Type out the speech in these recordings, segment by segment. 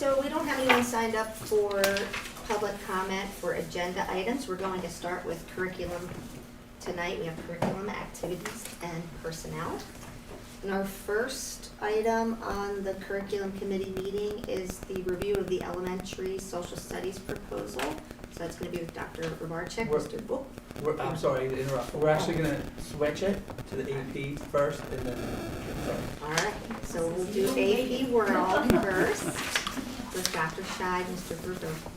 So we don't have anyone signed up for public comment for agenda items. We're going to start with curriculum tonight. We have curriculum, activities, and personnel. And our first item on the curriculum committee meeting is the review of the elementary social studies proposal. So that's going to be with Dr. Ravarchik, Mr. Book. I'm sorry to interrupt. We're actually going to switch it to the AP first and then, sorry. All right, so we'll do AP World first with Dr. Scheid, Mr.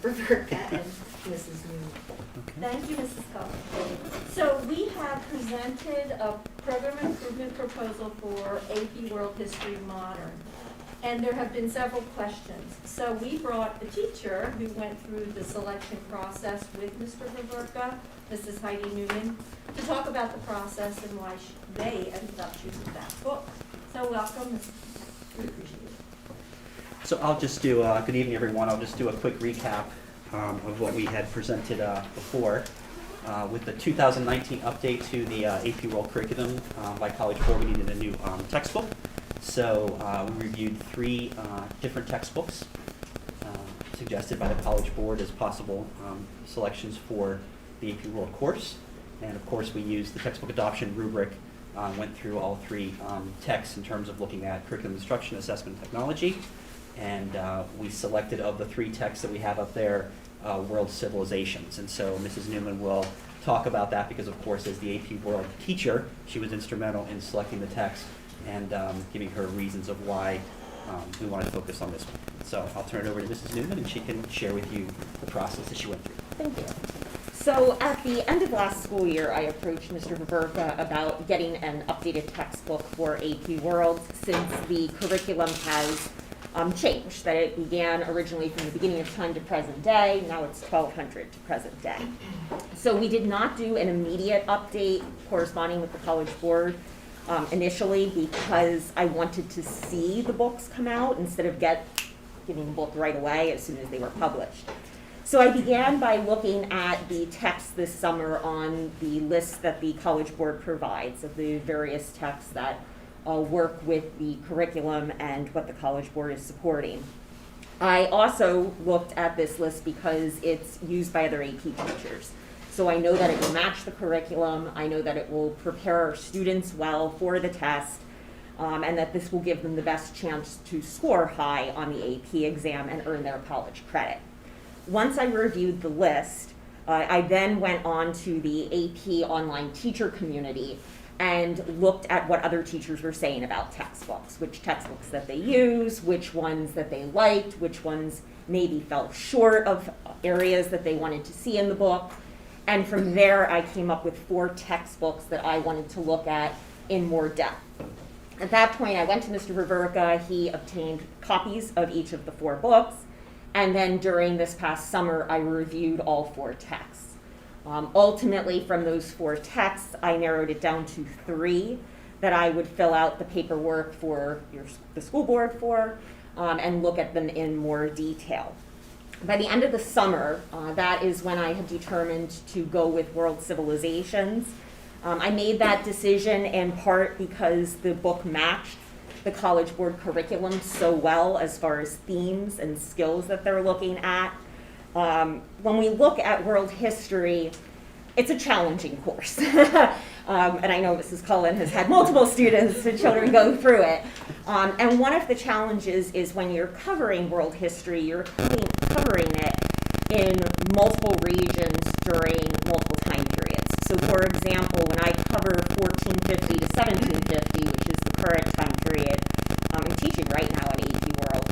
Ververka, and Mrs. Newman. Thank you, Mrs. Cullen. So we have presented a program improvement proposal for AP World History Modern. And there have been several questions. So we brought a teacher who went through the selection process with Mr. Ververka, Mrs. Heidi Newman, to talk about the process and why they ended up choosing that book. So welcome, we appreciate it. So I'll just do, good evening everyone, I'll just do a quick recap of what we had presented before. With the 2019 update to the AP World curriculum by College Board, we needed a new textbook. So we reviewed 3 different textbooks suggested by the College Board as possible selections for the AP World course. And of course we used the textbook adoption rubric, went through all 3 texts in terms of looking at curriculum instruction, assessment, technology. And we selected of the 3 texts that we have up there, World Civilizations. And so Mrs. Newman will talk about that because of course as the AP World teacher, she was instrumental in selecting the text and giving her reasons of why we want to focus on this one. So I'll turn it over to Mrs. Newman and she can share with you the process that she went through. Thank you. So at the end of last school year, I approached Mr. Ververka about getting an updated textbook for AP World since the curriculum has changed, that it began originally from the beginning of time to present day, now it's 1200 to present day. So we did not do an immediate update corresponding with the College Board initially because I wanted to see the books come out instead of giving the book right away as soon as they were published. So I began by looking at the texts this summer on the list that the College Board provides of the various texts that work with the curriculum and what the College Board is supporting. I also looked at this list because it's used by other AP teachers. So I know that it will match the curriculum, I know that it will prepare our students well for the test, and that this will give them the best chance to score high on the AP exam and earn their college credit. Once I reviewed the list, I then went on to the AP online teacher community and looked at what other teachers were saying about textbooks, which textbooks that they use, which ones that they liked, which ones maybe fell short of areas that they wanted to see in the book. And from there, I came up with 4 textbooks that I wanted to look at in more depth. At that point, I went to Mr. Ververka. He obtained copies of each of the 4 books. And then during this past summer, I reviewed all 4 texts. Ultimately, from those 4 texts, I narrowed it down to 3 that I would fill out the paperwork for the school board for and look at them in more detail. By the end of the summer, that is when I had determined to go with World Civilizations. I made that decision in part because the book matched the College Board curriculum so well as far as themes and skills that they're looking at. When we look at world history, it's a challenging course. And I know Mrs. Cullen has had multiple students and children go through it. And one of the challenges is when you're covering world history, you're covering it in multiple regions during multiple time periods. So for example, when I cover 1450 to 1750, which is the current time period I'm teaching right now at AP World,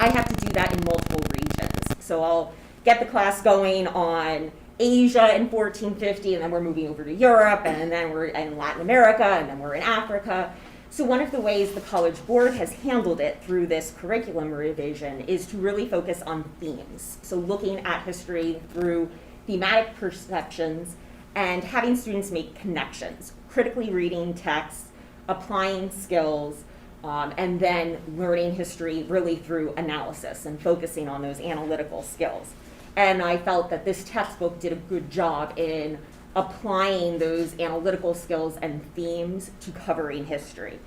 I have to do that in multiple regions. So I'll get the class going on Asia in 1450, and then we're moving over to Europe, and then we're in Latin America, and then we're in Africa. So one of the ways the College Board has handled it through this curriculum revision is to really focus on themes. So looking at history through thematic perceptions and having students make connections, critically reading texts, applying skills, and then learning history really through analysis and focusing on those analytical skills. And I felt that this textbook did a good job in applying those analytical skills and themes to covering history.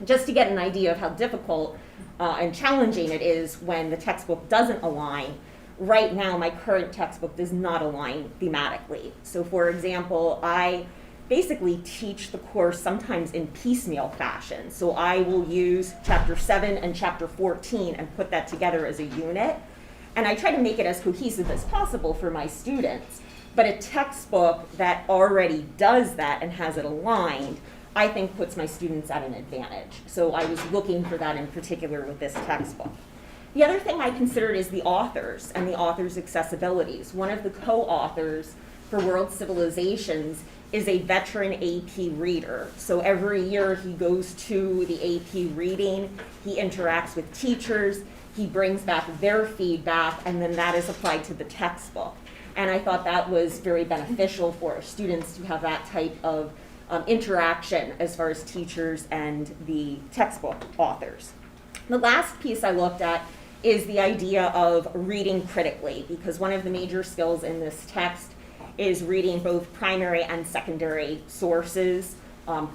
just to get an idea of how difficult and challenging it is when the textbook doesn't align. Right now, my current textbook does not align thematically. So for example, I basically teach the course sometimes in piecemeal fashion. So I will use chapter 7 and chapter 14 and put that together as a unit. And I try to make it as cohesive as possible for my students. But a textbook that already does that and has it aligned, I think puts my students at an advantage. So I was looking for that in particular with this textbook. The other thing I considered is the authors and the authors' accessibilities. One of the co-authors for World Civilizations is a veteran AP reader. So every year he goes to the AP reading, he interacts with teachers, he brings back their feedback, and then that is applied to the textbook. And I thought that was very beneficial for our students to have that type of interaction as far as teachers and the textbook authors. The last piece I looked at is the idea of reading critically, because one of the major skills in this text is reading both primary and secondary sources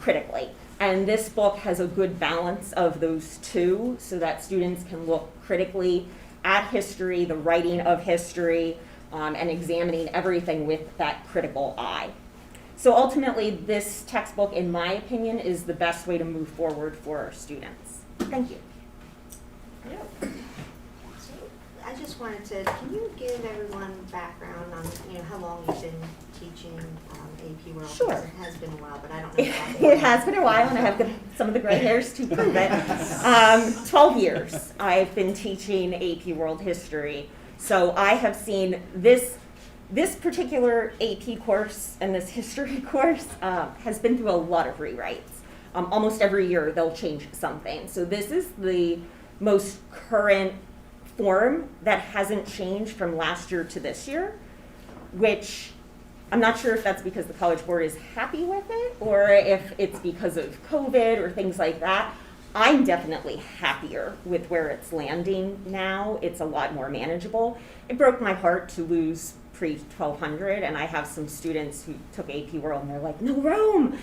critically. And this book has a good balance of those two so that students can look critically at history, the writing of history, and examining everything with that critical eye. So ultimately, this textbook, in my opinion, is the best way to move forward for our students. Thank you. So I just wanted to, can you give everyone background on, how long you've been teaching AP World? Sure. Because it has been a while, but I don't know. It has been a while, and I have some of the gray hairs to prove it. 12 years I've been teaching AP World History. So I have seen this particular AP course and this history course has been through a lot of rewrites. Almost every year they'll change something. So this is the most current form that hasn't changed from last year to this year, which I'm not sure if that's because the College Board is happy with it or if it's because of COVID or things like that. I'm definitely happier with where it's landing now. It's a lot more manageable. It broke my heart to lose pre-1200, and I have some students who took AP World and they're like, no Rome!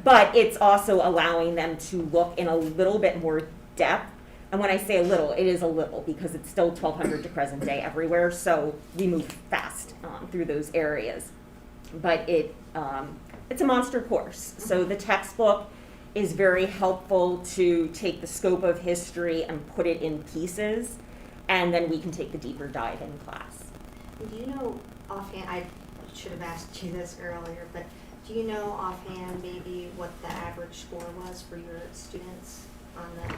But it's also allowing them to look in a little bit more depth. And when I say a little, it is a little because it's still 1200 to present day everywhere, so we move fast through those areas. But it's a monster course. So the textbook is very helpful to take the scope of history and put it in pieces, and then we can take the deeper dive in class. Do you know offhand, I should have asked you this earlier, but do you know offhand maybe what the average score was for your students on the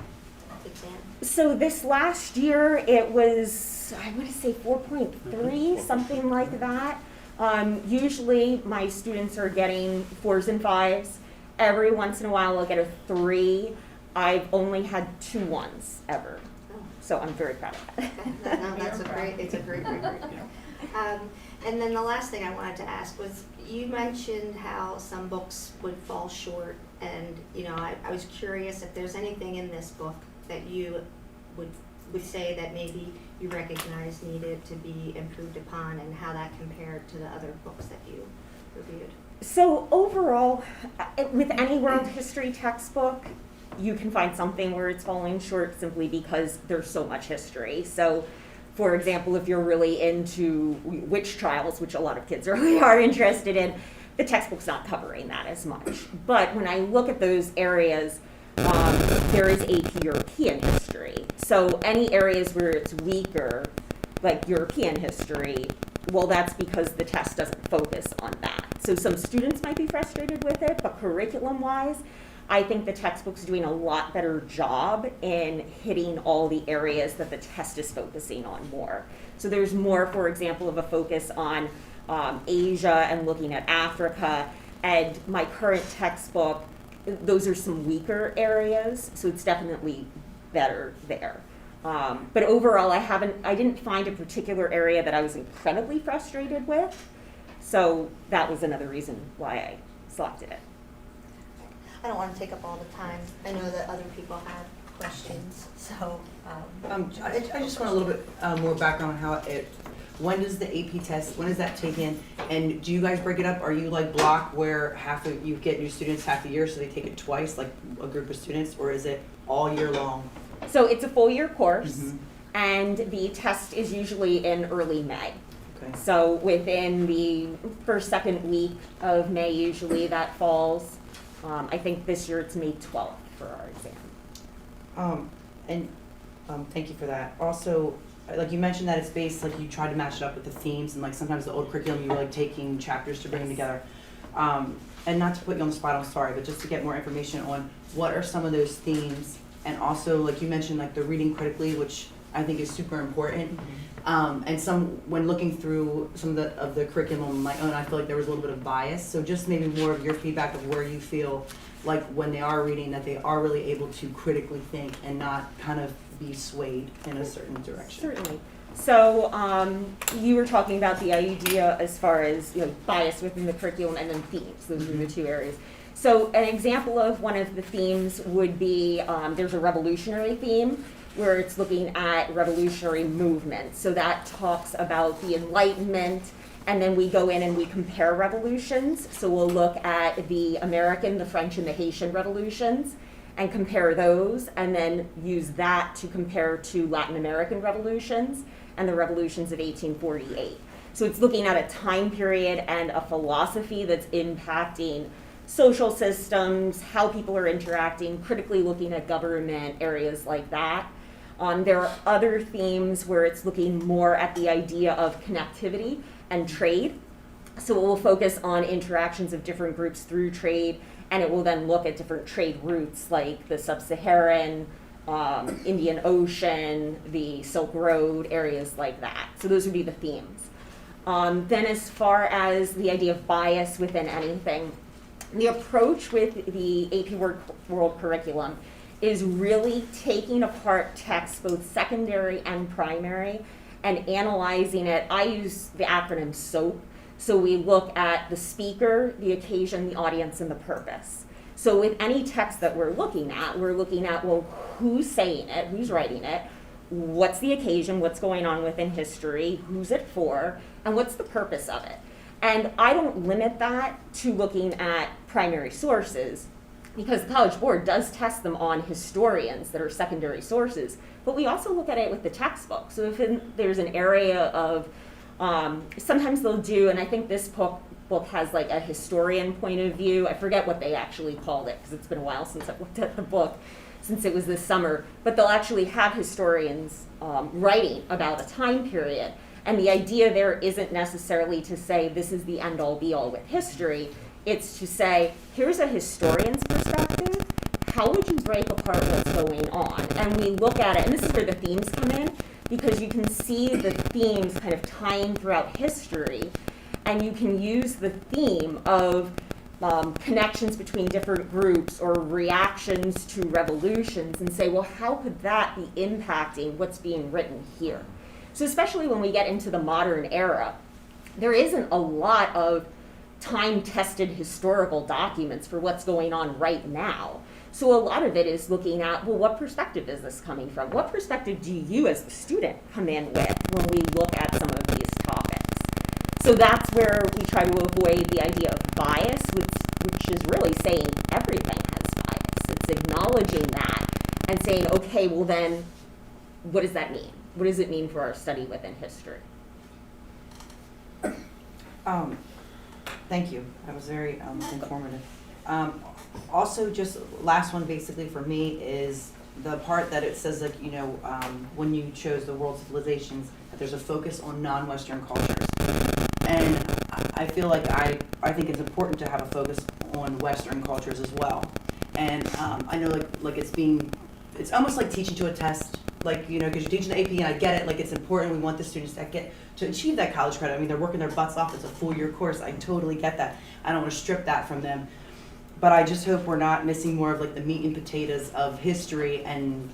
exam? So this last year, it was, I want to say 4.3, something like that. Usually my students are getting 4s and 5s. Every once in a while I'll get a 3. I've only had 2 1s ever. Oh. So I'm very proud of that. No, it's a great. And then the last thing I wanted to ask was, you mentioned how some books would fall short, and I was curious if there's anything in this book that you would say that maybe you recognize needed to be improved upon, and how that compared to the other books that you reviewed. So overall, with any world history textbook, you can find something where it's falling short simply because there's so much history. So, for example, if you're really into witch trials, which a lot of kids really are interested in, the textbook's not covering that as much. But when I look at those areas, there is AP European history. So any areas where it's weaker, like European history, well, that's because the test doesn't focus on that. So some students might be frustrated with it, but curriculum-wise, I think the textbook's doing a lot better job in hitting all the areas that the test is focusing on more. So there's more, for example, of a focus on Asia and looking at Africa, and my current textbook, those are some weaker areas, so it's definitely better there. But overall, I didn't find a particular area that I was incredibly frustrated with, so that was another reason why I selected it. I don't want to take up all the time. I know that other people have questions, so. I just want a little bit more background on how it when does the AP test, when is that taken? And do you guys break it up? Are you like block where half of, you get new students half the year, so they take it twice, like a group of students, or is it all year long? So it's a full year course, Mhm. and the test is usually in early May. Okay. So within the first, second week of May, usually that falls. I think this year it's May 12th for our exam. Thank you for that. Also, like you mentioned that it's based, like you tried to match it up with the themes, and like sometimes the old curriculum, you were like taking chapters to bring them together. And not to put you on the spot, I'm sorry, but just to get more information on what are some of those themes, and also like you mentioned, like the reading critically, which I think is super important. And when looking through some of the curriculum on my own, I feel like there was a little bit of bias. So just maybe more of your feedback of where you feel like when they are reading that they are really able to critically think and not kind of be swayed in a certain direction. Certainly. So you were talking about the idea as far as bias within the curriculum and then themes. Those are the two areas. So an example of one of the themes would be there's a revolutionary theme where it's looking at revolutionary movements. So that talks about the Enlightenment, and then we go in and we compare revolutions. So we'll look at the American, the French, and the Haitian revolutions and compare those, and then use that to compare to Latin American revolutions and the revolutions of 1848. So it's looking at a time period and a philosophy that's impacting social systems, how people are interacting, critically looking at government, areas like that. There are other themes where it's looking more at the idea of connectivity and trade. So it will focus on interactions of different groups through trade, and it will then look at different trade routes like the Sub-Saharan, Indian Ocean, the Silk Road, areas like that. So those would be the themes. Then as far as the idea of bias within anything, the approach with the AP World curriculum is really taking apart text, both secondary and primary, and analyzing it. I use the acronym SOAP. So we look at the speaker, the occasion, the audience, and the purpose. So with any text that we're looking at, well, who's saying it, who's writing it, what's the occasion, what's going on within history, who's it for, and what's the purpose of it. And I don't limit that to looking at primary sources, because the College Board does test them on historians that are secondary sources, but we also look at it with the textbook. So if there's an area of, sometimes they'll do, and I think this book has like a historian point of view. I forget what they actually called it, because it's been a while since I've looked at the book, since it was this summer, but they'll actually have historians writing about a time period. And the idea there isn't necessarily to say this is the end-all be-all with history. It's to say, here's a historian's perspective. How would you break apart what's going on? And we look at it, and this is where the themes come in, because you can see the themes kind of tying throughout history, and you can use the theme of connections between different groups or reactions to revolutions and say, well, how could that be impacting what's being written here? So especially when we get into the modern era, there isn't a lot of time-tested historical documents for what's going on right now. So a lot of it is looking at, well, what perspective is this coming from? What perspective do you as the student come in with when we look at some of these topics? So that's where we try to avoid the idea of bias, which is really saying everything has bias. It's acknowledging that and saying, okay, well then, what does that mean? What does it mean for our study within history? Thank you. That was very informative. Also, just last one basically for me is the part that it says, like, when you chose the world civilizations, that there's a focus on non-Western cultures. And I feel like I think it's important to have a focus on Western cultures as well. And I know like it's almost like teaching to a test, like, because you're teaching the AP, and I get it, like it's important, we want the students to achieve that college credit. I mean, they're working their butts off, it's a full year course, I totally get that. I don't want to strip that from them. But I just hope we're not missing more of like the meat and potatoes of history and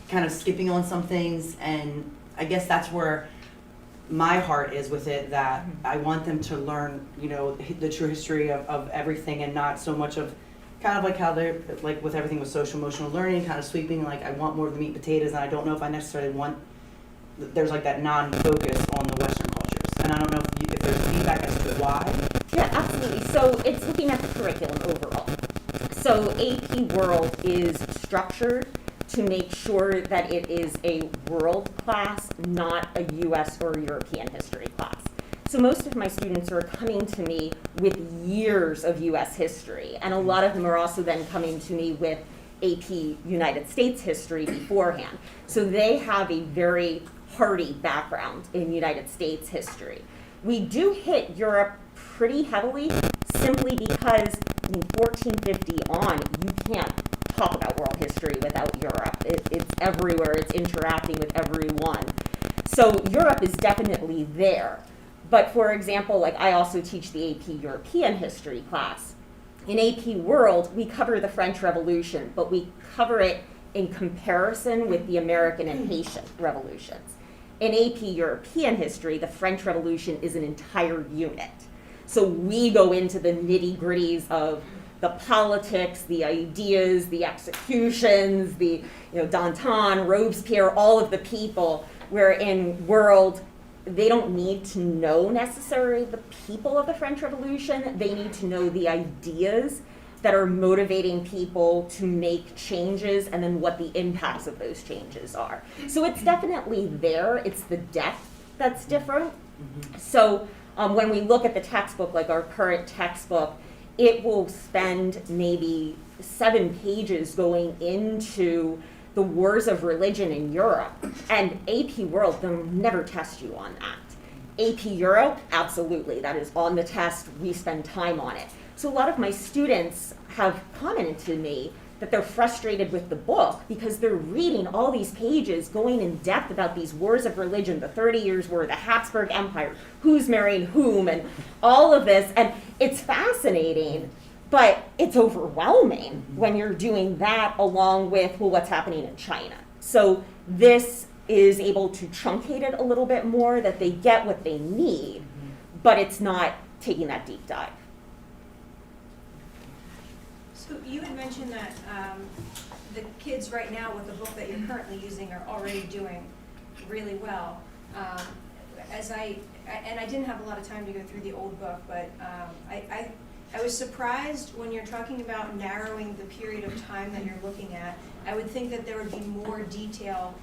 kind of skipping on some things. And I guess that's where my heart is with it, that I want them to learn, the true history of everything, and not so much of kind of like how they're like with everything with social emotional learning, kind of sweeping, like I want more of the meat and potatoes, and I don't know if I necessarily want, there's like that non-focus on the Western and I don't know if there's feedback as to why. Yeah, absolutely. So it's looking at the curriculum overall. So AP World is structured to make sure that it is a world class, not a US or European history class. So most of my students are coming to me with years of US history, and a lot of them are also then coming to me with AP United States history beforehand. So they have a very hearty background in United States history. We do hit Europe pretty heavily simply because, 1450 on, you can't talk about world history without Europe. It's everywhere, it's interacting with everyone. So Europe is definitely there. But for example, like I also teach the AP European history class. In AP World, we cover the French Revolution, but we cover it in comparison with the American and Haitian revolutions. In AP European history, the French Revolution is an entire unit. So we go into the nitty-gritties of the politics, the ideas, the executions, the Danton, Robespierre, all of the people, where in World, they don't need to know necessarily the people of the French Revolution. They need to know the ideas that are motivating people to make changes and then what the impacts of those changes are. So it's definitely there. It's the depth that's different. So when we look at the textbook, like our current textbook, it will spend maybe 7 pages going into the wars of religion in Europe. And AP World, they'll never test you on that. AP Europe, absolutely, that is on the test. We spend time on it. So a lot of my students have commented to me that they're frustrated with the book because they're reading all these pages going in depth about these wars of religion, the 30 Years' War, the Habsburg Empire, who's marrying whom, and all of this. And it's fascinating, but it's overwhelming when you're doing that along with, well, what's happening in China. So this is able to truncate it a little bit more, that they get what they need, but it's not taking that deep dive. So you had mentioned that the kids right now with the book that you're currently using are already doing really well. And I didn't have a lot of time to go through the old book, but I was surprised when you're talking about narrowing the period of time that you're looking at. I would think that there would be more detail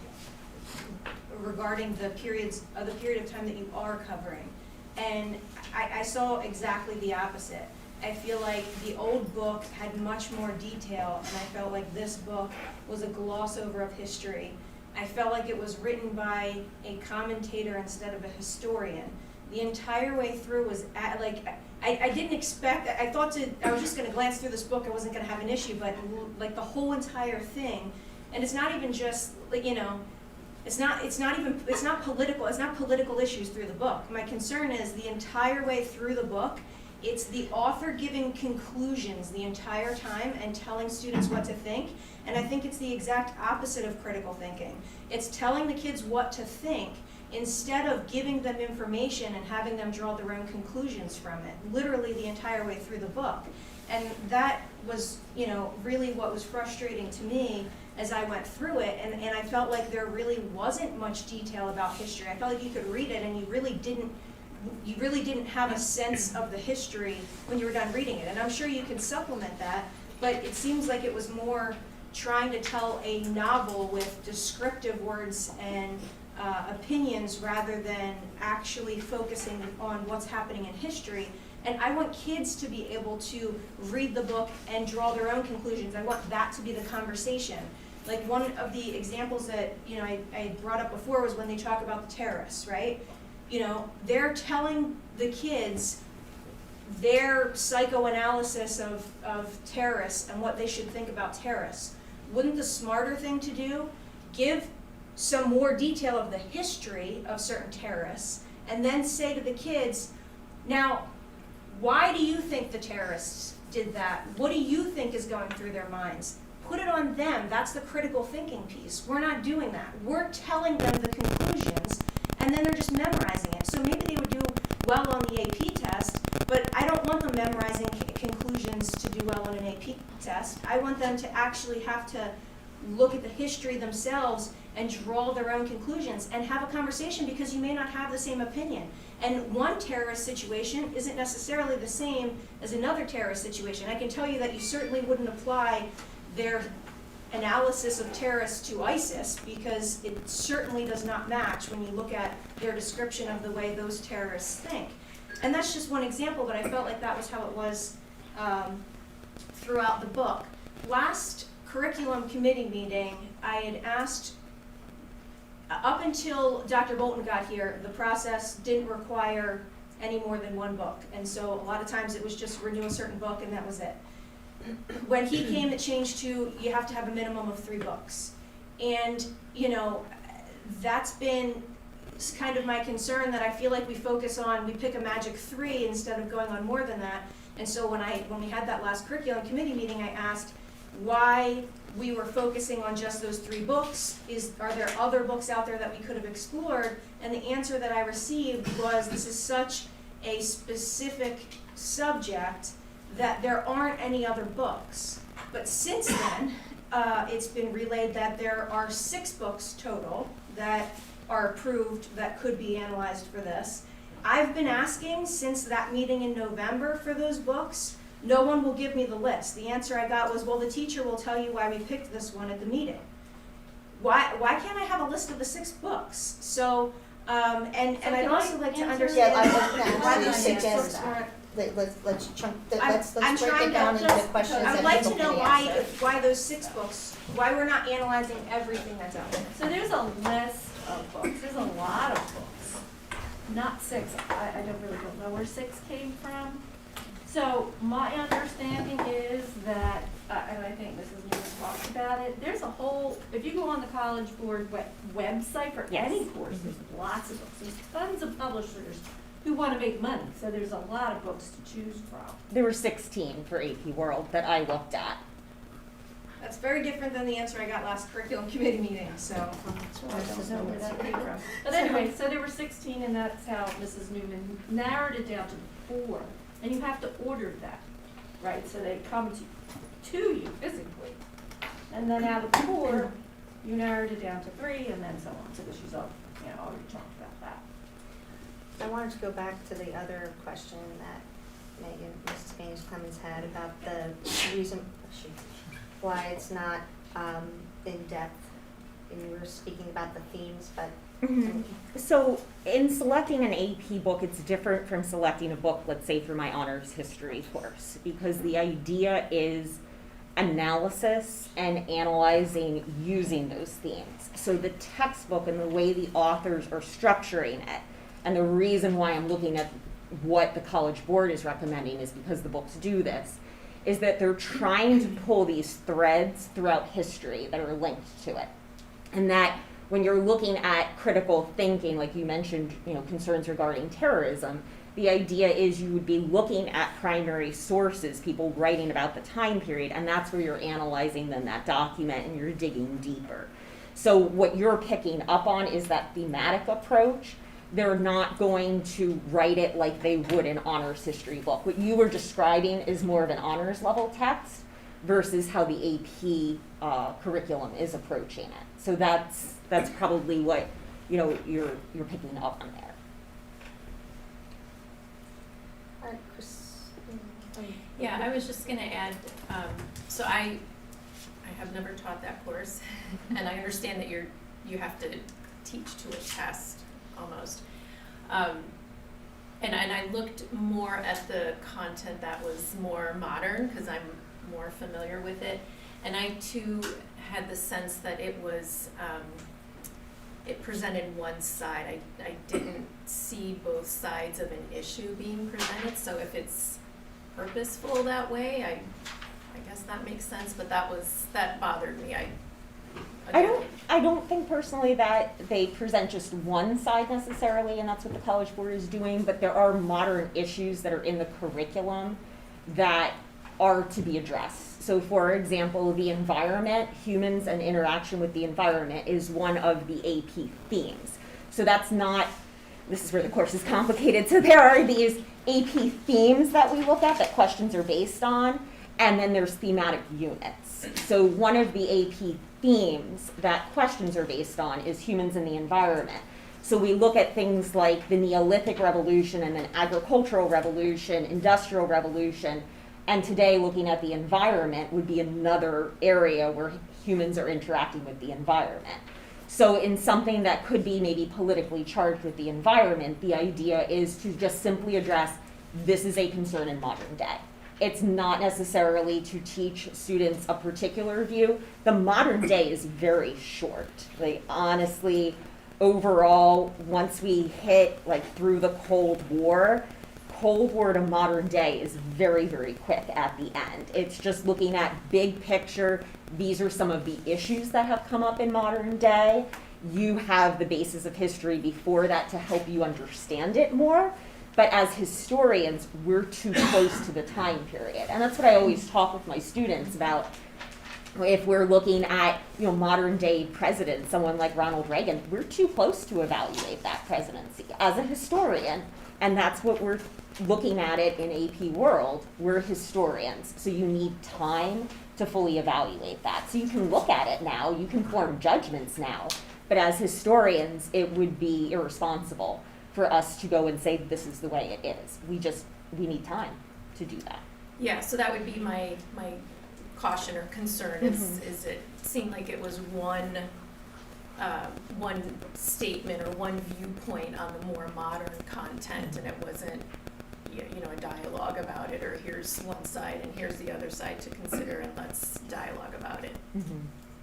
regarding the period of time that you are covering. And I saw exactly the opposite. I feel like the old book had much more detail, and I felt like this book was a gloss over of history. I felt like it was written by a commentator instead of a historian. The entire way through was I didn't expect, I was just going to glance through this book, I wasn't going to have an issue, but like the whole entire thing, and it's not even just it's not political issues through the book. My concern is the entire way through the book, it's the author giving conclusions the entire time and telling students what to think, and I think it's the exact opposite of critical thinking. It's telling the kids what to think instead of giving them information and having them draw their own conclusions from it, literally the entire way through the book. And that was, really what was frustrating to me as I went through it, and I felt like there really wasn't much detail about history. I felt like you could read it and you really didn't have a sense of the history when you were done reading it. And I'm sure you can supplement that, but it seems like it was more trying to tell a novel with descriptive words and opinions rather than actually focusing on what's happening in history. And I want kids to be able to read the book and draw their own conclusions. I want that to be the conversation. Like one of the examples that I brought up before was when they talk about the terrorists, right? They're telling the kids their psychoanalysis of terrorists and what they should think about terrorists. Wouldn't the smarter thing to do give some more detail of the history of certain terrorists and then say to the kids, now, why do you think the terrorists did that? What do you think is going through their minds? Put it on them. That's the critical thinking piece. We're not doing that. We're telling them the conclusions, and then they're just memorizing it. So maybe they would do well on the AP test, but I don't want them memorizing conclusions to do well on an AP test. I want them to actually have to look at the history themselves and draw their own conclusions and have a conversation, because you may not have the same opinion. And one terrorist situation isn't necessarily the same as another terrorist situation. I can tell you that you certainly wouldn't apply their analysis of terrorists to ISIS, because it certainly does not match when you look at their description of the way those terrorists think. And that's just one example, but I felt like that was how it was throughout the book. Last curriculum committee meeting, I had asked, up until Dr. Bolton got here, the process didn't require any more than one book. And so a lot of times it was just renew a certain book and that was it. When he came, it changed to you have to have a minimum of 3 books. And, you know, that's been kind of my concern, that I feel like we focus on, we pick a magic 3 instead of going on more than that. And so when we had that last curriculum committee meeting, I asked why we were focusing on just those 3 books. Are there other books out there that we could have explored? And the answer that I received was, this is such a specific subject that there aren't any other books. But since then, it's been relayed that there are 6 books total that are approved that could be analyzed for this. I've been asking since that meeting in November for those books. No one will give me the list. The answer I got was, well, the teacher will tell you why we picked this one at the meeting. Why can't I have a list of the 6 books? So, and I'd also like to understand Yeah, I was gonna why actually the 6 suggest books that. weren't. Let's I'm break trying it down to- into questions I would that like to people know can answer. why those 6 books, why we're not analyzing everything that's out there. So there's a list of books, there's a lot of books, not 6, I don't know where 6 came from. So my understanding is that, and I think Mrs. Newman talked about it, there's a whole, if you go on the College Board website for Yes. any course, there's lots of books, there's tons of publishers who want to make money, so there's a lot of books to choose from. There were 16 for AP World that I looked at. That's very different than the answer I got last curriculum committee meeting, so I don't know where that came from. But anyway, so there were 16, and that's how Mrs. Newman narrowed it down to 4. And you have to order that, right? So they come to you physically. And then out of 4, you narrowed it down to 3, and then so on. So she's already talked about that. I wanted to go back to the other question that Megan, Mrs. Baines Clemens had about the reason, why it's not in depth. And you were speaking about the themes, but So in selecting an AP book, it's different from selecting a book, let's say, for my honors history course, because the idea is analysis and analyzing using those themes. So the textbook and the way the authors are structuring it, and the reason why I'm looking at what the College Board is recommending is because the books do this, is that they're trying to pull these threads throughout history that are linked to it. And that when you're looking at critical thinking, like you mentioned, concerns regarding terrorism, the idea is you would be looking at primary sources, people writing about the time period, and that's where you're analyzing then that document and you're digging deeper. So what you're picking up on is that thematic approach. They're not going to write it like they would an honors history book. What you were describing is more of an honors level text versus how the AP curriculum is approaching it. So that's probably what you're picking up on there. Yeah, I was just gonna add, so I have never taught that course, and I understand that you have to teach to a test almost. And I looked more at the content that was more modern, because I'm more familiar with it, and I too had the sense that it was, it presented one side. I didn't see both sides of an issue being presented, so if it's purposeful that way, I guess that makes sense, but that bothered me. I don't think personally that they present just one side necessarily, and that's what the College Board is doing, but there are modern issues that are in the curriculum that are to be addressed. So for example, the environment, humans and interaction with the environment is one of the AP themes. So that's not, this is where the course is complicated. So there are these AP themes that we look at that questions are based on, And then there's thematic units. So one of the AP themes that questions are based on is humans and the environment. So we look at things like the Neolithic Revolution and then agricultural revolution, industrial revolution, and today looking at the environment would be another area where humans are interacting with the environment. So in something that could be maybe politically charged with the environment, the idea is to just simply address this is a concern in modern day. It's not necessarily to teach students a particular view. The modern day is very short. Like honestly, overall, once we hit like through the Cold War to modern day is very, very quick at the end. It's just looking at big picture. These are some of the issues that have come up in modern day. You have the basis of history before that to help you understand it more. But as historians, we're too close to the time period. And that's what I always talk with my students about. If we're looking at, modern day presidents, someone like Ronald Reagan, we're too close to evaluate that presidency as a historian. And that's what we're looking at it in AP World. We're historians, so you need time to fully evaluate that. So you can look at it now, you can form judgments now, but as historians, it would be irresponsible for us to go and say this is the way it is. We need time to do that. Yeah, so that would be my caution or concern is it seemed like it was one statement or one viewpoint on the more modern content, and it wasn't a dialogue about it, or here's one side and here's the other side to consider and let's dialogue about it.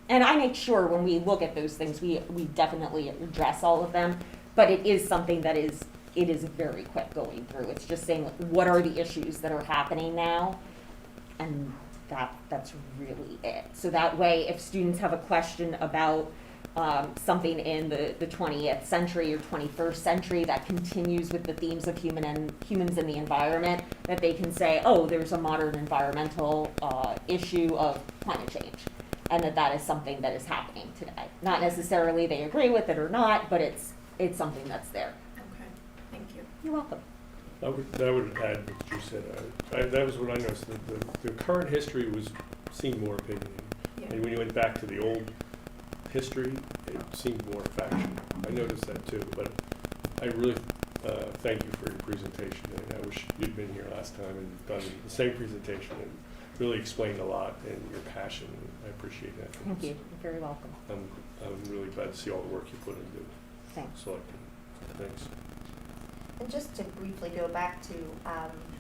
And I make sure when we look at those things, we definitely address all of them, but it is something that it is very quick going through. It's just saying what are the issues that are happening now, and that's really it. So that way, if students have a question about something in the 20th century or 21st century that continues with the themes of humans and the environment, that they can say, oh, there's a modern environmental issue of climate change, and that is something that is happening today. Not necessarily they agree with it or not, but it's something that's there. Okay, thank you. You're welcome. I would add what you said. That was what I noticed. The current history seemed more opinionated. Yeah. And when you went back to the old history, it seemed more factual. I noticed that too, but I really thank you for your presentation. And I wish you'd been here last time and done the same presentation and really explained a lot and your passion. I appreciate that. Thank you. You're very welcome. I'm really glad to see all the work you put into Thanks. selecting. Thanks. And just to briefly go back to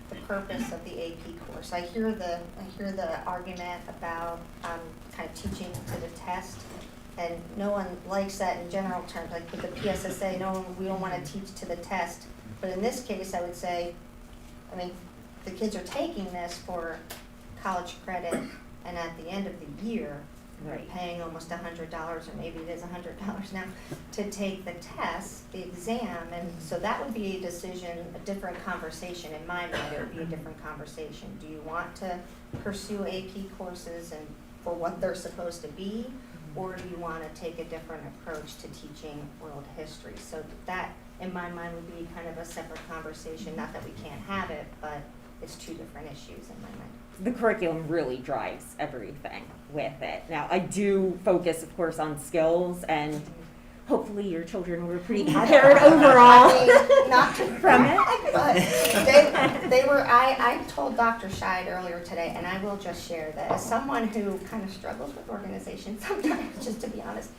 the purpose of the AP course, I hear the argument about kind of teaching to the test, and no one likes that in general terms. Like with the PSSA, we don't want to teach to the test. But in this case, I would say, the kids are taking this for college credit, and at the end of the year, they're paying almost $100, or maybe it is $100 now, to take the test, the exam, and so that would be a decision, a different conversation. In my mind, it would be a different conversation. Do you want to pursue AP courses and for what they're supposed to be, or do you want to take a different approach to teaching world history? So that, in my mind, would be kind of a separate conversation. Not that we can't have it, but it's two different issues in my mind. The curriculum really drives everything with it. Now, I do focus, of course, on skills, and hopefully your children were pretty prepared overall Not to, from it. they were. I told Dr. Scheid earlier today, and I will just share that as someone who kind of struggles with organization sometimes, just to be honest,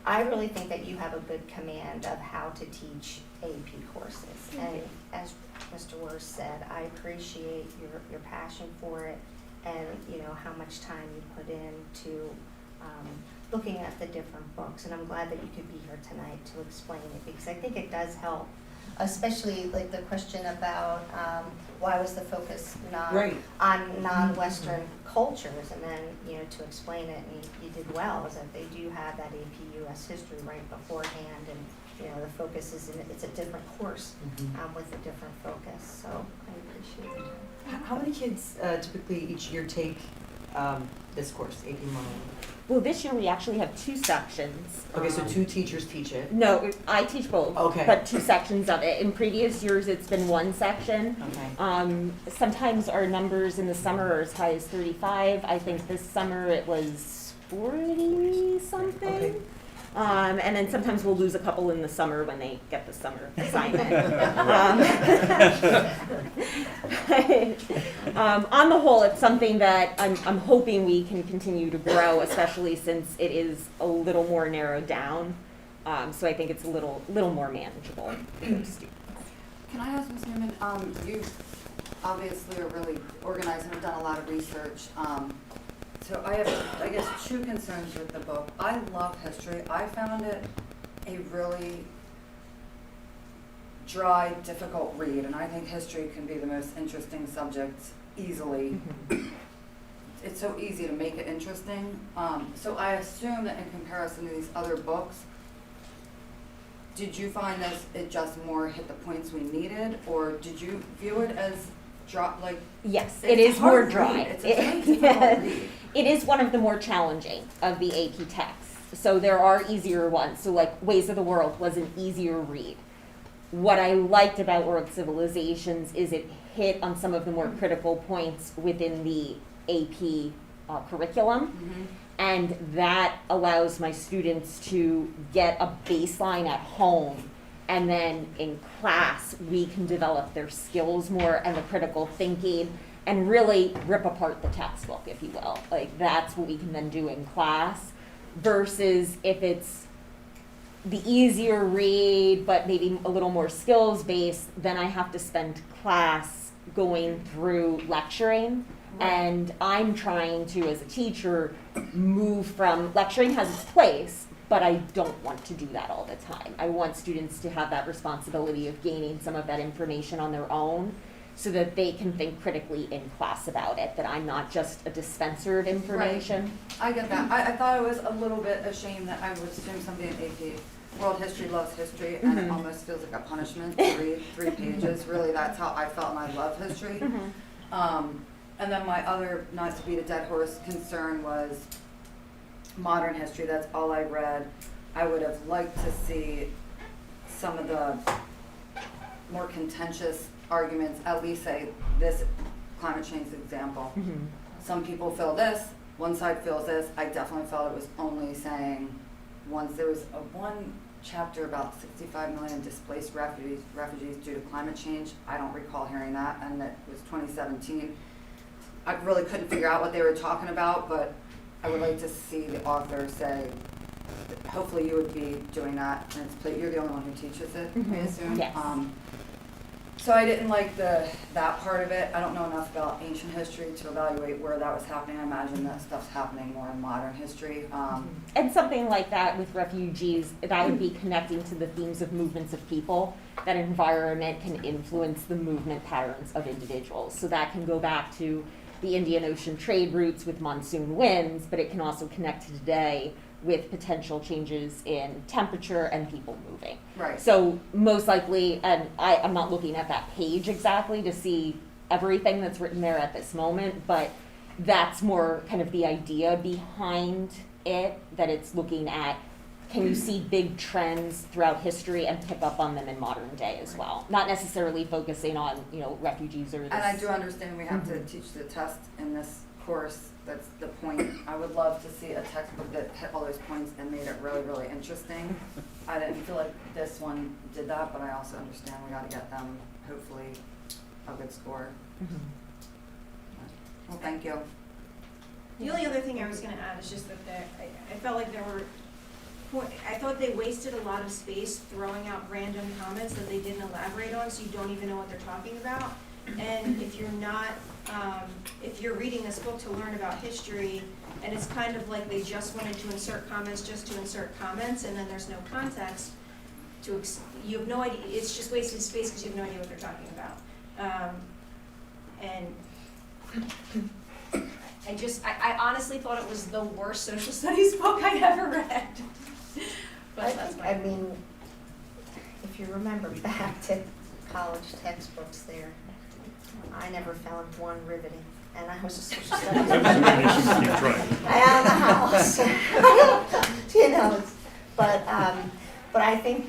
I really think that you have a good command of how to teach AP courses. And as Mr. Wurst said, I appreciate your passion for it, and how much time you put into looking at the different books. And I'm glad that you could be here tonight to explain it, because I think it does help, especially like the question about why was the focus on non-Western cultures, and then to explain it, and you did well, is that they do have that AP US history right beforehand, and the focus is it's a different course with a different focus. So I appreciate it. How many kids typically each year take this course, AP Modeling? Well, this year we actually have 2 sections. Okay, so 2 teachers teach it. No, I teach both. Okay. But 2 sections of it. In previous years, it's been 1 section. Okay. Sometimes our numbers in the summer are as high as 35. I think this summer it was 40 something. Okay. And then sometimes we'll lose a couple in the summer when they get the summer assignment. On the whole, it's something that I'm hoping we can continue to grow, especially since it is a little more narrowed down. So I think it's a little more manageable for those students. Can I ask Ms. Newman, you obviously are really organized and have done a lot of research. So I have, I guess, 2 concerns with the book. I love history. I found it a really dry, difficult read, and I think history can be the most interesting subject easily. It's so easy to make it interesting. So I assume that in comparison to these other books, did you find that it just more hit the points we needed, or did you view it as Yes, it's it is a hard more dry. read. It's a very difficult read. It is one of the more challenging of the AP texts. So there are easier ones. So like Ways of the World was an easier read. What I liked about World Civilizations is it hit on some of the more critical points within the AP curriculum. Mm-hmm. And that allows my students to get a baseline at home, and then in class we can develop their skills more and the critical thinking and really rip apart the textbook, if you will. Like that's what we can then do in class, versus if it's the easier read but maybe a little more skills based, then I have to spend class going through lecturing. And I'm trying to, as a teacher, move from lecturing has its place, but I don't want to do that all the time. I want students to have that responsibility of gaining some of that information on their own so that they can think critically in class about it, that I'm not just a dispenser of information. I get that. I thought it was a little bit a shame that I would assume somebody in AP World History loves history, and it almost feels like a punishment to read 3 pages. Really, that's how I felt, and I love history. And then my other, not to beat a dead horse, concern was modern history. That's all I read. I would have liked to see some of the more contentious arguments, at least say this climate change example. Some people feel this, one side feels this. I definitely felt it was only saying once there was one chapter about 65 million displaced refugees due to climate change. I don't recall hearing that, and it was 2017. I really couldn't figure out what they were talking about, but I would like to see the author say, hopefully you would be doing that, and you're the only one who teaches it, I assume. Yes. So I didn't like that part of it. I don't know enough about ancient history to evaluate where that was happening. I imagine that stuff's happening more in modern history. And something like that with refugees, that would be connecting to the themes of movements of people. That environment can influence the movement patterns of individuals. So that can go back to the Indian Ocean trade routes with monsoon winds, but it can also connect to today with potential changes in temperature and people moving. Right. So most likely, and I'm not looking at that page exactly to see everything that's written there at this moment, but that's more kind of the idea behind it, that it's looking at, can you see big trends throughout history and pick up on them in modern day as well? Not necessarily focusing on, refugees or this. And I do understand we have to teach the test in this course. That's the point. I would love to see a textbook that hit all those points and made it really, really interesting. I didn't feel like this one did that, but I also understand we got to get them, hopefully, a good score. Well, thank you. The only other thing I was gonna add is just that I felt like I thought they wasted a lot of space throwing out random comments that they didn't elaborate on, so you don't even know what they're talking about. And if you're not, if you're reading this book to learn about history, and it's kind of like they just wanted to insert comments just to insert comments, and then there's no context, you have no idea, it's just wasted space because you have no idea what they're talking about. And I honestly thought it was the worst social studies book I'd ever read. But that's I fine. mean, if you remember back to college textbooks there, I never found one riveting. and I was a social That studies. was an issue to keep trying. Out of the house. You know, but I think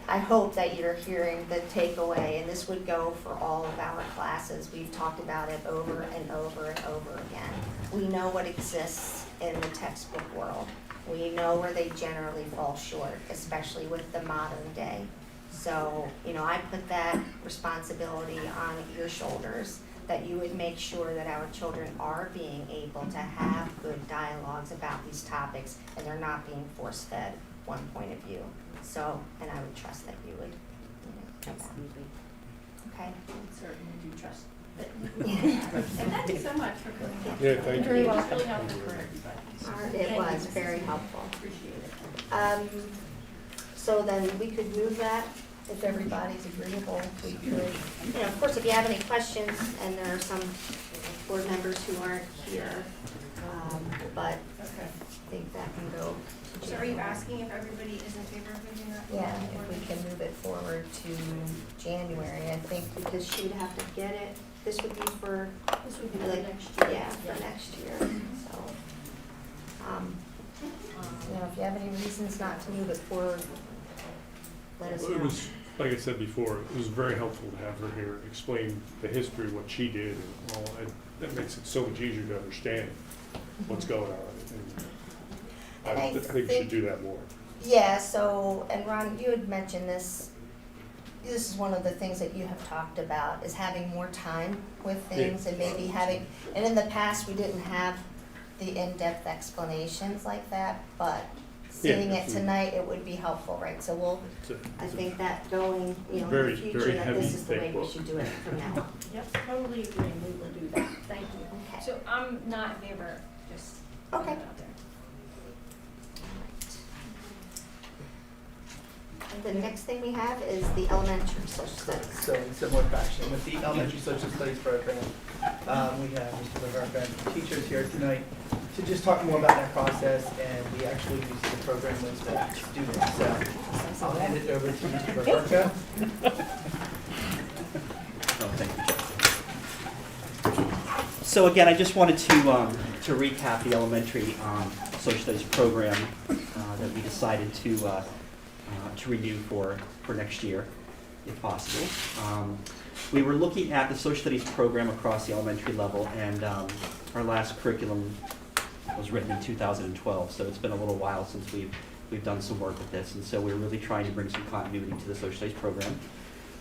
I hope that you're hearing the takeaway, and this would go for all of our classes. We've talked about it over and over and over again. We know what exists in the textbook world. We know where they generally fall short, especially with the modern day. So, you know, I put that responsibility on your shoulders, that you would make sure that our children are being able to have good dialogues about these topics, and they're not being force-fed one point of view. So, and I would trust that you would, you know, do that. Okay? Certainly do trust. And Thank you so much for coming. Yeah, thank you. It was really helpful for everybody. It was very helpful. Appreciate it. So then we could move that, if everybody's agreeable, we could. You know, of course, if you have any questions, and there are some board members who aren't here, but Okay. I think that can go to So are you January. asking if everybody is in favor of moving that? Yeah, if we can move it forward to January, I think, because she would have to get it, this would be for, This would be like, the next year. yeah, for next year, so. You know, if you have any reasons not to move it forward, let us Well, it know. was, like I said before, it was very helpful to have her here explain the history, what she did, and all, and that makes it so much easier to understand what's going on. And I think we should do that more. Yeah, so, and Ron, you had mentioned this is one of the things that you have talked about, is having more time with things and maybe having, and in the past, we didn't have the in-depth explanations like that, but seeing it tonight, it would be helpful, right? So we'll, I think that going, you know, in Very, the future, very that heavy, this is the way thick we book. should do it from now on. Yep, totally agree, we will do that. Thank you. Okay. So I'm not in favor, just. Okay. put it out there. The next thing we have is the elementary social studies. So in similar fashion, with the elementary social studies program, we have Mr. Ververka and teachers here tonight to just talk more about that process, and we actually use the program with the students. So I'll hand it over to Mr. Ververka. Oh, thank you, Jeff. So again, I just wanted to recap the elementary social studies program that we decided to renew for next year, if possible. We were looking at the social studies program across the elementary level, and our last curriculum was written in 2012, so it's been a little while since we've done some work with this, and so we're really trying to bring some continuity to the social studies program.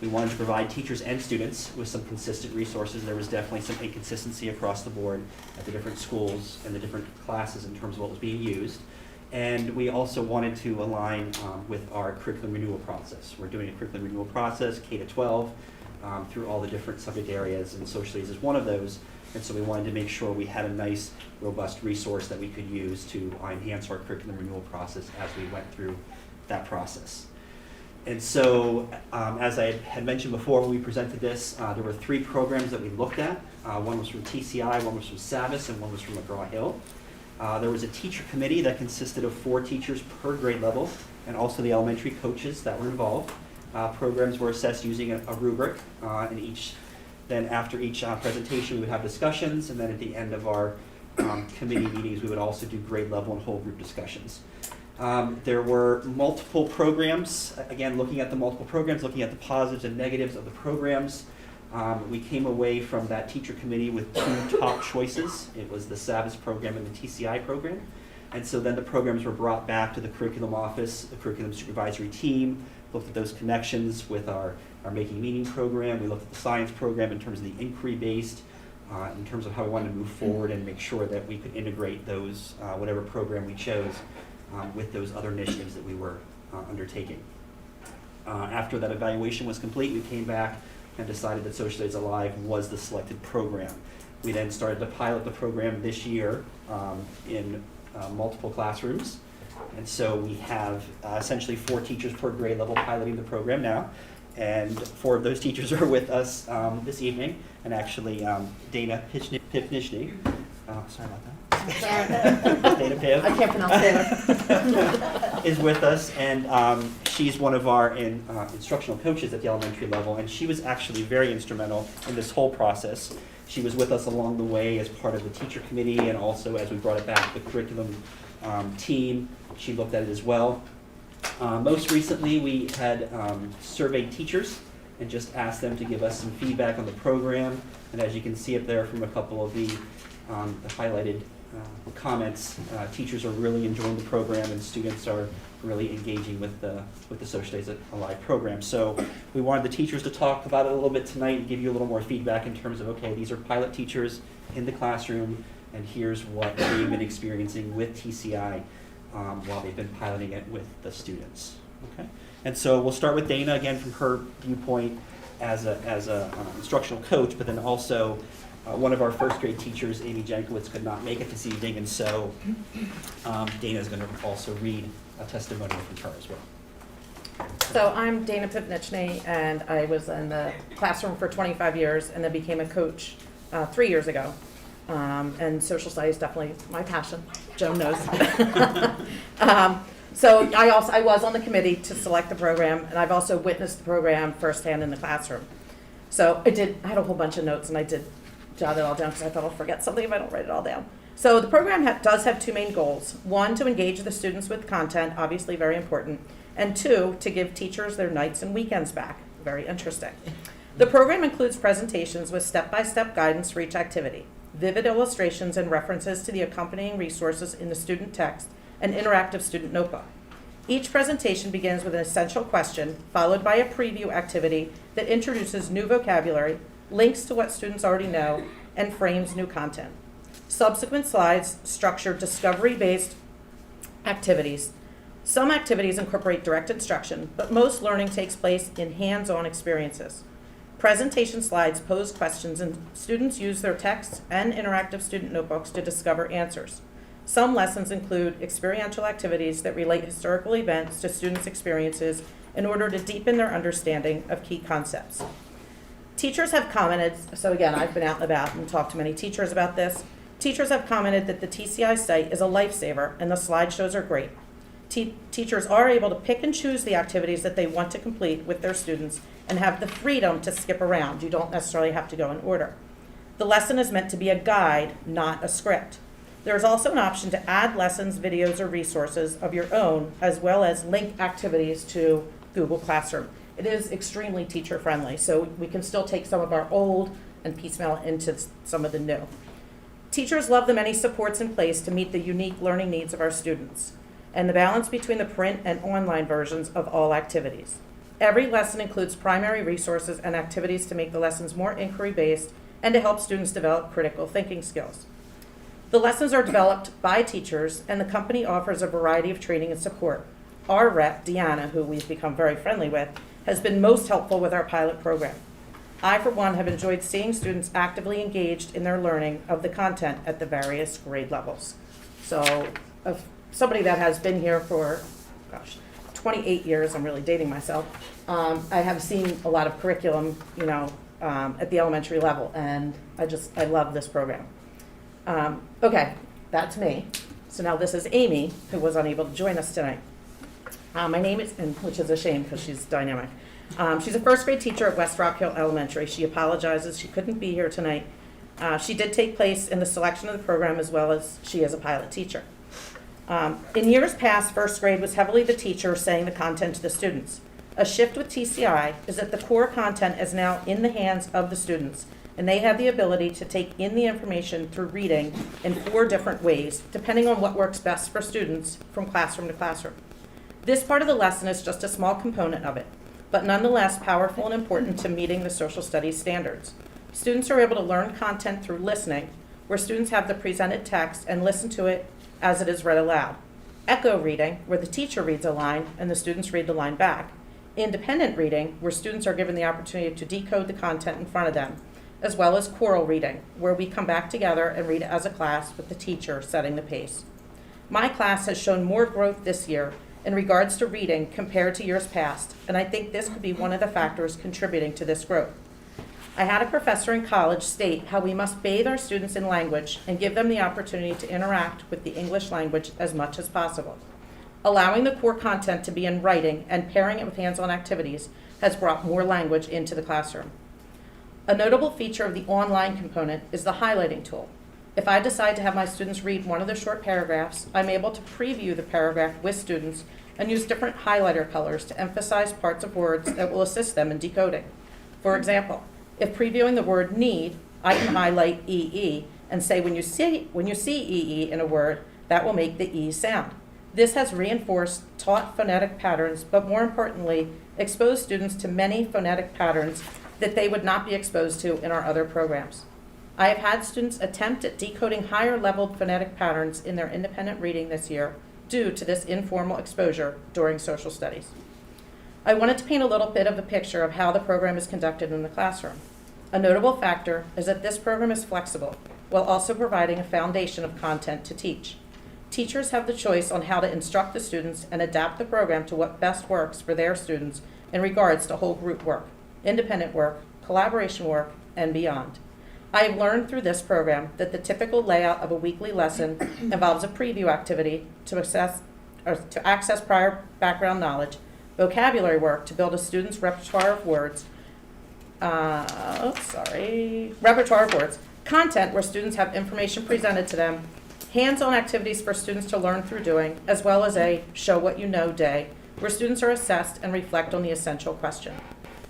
We wanted to provide teachers and students with some consistent resources. There was definitely some inconsistency across the board at the different schools and the different classes in terms of what was being used. And we also wanted to align with our curriculum renewal process. We're doing a curriculum renewal process, K-12, through all the different subject areas, and social studies is one of those. And so we wanted to make sure we had a nice, robust resource that we could use to enhance our curriculum renewal process as we went through that process. And so, as I had mentioned before when we presented this, there were 3 programs that we looked at. One was from TCI, one was from Savvis, and one was from McGraw-Hill. There was a teacher committee that consisted of 4 teachers per grade level, and also the elementary coaches that were involved. Programs were assessed using a rubric, and then after each presentation, we would have discussions, and then at the end of our committee meetings, we would also do grade level and whole group discussions. There were multiple programs, again, looking at the multiple programs, looking at the positives and negatives of the programs. We came away from that teacher committee with 2 top choices. It was the Savvis program and the TCI program. And so then the programs were brought back to the curriculum office, the curriculum supervisory team, looked at those connections with our Making Meaning program. We looked at the science program in terms of the inquiry-based, in terms of how we wanted to move forward and make sure that we could integrate those, whatever program we chose, with those other initiatives that we were undertaking. After that evaluation was complete, we came back and decided that Social Studies Alive was the selected program. We then started to pilot the program this year in multiple classrooms. And so we have essentially 4 teachers per grade level piloting the program now. And 4 of those teachers are with us this evening. And actually, Dana Pipnishny, sorry about that. Dana Piv. I can't pronounce it. Is with us, and she's one of our instructional coaches at the elementary level, and she was actually very instrumental in this whole process. She was with us along the way as part of the teacher committee, and also as we brought it back to the curriculum team. She looked at it as well. Most recently, we had surveyed teachers and just asked them to give us some feedback on the program. And as you can see up there from a couple of the highlighted comments, teachers are really enjoying the program, and students are really engaging with the Social Days Alive program. So we wanted the teachers to talk about it a little bit tonight and give you a little more feedback in terms of, okay, these are pilot teachers in the classroom, and here's what they've been experiencing with TCI while they've been piloting it with the students. Okay, and so we'll start with Dana again from her viewpoint as a instructional coach, but then also one of our first grade teachers, Amy Jankowitz, could not make it this evening, and so Dana is going to also read a testimonial from her as well. So I'm Dana Pipnichny, and I was in the classroom for 25 years and then became a coach 3 years ago. And social studies is definitely my passion. Joan knows. So I was on the committee to select the program, and I've also witnessed the program firsthand in the classroom. So I had a whole bunch of notes, and I did jot it all down because I thought I'll forget something if I don't write it all down. So the program does have two main goals. One, to engage the students with content, obviously very important. And two, to give teachers their nights and weekends back. Very interesting. The program includes presentations with step-by-step guidance for each activity, vivid illustrations and references to the accompanying resources in the student text, and interactive student notebook. Each presentation begins with an essential question, followed by a preview activity that introduces new vocabulary, links to what students already know, and frames new content. Subsequent slides structure discovery-based activities. Some activities incorporate direct instruction, but most learning takes place in hands-on experiences. Presentation slides pose questions, and students use their texts and interactive student notebooks to discover answers. Some lessons include experiential activities that relate historical events to students' experiences in order to deepen their understanding of key concepts. Teachers have commented, so again, I've been out and about and talked to many teachers about this. Teachers have commented that the TCI site is a lifesaver and the slideshows are great. Teachers are able to pick and choose the activities that they want to complete with their students and have the freedom to skip around. You don't necessarily have to go in order. The lesson is meant to be a guide, not a script. There is also an option to add lessons, videos, or resources of your own, as well as link activities to Google Classroom. It is extremely teacher-friendly, so we can still take some of our old and piecemeal into some of the new. Teachers love the many supports in place to meet the unique learning needs of our students, and the balance between the print and online versions of all activities. Every lesson includes primary resources and activities to make the lessons more inquiry-based and to help students develop critical thinking skills. The lessons are developed by teachers, and the company offers a variety of training and support. Our rep, Deanna, who we've become very friendly with, has been most helpful with our pilot program. I, for one, have enjoyed seeing students actively engaged in their learning of the content at the various grade levels. So, of somebody that has been here for, 28 years, I'm really dating myself, I have seen a lot of curriculum, at the elementary level, and I love this program. Okay, that's me. So now this is Amy, who was unable to join us tonight. My name is, and which is a shame because she's dynamic. She's a first grade teacher at West Rock Hill Elementary. She apologizes she couldn't be here tonight. She did take place in the selection of the program as well as she is a pilot teacher. In years past, first grade was heavily the teacher saying the content to the students. A shift with TCI is that the core content is now in the hands of the students, and they have the ability to take in the information through reading in 4 different ways, depending on what works best for students from classroom to classroom. This part of the lesson is just a small component of it, but nonetheless powerful and important to meeting the social studies standards. Students are able to learn content through listening, where students have the presented text and listen to it as it is read aloud. Echo reading, where the teacher reads a line and the students read the line back. Independent reading, where students are given the opportunity to decode the content in front of them, as well as choral reading, where we come back together and read as a class with the teacher setting the pace. My class has shown more growth this year in regards to reading compared to years past, and I think this could be one of the factors contributing to this growth. I had a professor in college state how we must bathe our students in language and give them the opportunity to interact with the English language as much as possible. Allowing the core content to be in writing and pairing it with hands-on activities has brought more language into the classroom. A notable feature of the online component is the highlighting tool. If I decide to have my students read one of the short paragraphs, I'm able to preview the paragraph with students and use different highlighter colors to emphasize parts of words that will assist them in decoding. For example, if previewing the word need, I can highlight EE and say when you see EE in a word, that will make the E sound. This has reinforced taught phonetic patterns, but more importantly, exposed students to many phonetic patterns that they would not be exposed to in our other programs. I have had students attempt at decoding higher leveled phonetic patterns in their independent reading this year due to this informal exposure during social studies. I wanted to paint a little bit of a picture of how the program is conducted in the classroom. A notable factor is that this program is flexible, while also providing a foundation of content to teach. Teachers have the choice on how to instruct the students and adapt the program to what best works for their students in regards to whole group work, independent work, collaboration work, and beyond. I have learned through this program that the typical layout of a weekly lesson involves a preview activity to access prior background knowledge, vocabulary work to build a student's repertoire of words, content where students have information presented to them, hands-on activities for students to learn through doing, as well as a show what you know day, where students are assessed and reflect on the essential question.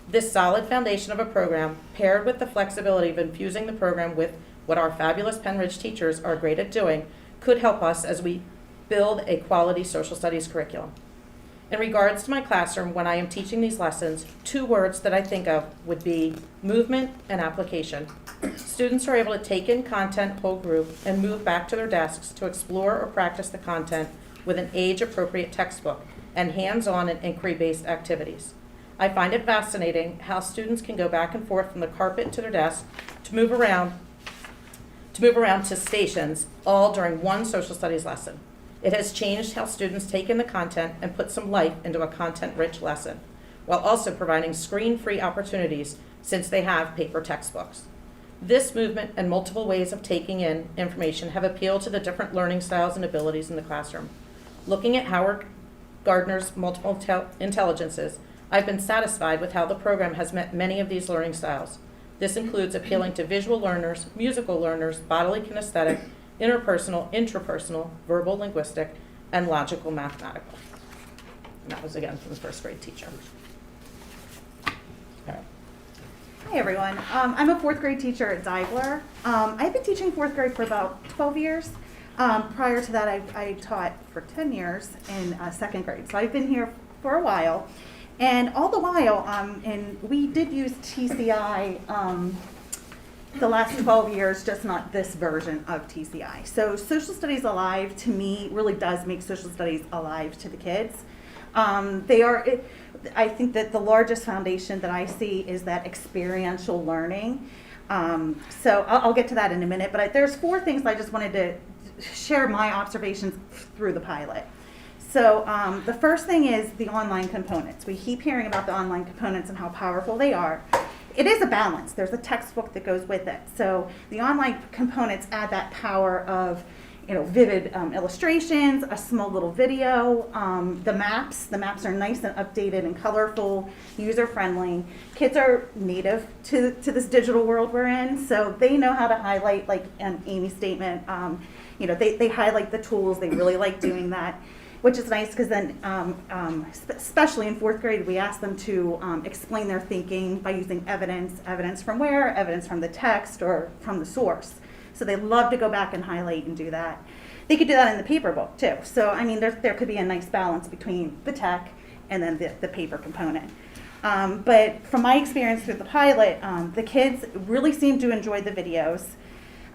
This solid foundation of a program, paired with the flexibility of infusing the program with what our fabulous Penn Ridge teachers are great at doing, could help us as we build a quality social studies curriculum. In regards to my classroom, when I am teaching these lessons, 2 words that I think of would be movement and application. Students are able to take in content whole group and move back to their desks to explore or practice the content with an age-appropriate textbook and hands-on and inquiry-based activities. I find it fascinating how students can go back and forth from the carpet to their desk to move around to stations, all during one social studies lesson. It has changed how students take in the content and put some life into a content-rich lesson, while also providing screen-free opportunities since they have paper textbooks. This movement and multiple ways of taking in information have appealed to the different learning styles and abilities in the classroom. Looking at Howard Gardner's multiple intelligences, I've been satisfied with how the program has met many of these learning styles. This includes appealing to visual learners, musical learners, bodily kinesthetic, interpersonal, intrapersonal, verbal linguistic, and logical mathematical. And that was again from the first grade teacher. Hi everyone, I'm a 4th grade teacher at Zeigler. I've been teaching 4th grade for about 12 years. Prior to that I taught for 10 years in 2nd grade, so I've been here for a while. And all the while, and we did use TCI the last 12 years, just not this version of TCI. So Social Studies Alive, to me, really does make Social Studies alive to the kids. I think that the largest foundation that I see is that experiential learning. So I'll get to that in a minute, but there's 4 things I just wanted to share my observations through the pilot. So the first thing is the online components. We keep hearing about the online components and how powerful they are. It is a balance. There's a textbook that goes with it. So the online components add that power of, vivid illustrations, a small little video, the maps are nice and updated and colorful, user-friendly. Kids are native to this digital world we're in, so they know how to highlight, like an Amy's statement. They highlight the tools. They really like doing that, which is nice because then, especially in 4th grade, we ask them to explain their thinking by using evidence. Evidence from where? Evidence from the text or from the source. So they love to go back and highlight and do that. They could do that in the paper book too. So I mean, there could be a nice balance between the tech and then the paper component. But from my experience through the pilot, the kids really seem to enjoy the videos.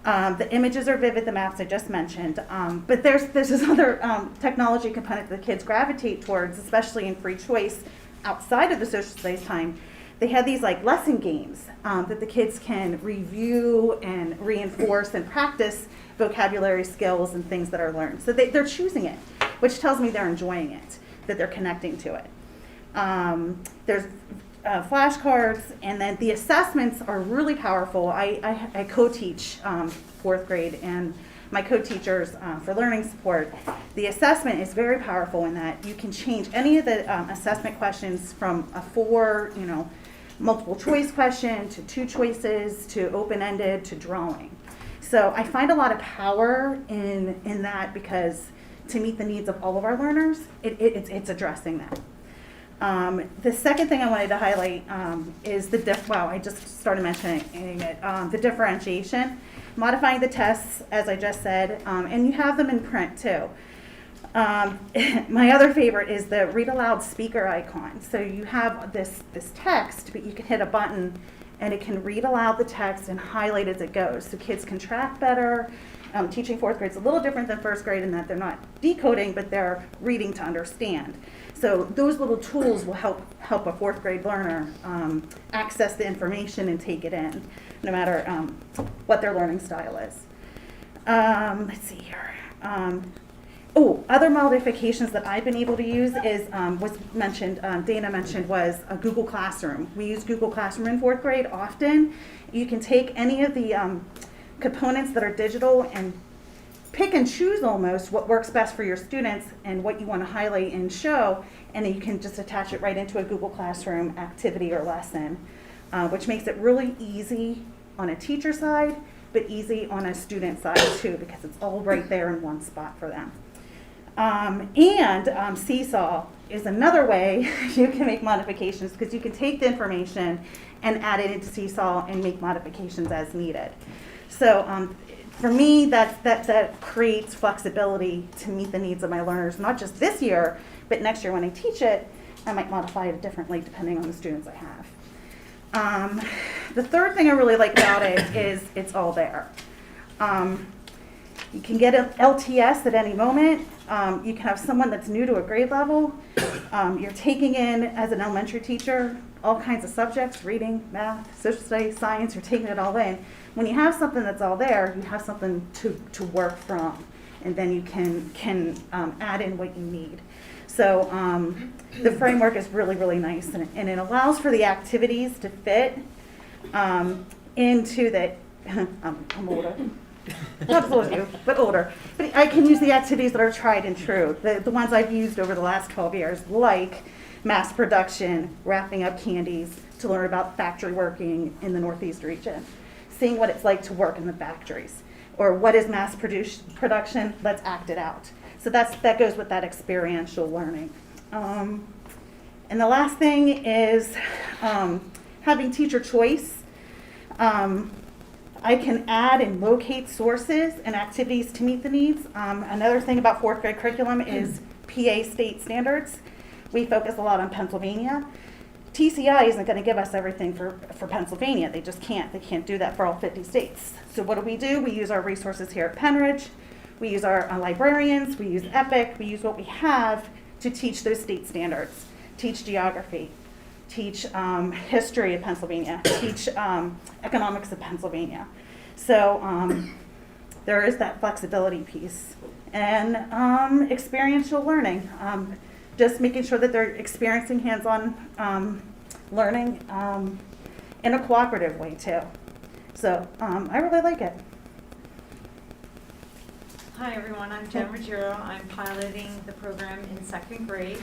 The images are vivid, the maps I just mentioned, but there's this other technology component that the kids gravitate towards, especially in free choice outside of the social studies time. They have these like lesson games that the kids can review and reinforce and practice vocabulary skills and things that are learned. So they're choosing it, which tells me they're enjoying it, that they're connecting to it. There's flashcards, and then the assessments are really powerful. I co-teach 4th grade, and my co-teachers for learning support. The assessment is very powerful in that you can change any of the assessment questions from a 4, multiple choice question to 2 choices to open-ended to drawing. So I find a lot of power in that because to meet the needs of all of our learners, it's addressing that. The second thing I wanted to highlight is I just started mentioning it, the differentiation, modifying the tests, as I just said, and you have them in print too. My other favorite is the read aloud speaker icon. So you have this text, but you can hit a button and it can read aloud the text and highlight as it goes. So kids can track better. Teaching 4th grade is a little different than 1st grade in that they're not decoding, but they're reading to understand. So those little tools will help a 4th grade learner access the information and take it in, no matter what their learning style is. Let's see here. Other modifications that I've been able to use is, was mentioned, Dana mentioned, was a Google Classroom. We use Google Classroom in 4th grade often. You can take any of the components that are digital and pick and choose almost what works best for your students and what you want to highlight and show, and then you can just attach it right into a Google Classroom activity or lesson, which makes it really easy on a teacher side, but easy on a student side too, because it's all right there in one spot for them. Seesaw is another way you can make modifications, because you can take the information and add it into Seesaw and make modifications as needed. So for me, that creates flexibility to meet the needs of my learners, not just this year, but next year when I teach it, I might modify it differently depending on the students I have. The third thing I really like about it is it's all there. You can get an LTS at any moment. You can have someone that's new to a grade level. You're taking in, as an elementary teacher, all kinds of subjects, reading, math, social studies, science, you're taking it all in. When you have something that's all there, you have something to work from, and then you can add in what you need. So the framework is really, really nice, and it allows for the activities to fit into the, I'm older. Not as old as you, but older. But I can use the activities that are tried and true, the ones I've used over the last 12 years, like mass production, wrapping up candies, to learn about factory working in the Northeast region, seeing what it's like to work in the factories, or what is mass production, let's act it out. So that goes with that experiential learning. And the last thing is having teacher choice. I can add and locate sources and activities to meet the needs. Another thing about 4th grade curriculum is PA state standards. We focus a lot on Pennsylvania. TCI isn't going to give us everything for Pennsylvania. They just can't. They can't do that for all 50 states. So what do? We use our resources here at Penridge. We use our librarians. We use EPIC. We use what we have to teach those state standards, teach geography, teach history of Pennsylvania, teach economics of Pennsylvania. So there is that flexibility piece. And experiential learning, just making sure that they're experiencing hands-on learning in a cooperative way too. So I really like it. Hi everyone, I'm Jen Ruggiero. I'm piloting the program in 2nd grade.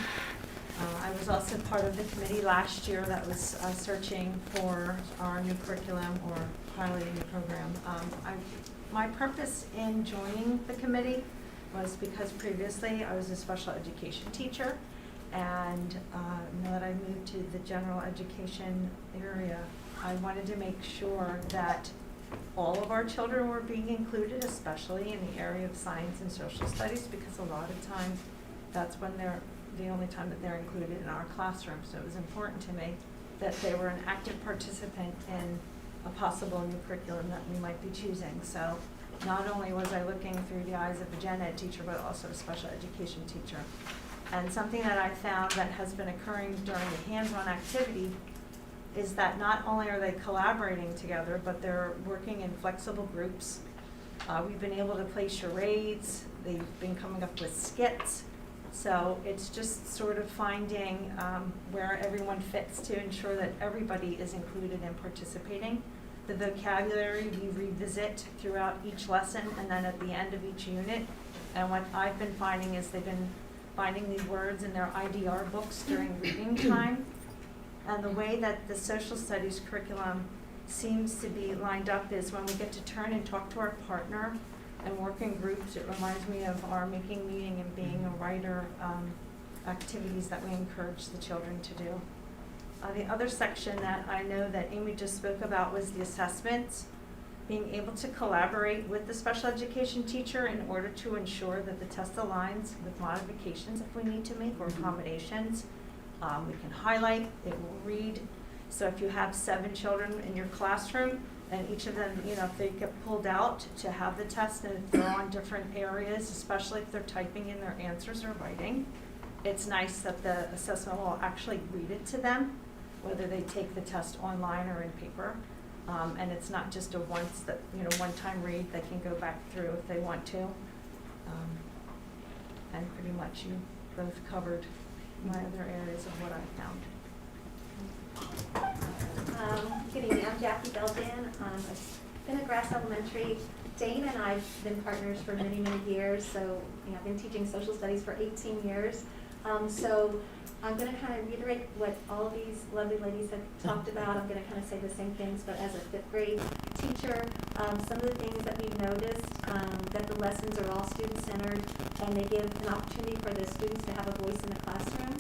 I was also part of the committee last year that was searching for our new curriculum or piloting the program. My purpose in joining the committee was because previously I was a special education teacher, and now that I moved to the general education area, I wanted to make sure that all of our children were being included, especially in the area of science and social studies, because a lot of times that's when they're the only time that they're included in our classroom. So it was important to me that they were an active participant in a possible new curriculum that we might be choosing. So not only was I looking through the eyes of a gen ed teacher, but also a special education teacher. And something that I found that has been occurring during the hands-on activity is that not only are they collaborating together, but they're working in flexible groups. We've been able to play charades. They've been coming up with skits. So it's just sort of finding where everyone fits to ensure that everybody is included and participating. The vocabulary we revisit throughout each lesson and then at the end of each unit. And what I've been finding is they've been finding these words in their IDR books during reading time. And the way that the social studies curriculum seems to be lined up is when we get to turn and talk to our partner and work in groups, it reminds me of our making meeting and being a writer activities that we encourage the children to do. The other section that I know that Amy just spoke about was the assessments, being able to collaborate with the special education teacher in order to ensure that the test aligns with modifications if we need to make or accommodations. We can highlight, it will read. So if you have 7 children in your classroom and each of them, you know, if they get pulled out to have the test and if they're on different areas, especially if they're typing in their answers or writing, it's nice that the assessment will actually read it to them, whether they take the test online or in paper. And it's not just a one-time read. They can go back through if they want to. And pretty much you both covered my other areas of what I found. Good evening, I'm Jackie Beldan. I've been at Grass Elementary. Dane and I have been partners for many, many years. So I've been teaching social studies for 18 years. So I'm going to kind of reiterate what all of these lovely ladies have talked about. I'm going to kind of say the same things, but as a 5th grade teacher, some of the things that we've noticed, that the lessons are all student-centered and they give an opportunity for the students to have a voice in the classroom.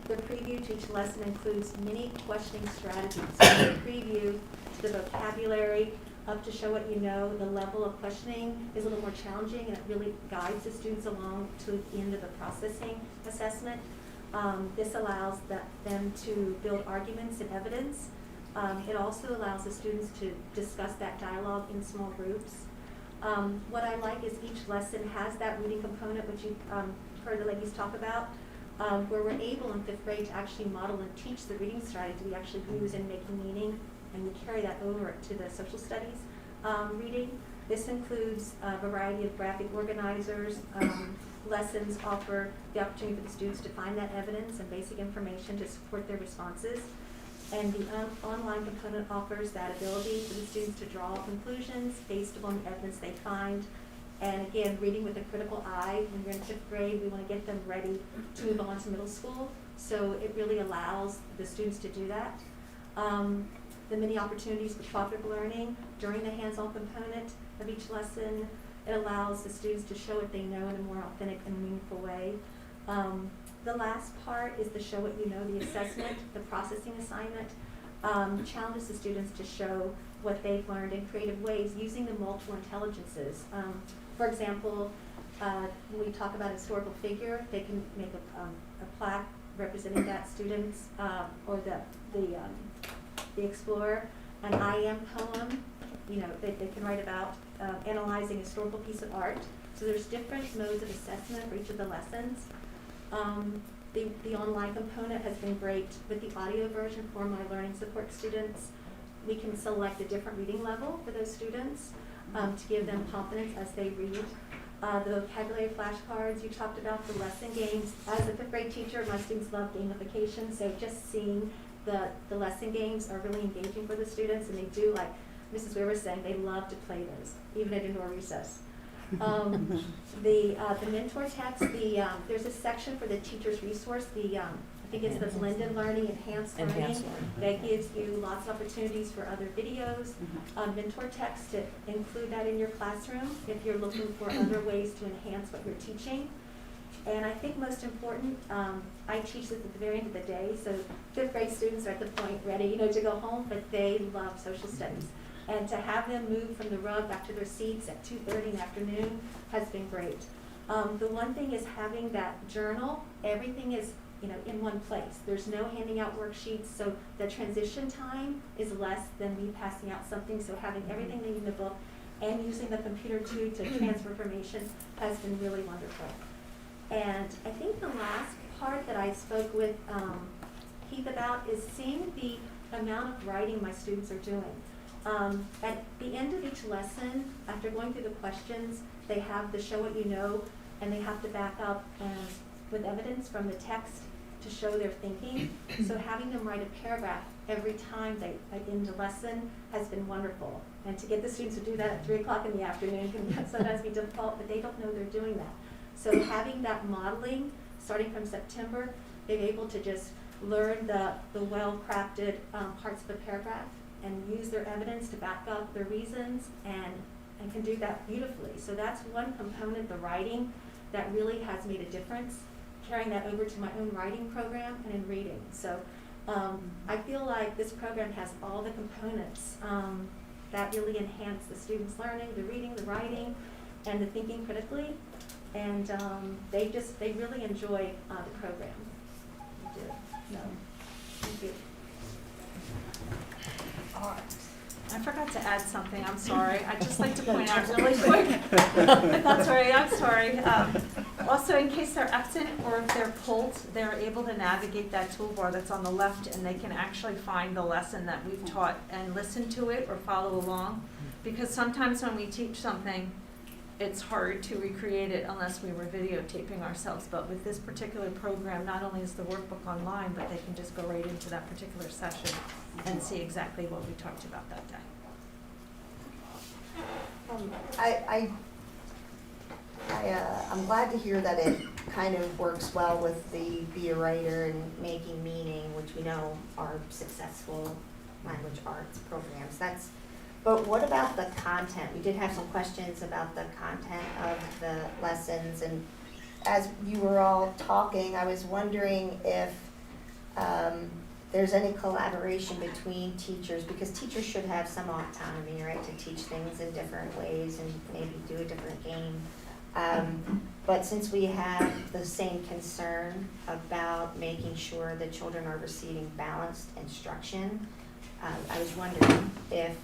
The preview to each lesson includes many questioning strategies. So the preview to the vocabulary, up to show what you know, the level of questioning is a little more challenging and it really guides the students along to the end of the processing assessment. This allows them to build arguments and evidence. It also allows the students to discuss that dialogue in small groups. What I like is each lesson has that reading component, which you've heard the ladies talk about, where we're able in 5th grade to actually model and teach the reading strategy we actually use in making meaning, and we carry that over to the social studies reading. This includes a variety of graphic organizers. Lessons offer the opportunity for the students to find that evidence and basic information to support their responses. And the online component offers that ability for the students to draw conclusions based upon the evidence they find. And again, reading with a critical eye. When you're in 5th grade, we want to get them ready to move on to middle school. So it really allows the students to do that. The many opportunities for cooperative learning during the hands-on component of each lesson. It allows the students to show what they know in a more authentic and meaningful way. The last part is the show what you know, the assessment, the processing assignment. Challenges the students to show what they've learned in creative ways using the multiple intelligences. For example, when we talk about a historical figure, they can make a plaque representing that student's or the explorer, an I am poem. They can write about analyzing a historical piece of art. So there's different modes of assessment for each of the lessons. The online component has been great with the audio version for my learning support students. We can select a different reading level for those students to give them confidence as they read. The vocabulary flashcards, you talked about the lesson games. As a 5th grade teacher, my students love gamification, so just seeing the lesson games are really engaging for the students, and they do, like Mrs. Weir was saying, they love to play those, even at indoor recess. The mentor text, there's a section for the teacher's resource, I think it's the blended learning, enhanced learning, that gives you lots of opportunities for other videos. Mentor text, to include that in your classroom if you're looking for other ways to enhance what you're teaching. And I think most important, I teach this at the very end of the day, so 5th grade students are at the point ready, to go home, but they love social studies. And to have them move from the rug back to their seats at 2:30 in the afternoon has been great. The one thing is having that journal, everything is in one place. There's no handing out worksheets, so the transition time is less than me passing out something, so having everything in the book and using the computer too to transfer information has been really wonderful. And I think the last part that I spoke with Keith about is seeing the amount of writing my students are doing. At the end of each lesson, after going through the questions, they have the show what you know, and they have to back up with evidence from the text to show their thinking. So having them write a paragraph every time they end the lesson has been wonderful. And to get the students to do that at 3 o'clock in the afternoon can sometimes be difficult, but they don't know they're doing that. So having that modeling, starting from September, they're able to just learn the well-crafted parts of a paragraph and use their evidence to back up their reasons and can do that beautifully. So that's one component, the writing, that really has made a difference, carrying that over to my own writing program and in reading. So I feel like this program has all the components that really enhance the students' learning, the reading, the writing, and the thinking critically. And they really enjoy the program. They do. So, thank you. I forgot to add something, I'm sorry. I'd just like to point out really quick. I'm sorry. Also, in case they're absent or if they're pulled, they're able to navigate that toolbar that's on the left, and they can actually find the lesson that we've taught and listen to it or follow along. Because sometimes when we teach something, it's hard to recreate it unless we were videotaping ourselves. But with this particular program, not only is the workbook online, but they can just go right into that particular session and see exactly what we talked about that day. I'm glad to hear that it kind of works well with the Be a Writer and Making Meaning, which we know are successful language arts programs. But what about the content? We did have some questions about the content of the lessons, and as you were all talking, I was wondering if there's any collaboration between teachers, because teachers should have some autonomy, right, to teach things in different ways and maybe do a different game. But since we have the same concern about making sure that children are receiving balanced instruction, I was wondering if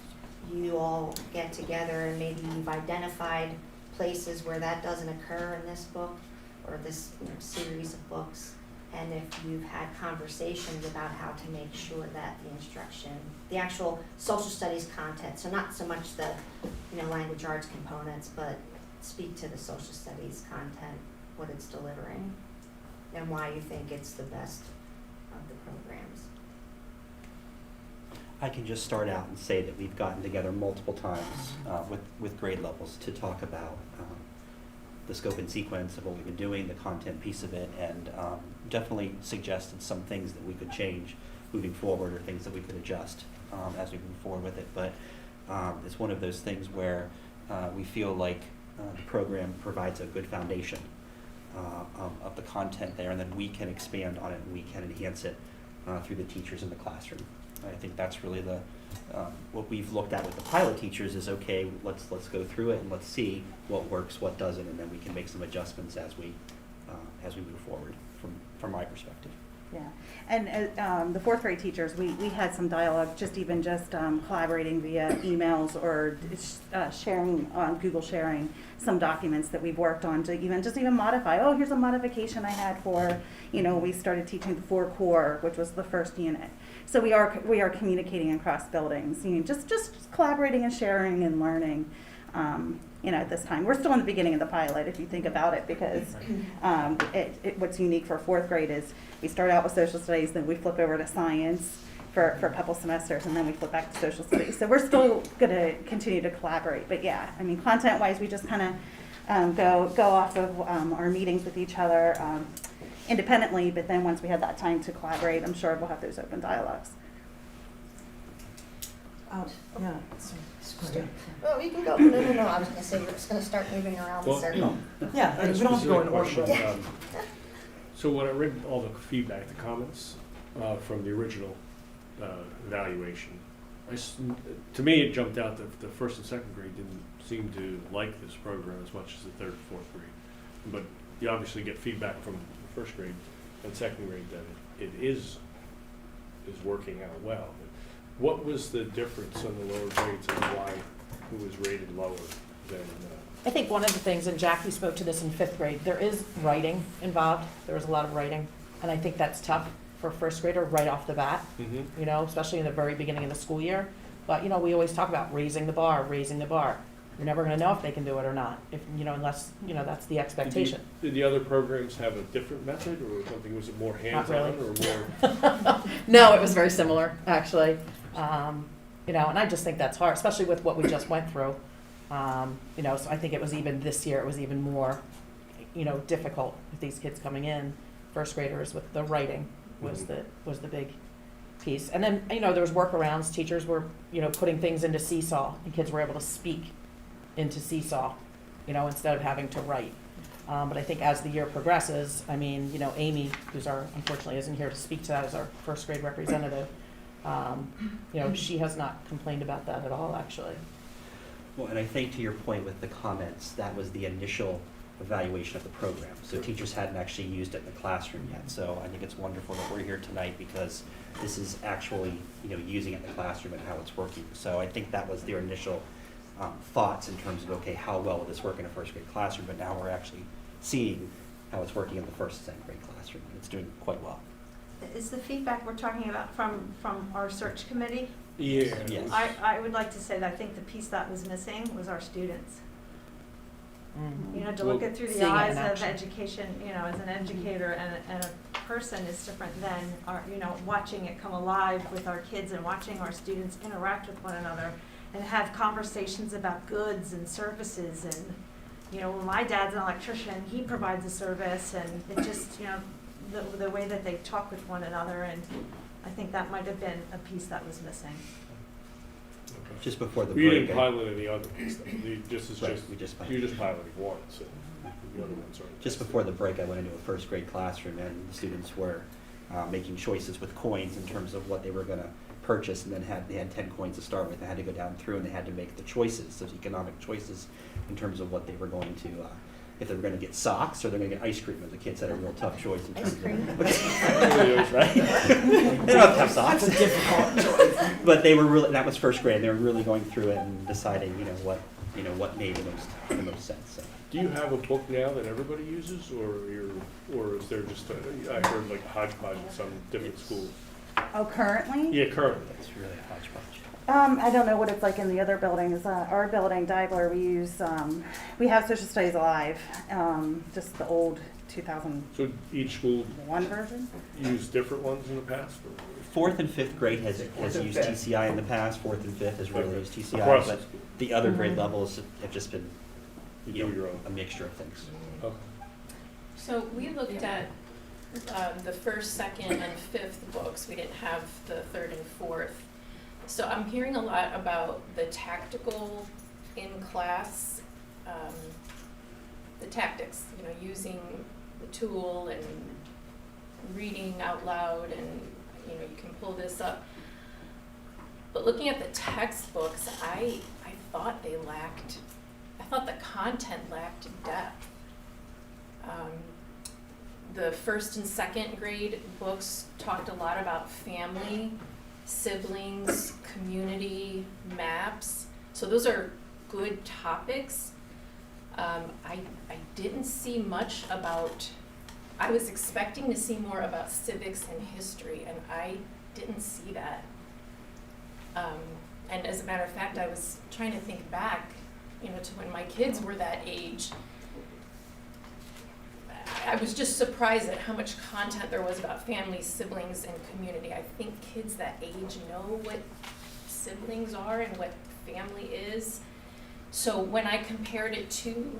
you all get together and maybe you've identified places where that doesn't occur in this book or this series of books, and if you've had conversations about how to make sure that the instruction, the actual social studies content, so not so much the language arts components, but speak to the social studies content, what it's delivering, and why you think it's the best of the programs. I can just start out and say that we've gotten together multiple times with grade levels to talk about the scope and sequence of what we've been doing, the content piece of it, and definitely suggested some things that we could change moving forward or things that we could adjust as we move forward with it. But it's one of those things where we feel like the program provides a good foundation of the content there, and then we can expand on it and we can enhance it through the teachers in the classroom. I think that's really the what we've looked at with the pilot teachers is, okay, let's go through it and let's see what works, what doesn't, and then we can make some adjustments as we move forward from my perspective. Yeah, and the fourth grade teachers, we had some dialogue, just collaborating via emails or sharing on Google sharing some documents that we've worked on to even modify. Oh, here's a modification I had for, we started teaching the 4 core, which was the first unit. So we are communicating across buildings, just collaborating and sharing and learning. At this time, we're still in the beginning of the pilot, if you think about it, because what's unique for 4th grade is we start out with social studies, then we flip over to science for a couple semesters, and then we flip back to social studies. So we're still going to continue to collaborate. But yeah, content-wise, we just kind of go off of our meetings with each other independently. But then once we have that time to collaborate, I'm sure we'll have those open dialogues. Yeah. Well, you can go. No. I was going to say we're just going to start moving around the circle. Yeah, I we don't have to go in order. question. So when I read all the feedback, the comments from the original evaluation, to me it jumped out that the 1st and 2nd grade didn't seem to like this program as much as the 3rd and 4th grade. But you obviously get feedback from the 1st grade and 2nd grade that it is working out well. What was the difference in the lower grades and why it was rated lower than? I think one of the things, and Jackie spoke to this in 5th grade, there is writing involved. There was a lot of writing, and I think that's tough for a 1st grader right off the bat, especially in the very beginning of the school year. But, we always talk about raising the bar. You're never going to know if they can do it or not, unless, that's the expectation. Did the other programs have a different method or something? Was it more hands-on or more? No, it was very similar, actually. And I just think that's hard, especially with what we just went through. So I think it was even this year, it was even more, difficult with these kids coming in, 1st graders with the writing. was the big piece. And then, there was workarounds. Teachers were, putting things into Seesaw, and kids were able to speak into Seesaw, instead of having to write. But I think as the year progresses, Amy, who's unfortunately isn't here to speak to that as our first grade representative, she has not complained about that at all, actually. Well, and I think to your point with the comments, that was the initial evaluation of the program. So teachers hadn't actually used it in the classroom yet. So I think it's wonderful that we're here tonight because this is actually, using it in the classroom and how it's working. So I think that was their initial thoughts in terms of, okay, how well will this work in a first grade classroom? But now we're actually seeing how it's working in the first and second grade classroom, and it's doing quite well. Is the feedback we're talking about from our search committee? Yeah. Yes. I would like to say that I think the piece that was missing was our students. To look it through the Seeing it in eyes of action. education, as an educator and a person is different than watching it come alive with our kids and watching our students interact with one another and have conversations about goods and services and, when my dad's an electrician, he provides a service and it just, the way that they talk with one another, and I think that might have been a piece that was missing. Okay. Just before the You break. didn't pilot any other ones, though. You just, Right, we just piloted. you're just piloting one, so the other ones aren't. Just before the break, I went into a first grade classroom and the students were making choices with coins in terms of what they were gonna purchase, and then they had 10 coins to start with. They had to go down through and they had to make the choices, those economic choices in terms of what they were going to, if they were gonna get socks or they're gonna get ice cream. And the kids had a real tough choice in terms Ice cream? of. Right? They don't have to have socks. That's a difficult choice. But they were really, that was first grade, they were really going through it and deciding, what made the most sense, so. Do you have a book now that everybody uses, or is there just I heard like hodgepodge in some different schools? Oh, currently? Yeah, currently. It's really a hodgepodge. I don't know what it's like in the other buildings. Our building, Diegler, we have Social Studies Alive, just the old 2001 So each school version. used different ones in the past? Or? Fourth and fifth grade has Fourth and used fifth. TCI in the past, fourth and fifth has really Okay. used TCI, Across the but school. the other grade levels have just been, You do your own. a mixture of things. Okay. So we looked at the first, second, and fifth books. We didn't have the third and fourth. So I'm hearing a lot about the tactical in class, the tactics, using the tool and reading out loud, and you can pull this up. But looking at the textbooks, I thought the content lacked depth. The first and second grade books talked a lot about family, siblings, community, maps. So those are good topics. I didn't see much about, I was expecting to see more about civics and history, and I didn't see that. And as a matter of fact, I was trying to think back, to when my kids were that age. I was just surprised at how much content there was about family, siblings, and community. I think kids that age know what siblings are and what family is. So when I compared it to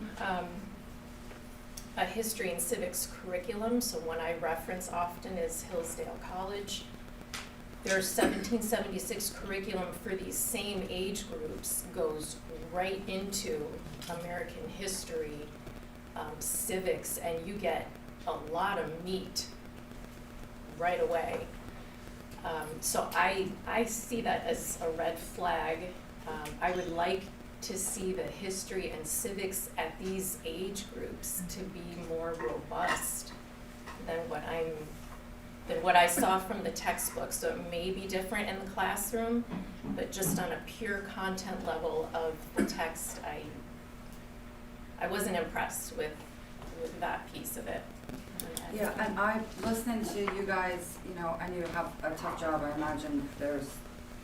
a history and civics curriculum, so one I reference often is Hillsdale College. Their 1776 curriculum for these same age groups goes right into American history, civics, and you get a lot of meat right away. So I see that as a red flag. I would like to see the history and civics at these age groups to be more robust than what I saw from the textbook. So it may be different in the classroom, but just on a pure content level of the text, I wasn't impressed with that piece of it. Yeah, and I, listening to you guys, I know you have a tough job. I imagine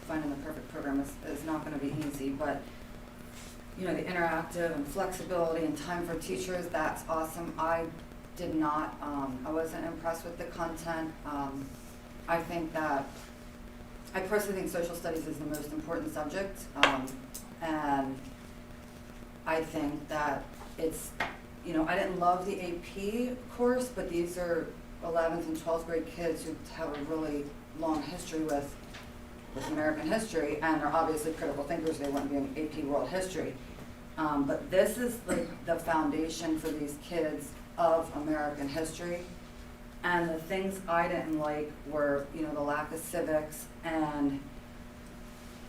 finding the perfect program is not gonna be easy, but, the interactive and flexibility and time for teachers, that's awesome. I did not, I wasn't impressed with the content. I personally think social studies is the most important subject, and I think that it's, I didn't love the AP course, but these are 11th and 12th grade kids who have a really long history with American history and are obviously critical thinkers, they wouldn't be in AP World History. But this is like the foundation for these kids of American history. And the things I didn't like were, you know, the lack of civics and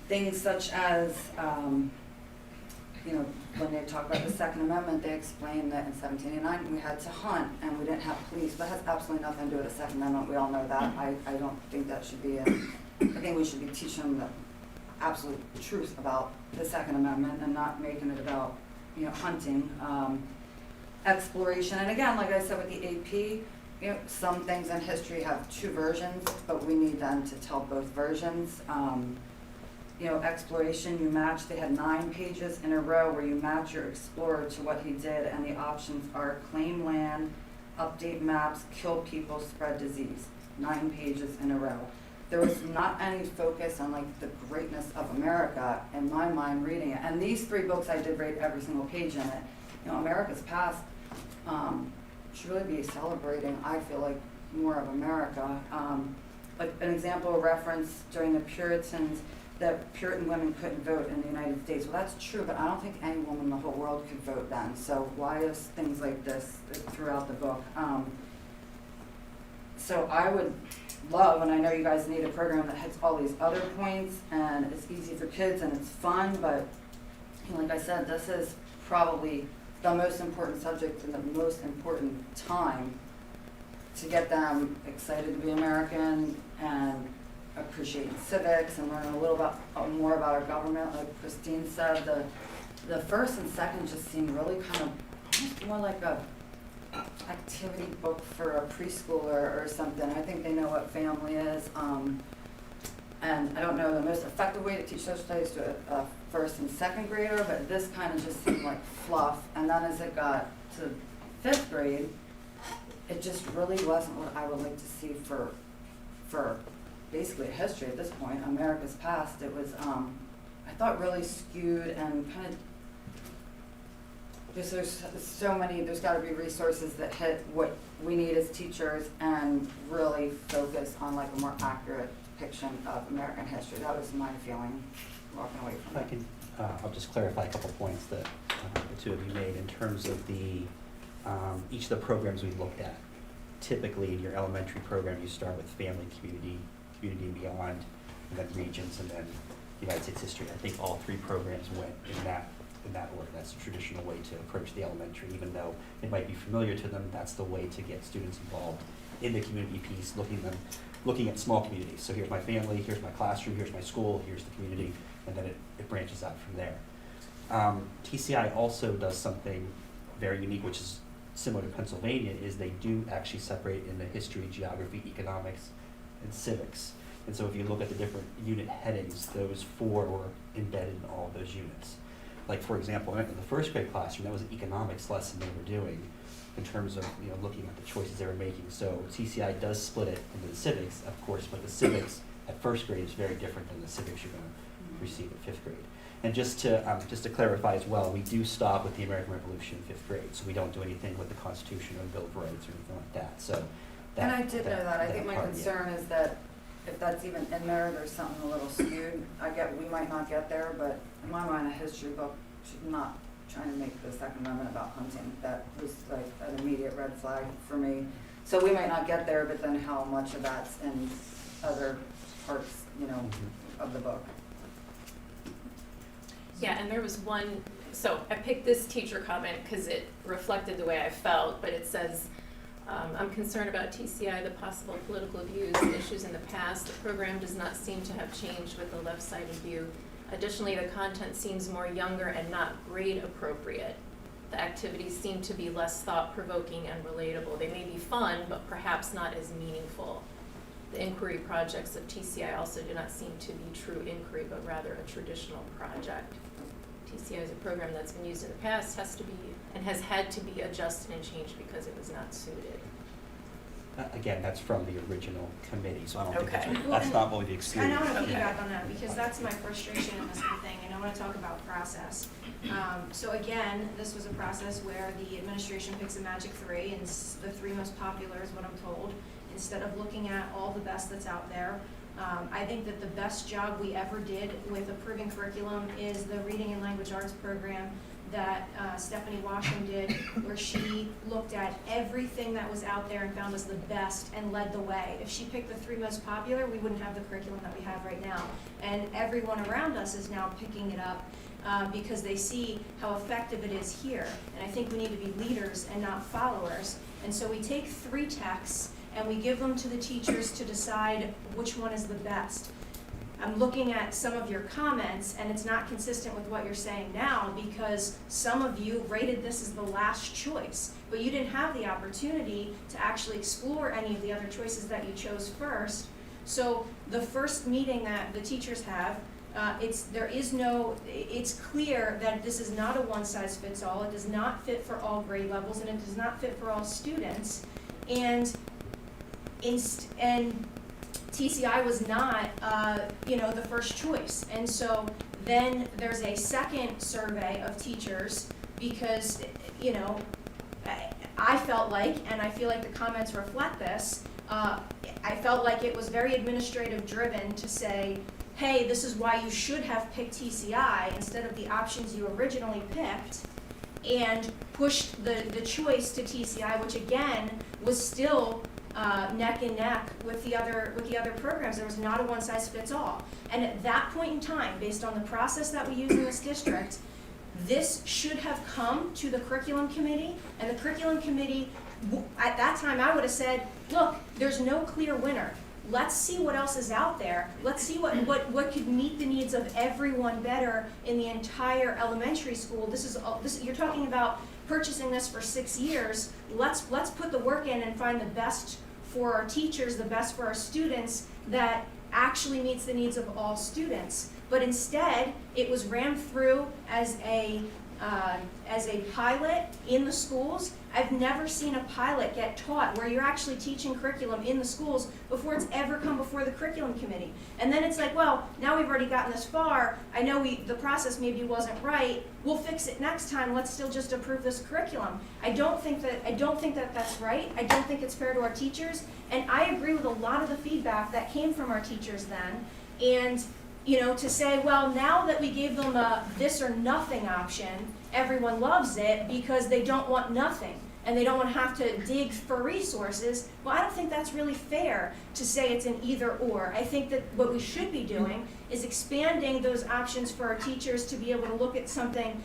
things such as, you know, when they talk about the Second Amendment, they explain that in 1789 we had to hunt and we didn't have police. That has absolutely nothing to do with the Second Amendment. We all know that. I don't think that should be I think we should be teaching them the absolute truth about the Second Amendment and not making it about, you know, hunting, exploration. And again, like I said with the AP, you know, some things in history have two versions, but we need them to tell both versions. You know, exploration, you match, they had 9 pages in a row where you match your explorer to what he did, and the options are claim land, update maps, kill people, spread disease. 9 pages in a row. There was not any focus on like the greatness of America in my mind reading it. And these 3 books, I did rate every single page in it. You know, America's past should really be celebrating, I feel like, more of America. Like an example, a reference during the Puritans, that Puritan women couldn't vote in the United States. Well, that's true, but I don't think any woman in the whole world could vote then. So why is things like this throughout the book? So I would love, and I know you guys need a program that hits all these other points, and it's easy for kids and it's fun, but you know, like I said, this is probably the most important subject in the most important time to get them excited to be American and appreciating civics and learning a little more about our government. Like Christine said, the first and second just seem really kind of almost more like a activity book for a preschooler or something. I think they know what family is. And I don't know the most effective way to teach social studies to a first and second grader, but this kind of just seemed like fluff. And then as it got to 5th grade, it just really wasn't what I would like to see for basically a history at this point, America's past. It was, I thought, really skewed and kind of just there's so many, there's got to be resources that hit what we need as teachers and really focus on like a more accurate depiction of American history. That was my feeling walking away If from I it. can, I'll just clarify a couple points that the 2 of you made in terms of the each of the programs we looked at. Typically, in your elementary program, you start with family, community and beyond, and then regions, and then United States history. I think all 3 programs went in that order. That's the traditional way to approach the elementary, even though it might be familiar to them. That's the way to get students involved in the community piece, looking at small communities. So here's my family, here's my classroom, here's my school, here's the community, and then it branches out from there. TCI also does something very unique, which is similar to Pennsylvania, is they do actually separate in the history, geography, economics, and civics. And so if you look at the different unit headings, those 4 were embedded in all of those units. Like for example, in the 1st grade classroom, that was an economics lesson they were doing in terms of looking at the choices they were making. So TCI does split it into the civics, of course, but the civics at 1st grade is very different than the civics you're going to receive at 5th grade. And just to clarify as well, we do stop with the American Revolution in 5th grade, so we don't do anything with the Constitution or the Bill of Rights or anything like that. So And I did know that. I think my part, concern is that if that's even in there, there's something a little skewed. We might not get there, but in my mind, a history book should not trying to make the Second Amendment about hunting. That was like an immediate red flag for me. So we might not get there, but then how much of that's in other parts, of the book. Yeah, and there was one, so I picked this teacher comment because it reflected the way I felt, but it says, I'm concerned about TCI, the possible political views and issues in the past. The program does not seem to have changed with the left-sided view. Additionally, the content seems more younger and not grade appropriate. The activities seem to be less thought-provoking and relatable. They may be fun, but perhaps not as meaningful. The inquiry projects of TCI also do not seem to be true inquiry, but rather a traditional project. TCI is a program that's been used in the past, has to be, and has had to be adjusted and changed because it was not suited. Again, that's from the original committee, so I don't think Okay. that's not what we've And I experienced. want to Okay. piggyback on that, because that's my frustration in this whole thing, and I want to talk about process. So again, this was a process where the administration picks a magic three, and the three most popular is what I'm told, instead of looking at all the best that's out there. I think that the best job we ever did with approving curriculum is the Reading and Language Arts program that Stephanie Washam did, where she looked at everything that was out there and found us the best and led the way. If she picked the three most popular, we wouldn't have the curriculum that we have right now. And everyone around us is now picking it up because they see how effective it is here. And I think we need to be leaders and not followers. And so we take three texts and we give them to the teachers to decide which one is the best. I'm looking at some of your comments, and it's not consistent with what you're saying now, because some of you rated this as the last choice, but you didn't have the opportunity to actually explore any of the other choices that you chose first. So the first meeting that the teachers have, it's clear that this is not a one-size-fits-all. It does not fit for all grade levels, and it does not fit for all students. And TCI was not, the first choice. And so then there's a second survey of teachers because, I felt like, and I feel like the comments reflect this, I felt like it was very administrative driven to say, hey, this is why you should have picked TCI instead of the options you originally picked, and pushed the choice to TCI, which again was still neck and neck with the other programs. There was not a one-size-fits-all. And at that point in time, based on the process that we use in this district, this should have come to the curriculum committee, and the curriculum committee, at that time, I would have said, look, there's no clear winner. Let's see what else is out there. Let's see what could meet the needs of everyone better in the entire elementary school. You're talking about purchasing this for 6 years. Let's put the work in and find the best for our teachers, the best for our students that actually meets the needs of all students. But instead, it was rammed through as a pilot in the schools. I've never seen a pilot get taught where you're actually teaching curriculum in the schools before it's ever come before the curriculum committee. And then it's like, well, now we've already gotten this far. I know the process maybe wasn't right. We'll fix it next time. Let's still just approve this curriculum. I don't think that that's right. I don't think it's fair to our teachers. And I agree with a lot of the feedback that came from our teachers then. And to say, well, now that we gave them a this or nothing option, everyone loves it because they don't want nothing and they don't want to have to dig for resources. Well, I don't think that's really fair to say it's an either or. I think that what we should be doing is expanding those options for our teachers to be able to look at something,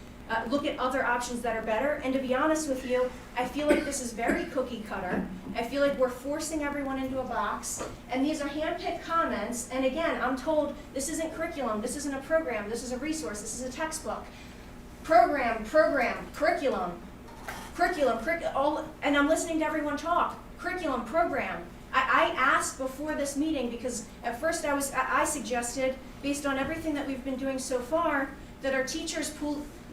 look at other options that are better. And to be honest with you, I feel like this is very cookie cutter. I feel like we're forcing everyone into a box, and these are hand-picked comments. And again, I'm told this isn't curriculum, this isn't a program, this is a resource, this is a textbook. Program, curriculum, and I'm listening to everyone talk. Curriculum, program. I asked before this meeting, because at first I suggested, based on everything that we've been doing so far, that our teachers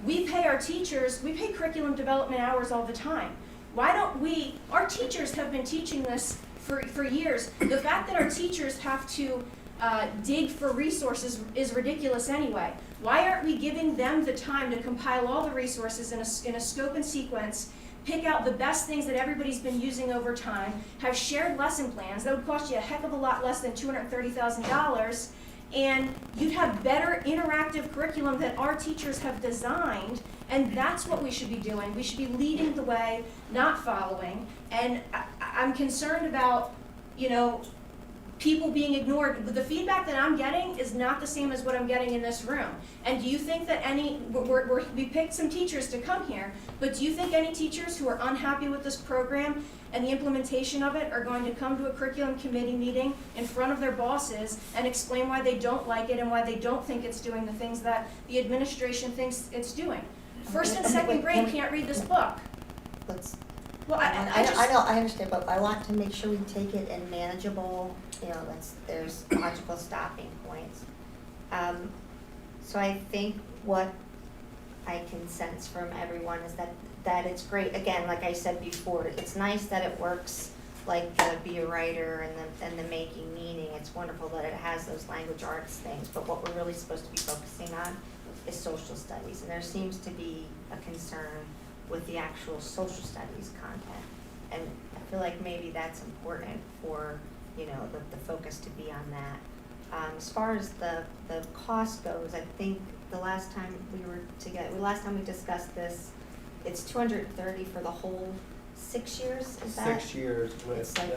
we pay curriculum development hours all the time. Why don't our teachers have been teaching this for years. The fact that our teachers have to dig for resources is ridiculous anyway. Why aren't we giving them the time to compile all the resources in a scope and sequence, pick out the best things that everybody's been using over time, have shared lesson plans that would cost you a heck of a lot less than $230,000, and you'd have better interactive curriculum that our teachers have designed, and that's what we should be doing. We should be leading the way, not following. And I'm concerned about, people being ignored. The feedback that I'm getting is not the same as what I'm getting in this room. And do you think that we picked some teachers to come here, but do you think any teachers who are unhappy with this program and the implementation of it are going to come to a curriculum committee meeting in front of their bosses and explain why they don't like it and why they don't think it's doing the things that the administration thinks it's doing? First and second grade can't read this book. Well, I understand, but I want to make sure we take it in manageable, there's logical stopping points. So I think what I can sense from everyone is that it's great. Again, like I said before, it's nice that it works like the Be a Writer and the Making Meaning, it's wonderful that it has those language arts things, but what we're really supposed to be focusing on is social studies, and there seems to be a concern with the actual social studies content. And I feel like maybe that's important for, you know, the focus to be on that. As far as the cost goes, I think the last time we were together, last time we discussed this, it's $230 for the whole 6 years, is that? 6 years with It's like-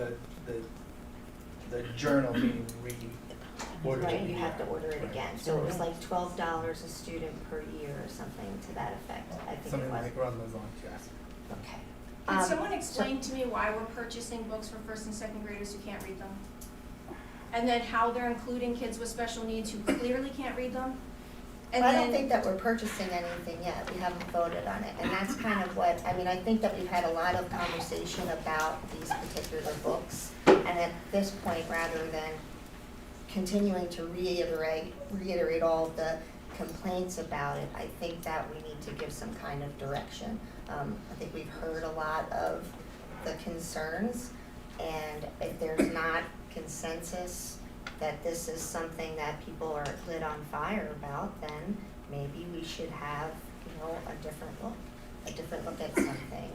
the journal being re-ordered. Right, you have to order it again, so it was like $12 a student per year or something to that effect, I think it Something was. like around those lines, yes. Okay. Can someone explain to me why we're purchasing books for first and second graders who can't read them? And then how they're including kids with special needs who clearly can't read them? And I then don't think that we're purchasing anything yet, we haven't voted on it, and that's kind of what, I mean, I think that we've had a lot of conversation about these particular books, and at this point, rather than continuing to reiterate all of the complaints about it, I think that we need to give some kind of direction. I think we've heard a lot of the concerns, and if there's not consensus that this is something that people are lit on fire about, then maybe we should have, you know, a different look at something.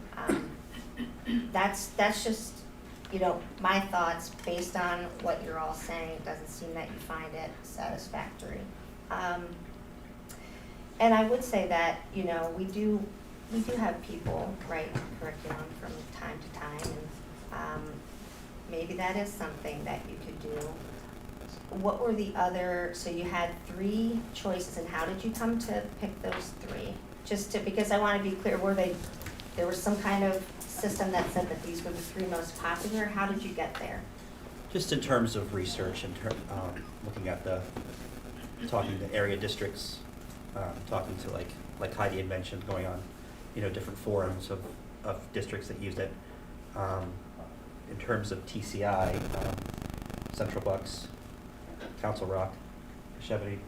That's just, you know, my thoughts based on what you're all saying. It doesn't seem that you find it satisfactory. And I would say that, you know, we do have people write curriculum from time to time, and maybe that is something that you could do. What were the other, so you had 3 choices, and how did you come to pick those 3? Just to, because I want to be clear, there was some kind of system that said that these were the 3 most popular? How did you get there? Just in terms of research, looking at talking to area districts, talking to like Heidi had mentioned, going on, you know, different forums of districts that used it. In terms of TCI, Central Bucks, Council Rock, Chevy,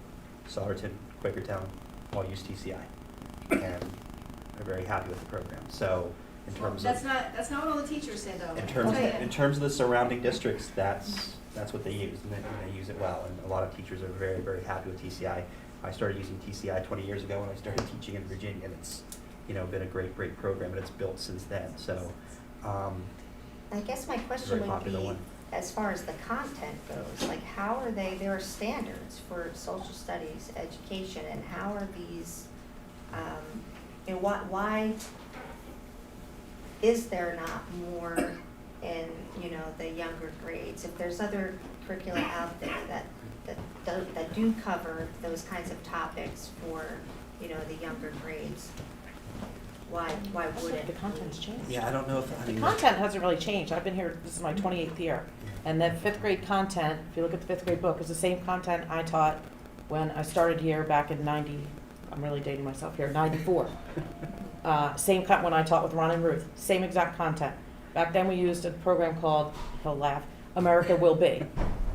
Saugerton, Quakertown, all use TCI, and are very happy with the program. So, in terms that's not what all the teachers say though. in terms of the surrounding districts, that's what they use, and they use it well. And a lot of teachers are very, very happy with TCI. I started using TCI 20 years ago when I started teaching in Virginia, and it's, you know, been a great program, and it's built since then. So, I guess my question very would popular be, one. as far as the content goes, like how are there are standards for social studies education, and how are these, you know, why is there not more in, you know, the younger grades? If there's other curricula out there that do cover those kinds of topics for, you know, the younger grades, why wouldn't The content's changed. Yeah, I don't know if, I The mean, content hasn't really changed. I've been here, this is my 28th year. And that 5th grade content, if you look at the 5th grade book, is the same content I taught when I started here back in 90, I'm really dating myself here, 94. Same when I taught with Ron and Ruth, same exact content. Back then we used a program called, he'll laugh, America Will Be.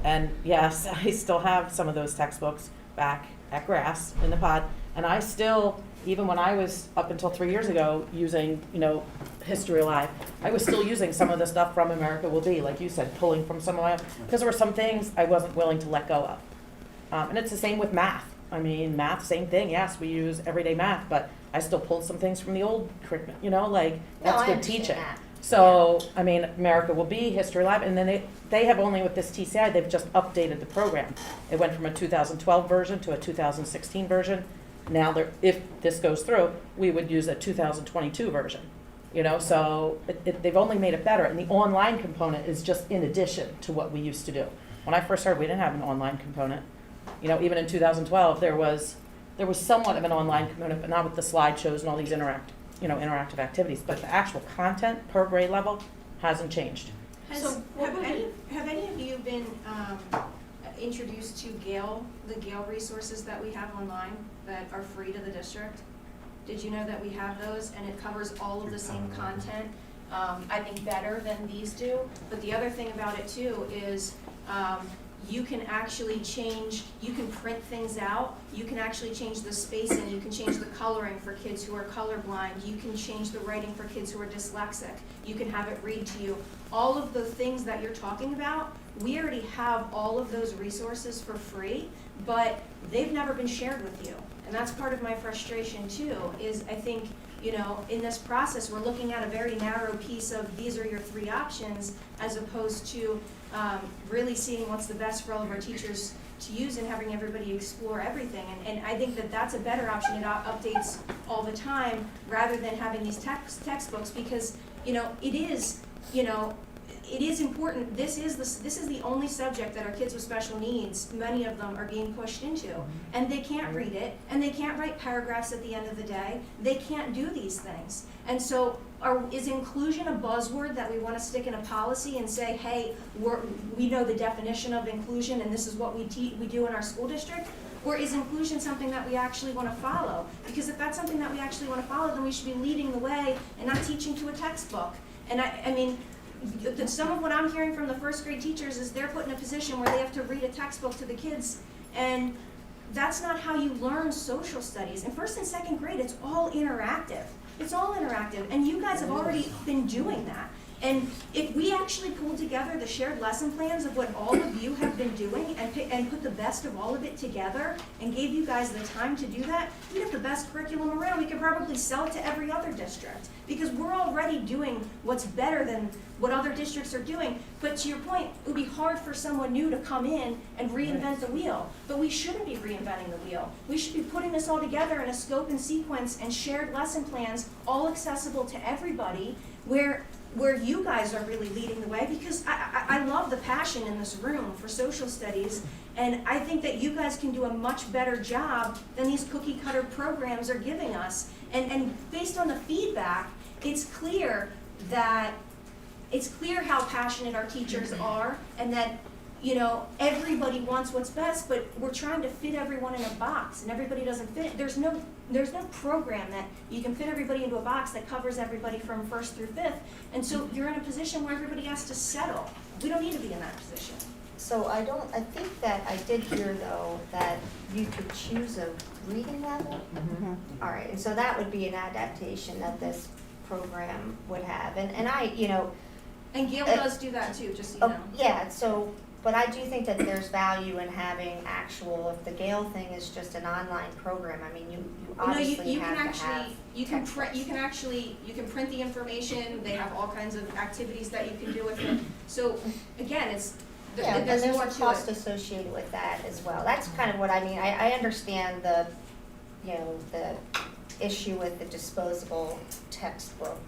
And yes, I still have some of those textbooks back at Grass in the pod. And I still, even when I was up until 3 years ago using, you know, History Alive, I was still using some of the stuff from America Will Be, like you said, pulling from some of my, because there were some things I wasn't willing to let go of. And it's the same with math. I mean, math, same thing. Yes, we use everyday math, but I still pulled some things from the old curriculum, you know, like that's I good understand teaching. that. So, I mean, America Will Be, History Alive, and then they have only with this TCI, they've just updated the program. It went from a 2012 version to a 2016 version. Now, if this goes through, we would use a 2022 version. You know, so they've only made it better, and the online component is just in addition to what we used to do. When I first started, we didn't have an online component. You know, even in 2012, there was somewhat of an online component, but not with the slideshows and all these interactive activities. But the actual content per grade level hasn't changed. Have any of you been introduced to the Gale resources that we have online that are free to the district? Did you know that we have those, and it covers all of the same content, I think better than these do? But the other thing about it too is you can actually change, you can print things out, you can actually change the spacing, you can change the coloring for kids who are colorblind, you can change the writing for kids who are dyslexic, you can have it read to you. All of the things that you're talking about, we already have all of those resources for free, but they've never been shared with you. And that's part of my frustration too, is I think, you know, in this process, we're looking at a very narrow piece of these are your 3 options, as opposed to really seeing what's the best for all of our teachers to use and having everybody explore everything. And I think that that's a better option. It updates all the time rather than having these textbooks, because, you know, it is, you know, it is important. This is the only subject that our kids with special needs, many of them, are being pushed into. And they can't read it, and they can't write paragraphs at the end of the day. They can't do these things. And so is inclusion a buzzword that we want to stick in a policy and say, hey, we know the definition of inclusion and this is what we do in our school district? Or is inclusion something that we actually want to follow? Because if that's something that we actually want to follow, then we should be leading the way and not teaching to a textbook. And I mean, some of what I'm hearing from the first grade teachers is they're put in a position where they have to read a textbook to the kids, and that's not how you learn social studies. In first and second grade, it's all interactive. It's all interactive, and you guys have already been doing that. And if we actually pulled together the shared lesson plans of what all of you have been doing and put the best of all of it together and gave you guys the time to do that, we'd have the best curriculum around. We could probably sell it to every other district, because we're already doing what's better than what other districts are doing. But to your point, it would be hard for someone new to come in and reinvent the wheel. But we shouldn't be reinventing the wheel. We should be putting this all together in a scope and sequence and shared lesson plans, all accessible to everybody, where you guys are really leading the way, because I love the passion in this room for social studies, and I think that you guys can do a much better job than these cookie cutter programs are giving us. And based on the feedback, it's clear how passionate our teachers are, and that, you know, everybody wants what's best, but we're trying to fit everyone in a box, and everybody doesn't fit. There's no program that you can fit everybody into a box that covers everybody from 1st through 5th, and so you're in a position where everybody has to settle. We don't need to be in that position. So I think that I did hear though that you could choose a reading level. All right, and so that would be an adaptation that this program would have, and I, you know. And Gail does do that too, just so you know. Yeah, so, but I do think that there's value in having actual, if the Gale thing is just an online program, I mean, you obviously have to have you can print the information, they have all kinds of activities that you can do with it. So again, there's more a to cost it. associated with that as well. That's kind of what I mean. I understand the issue with the disposable textbook,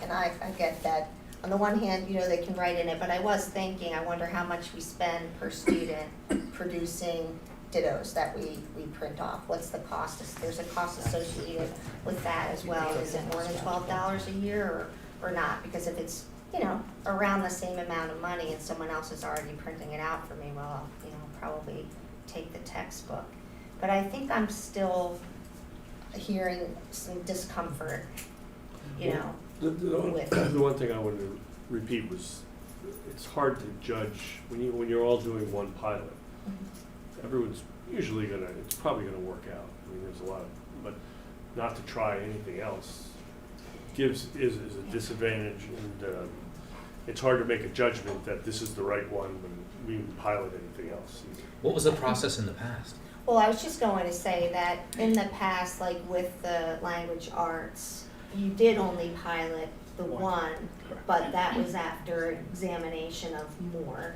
and I get that. On the one hand, you know, they can write in it, but I was thinking, I wonder how much we spend per student producing dittos that we print off. What's the cost? There's a cost associated with that as well. Is it more than $12 a year or not? Because if it's, you know, around the same amount of money and someone else is already printing it out for me, well, I'll, you know, probably take the textbook. But I think I'm still hearing some discomfort, you know. The one thing I wanted to repeat was, it's hard to judge when you're all doing one pilot. Everyone's usually it's probably gonna work out. I mean, there's a lot of, but not to try anything else is a disadvantage, and it's hard to make a judgment that this is the right one when we pilot anything else. What was the process in the past? Well, I was just going to say that in the past, like with the language arts, you did only pilot the one, but that was after examination of more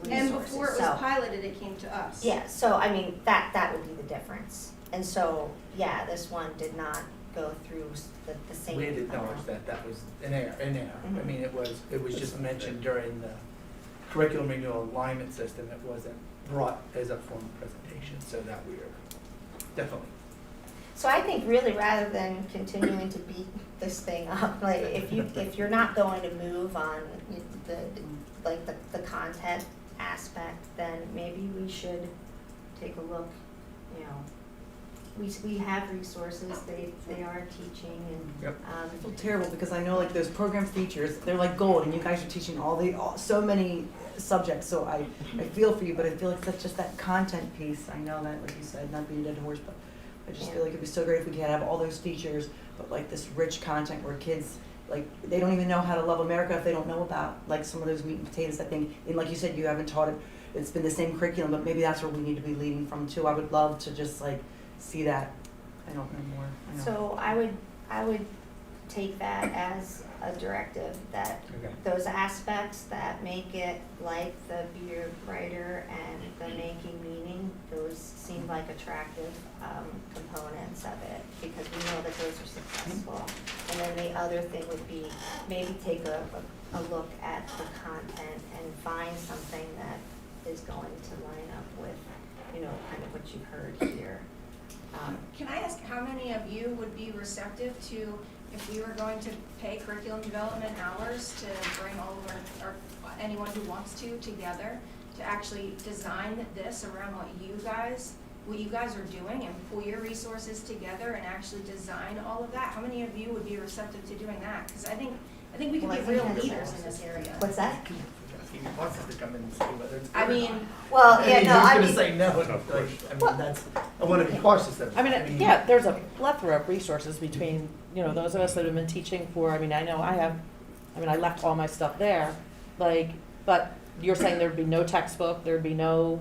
resources. And before it was piloted, it came to us. Yeah, so I mean, that would be the difference. And so, yeah, this one did not go through the same. We had acknowledged that was an error. I mean, it was just mentioned during the curriculum renewal alignment system. It wasn't brought as a formal presentation, so that we are definitely. So I think really, rather than continuing to beat this thing up, like if you're not going to move on the content aspect, then maybe we should take a look, you know, we have resources, they are teaching and, Yep. I feel terrible because I know like those program features, they're like gold, and you guys are teaching so many subjects. So I feel for you, but I feel like that's just that content piece. I know that, like you said, not being a dead horse, but I just feel like it'd be so great if we could have all those features, but like this rich content where kids, like, they don't even know how to love America if they don't know about like some of those meat and potatoes. I think, and like you said, you haven't taught it. It's been the same curriculum, but maybe that's where we need to be leading from too. I would love to just like see that. I don't know more. I know. so I would take that as a directive, that Okay. those aspects that make it like the Be a Writer and the Making Meaning, those seem like attractive components of it, because we know that those are successful. And then the other thing would be maybe take a look at the content and find something that is going to line up with, you know, kind of what you've heard here. Can I ask how many of you would be receptive to, if we were going to pay curriculum development hours to bring all of our anyone who wants to together to actually design this around what you guys are doing and pull your resources together and actually design all of that? How many of you would be receptive to doing that? Because I think we could Well, I be think real that's leaders in awesome. this area. What's that? Asking your bosses to come in and see whether it's good I or mean, not. Well, I yeah, mean, no, who's I gonna mean, say no? Of course. I mean, that's, I wanna be cautious of it. I mean, yeah, there's a plethora of resources between, you know, those of us that have been teaching for, I mean, I know I left all my stuff there, like, but you're saying there'd be no textbook, there'd be no,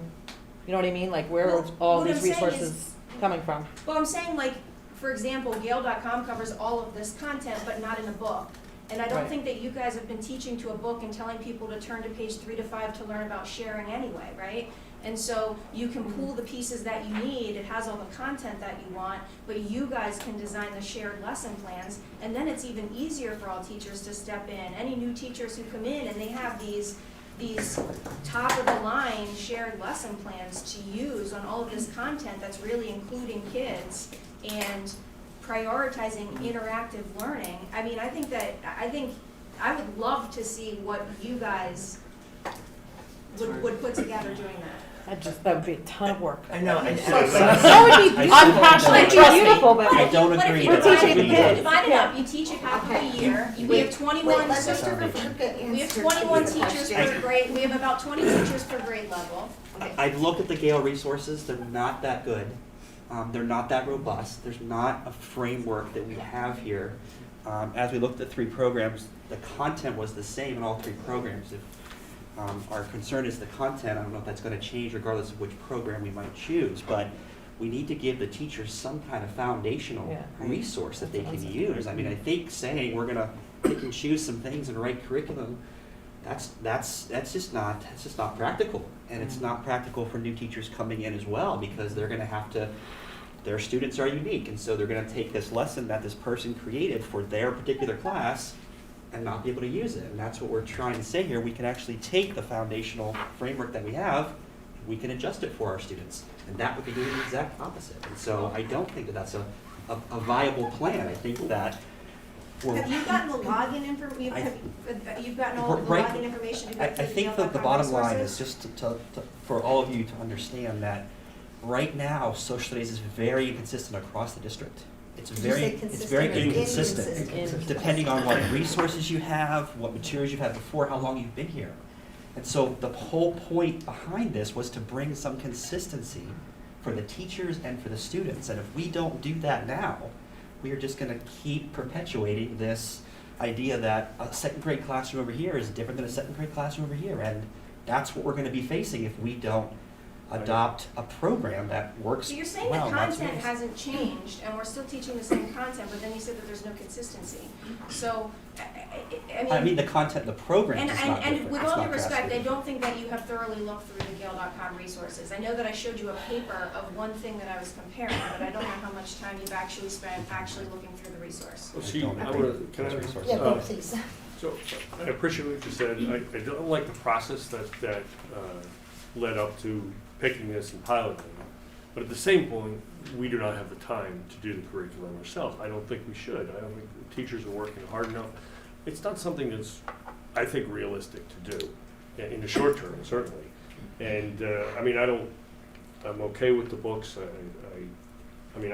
you know what I mean? Like, where are Well, all what these I'm saying resources coming from? well, I'm saying, like, for example, Gale.com covers all of this content, but not in a book. And I don't Right. think that you guys have been teaching to a book and telling people to turn to page 3 to 5 to learn about sharing anyway, right? And so you can pull the pieces that you need, it has all the content that you want, but you guys can design the shared lesson plans, and then it's even easier for all teachers to step in. Any new teachers who come in and they have these top of the line shared lesson plans to use on all of this content that's really including kids and prioritizing interactive learning. I mean, I think I would love to see what you guys would put together doing that. That would be a ton of work. I know, I That would be, I'm passionate, trust me. beautiful, but I don't But if agree you that divide that's it- what we if you do. divide it up, you teach it half of a year, we have 21, let's just we have 21 teachers per grade, we have about 20 teachers per grade level. I've looked at the Gale resources, they're not that good. They're not that robust. There's not a framework that we have here. As we looked at 3 programs, the content was the same in all 3 programs. If our concern is the content, I don't know if that's going to change regardless of which program we might choose, but we need to give the teachers some kind of foundational Yeah. resource that they can use. I mean, I think saying we're going to pick and choose some things and write curriculum, that's just not practical, and it's not practical for new teachers coming in as well, because they're going to have to. Their students are unique, and so they're going to take this lesson that this person created for their particular class and not be able to use it. And that's what we're trying to say here. We can actually take the foundational framework that we have, we can adjust it for our students, and that would be doing the exact opposite. And so I don't think that that's a viable plan. I think that we're. Have you gotten the login you've gotten all of the Right. login information to I go through think that the bottom line is just to for all of you to understand that right now, social studies is very inconsistent across the district. It's Did you say very consistent or inconsistent, inconsistent? depending on what resources you have, what materials you've had before, how long you've been here. And so the whole point behind this was to bring some consistency for the teachers and for the students. And if we don't do that now, we are just going to keep perpetuating this idea that a 2nd grade classroom over here is different than a 2nd grade classroom over here. And that's what we're going to be facing if we don't adopt a program that works So you're saying well. the That's content what- hasn't changed, and we're still teaching the same content, but then you said that there's no consistency. So, I mean, the content, the program is not different. And with It's all not due respect, drastically I don't think that you have thoroughly looked through the Gale.com resources. I know that I showed you a paper of one thing that I was comparing, but I don't know how much time you've actually spent actually looking through the resource. Well, I see, don't I agree wanna, with can I? those resources. Yeah, uh, go please. So, I appreciate what you said. I don't like the process that led up to picking this and piloting it. But at the same point, we do not have the time to do the curriculum ourselves. I don't think we should. I don't think the teachers are working hard enough. It's not something that's, I think, realistic to do in the short term, certainly. And, I mean, I'm okay with the books. I mean,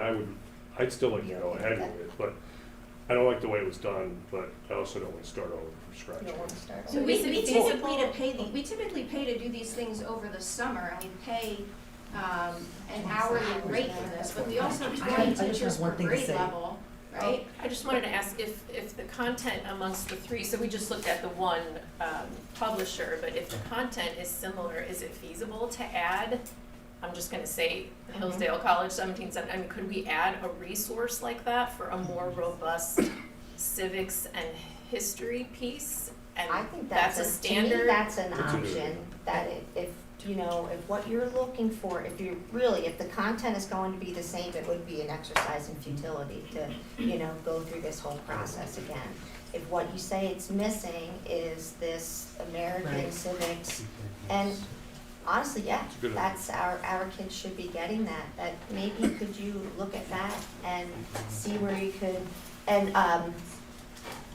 I'd still like to go ahead with it, but I don't like the way it was done, but I also don't want to start over from scratch. You don't want to start So over. we typically pay to do these things over the summer, and we pay, an hourly rate for this, but we also have I 20 just have teachers one per thing to grade say. level, right? I just wanted to ask if the content amongst the three, so we just looked at the one publisher, but if the content is similar, is it feasible to add? I'm just gonna say Hillsdale College 1770, I mean, could we add a resource like that for a more robust civics and history piece? And I think that's a to me, standard. that's an That's a good option, that if, you know, if what you're looking for, if the content is going to be the same, it would be an exercise in futility to, you know, go through this whole process again. If what you say it's missing is this American Right. civics, and honestly, yeah, It's a good idea. that's, our kids should be getting that maybe could you look at that and see where you could, and,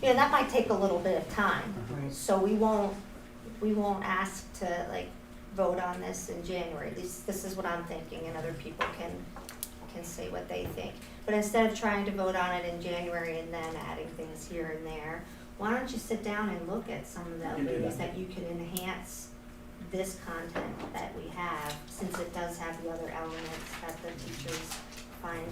you know, that might take a little bit of time. Right. So we won't ask to like vote on this in January. This is what I'm thinking, and other people can say what they think. But instead of trying to vote on it in January and then adding things here and there, why don't you sit down and look at some of the You can do ways that. that you can enhance this content that we have, since it does have the other elements that the teachers find,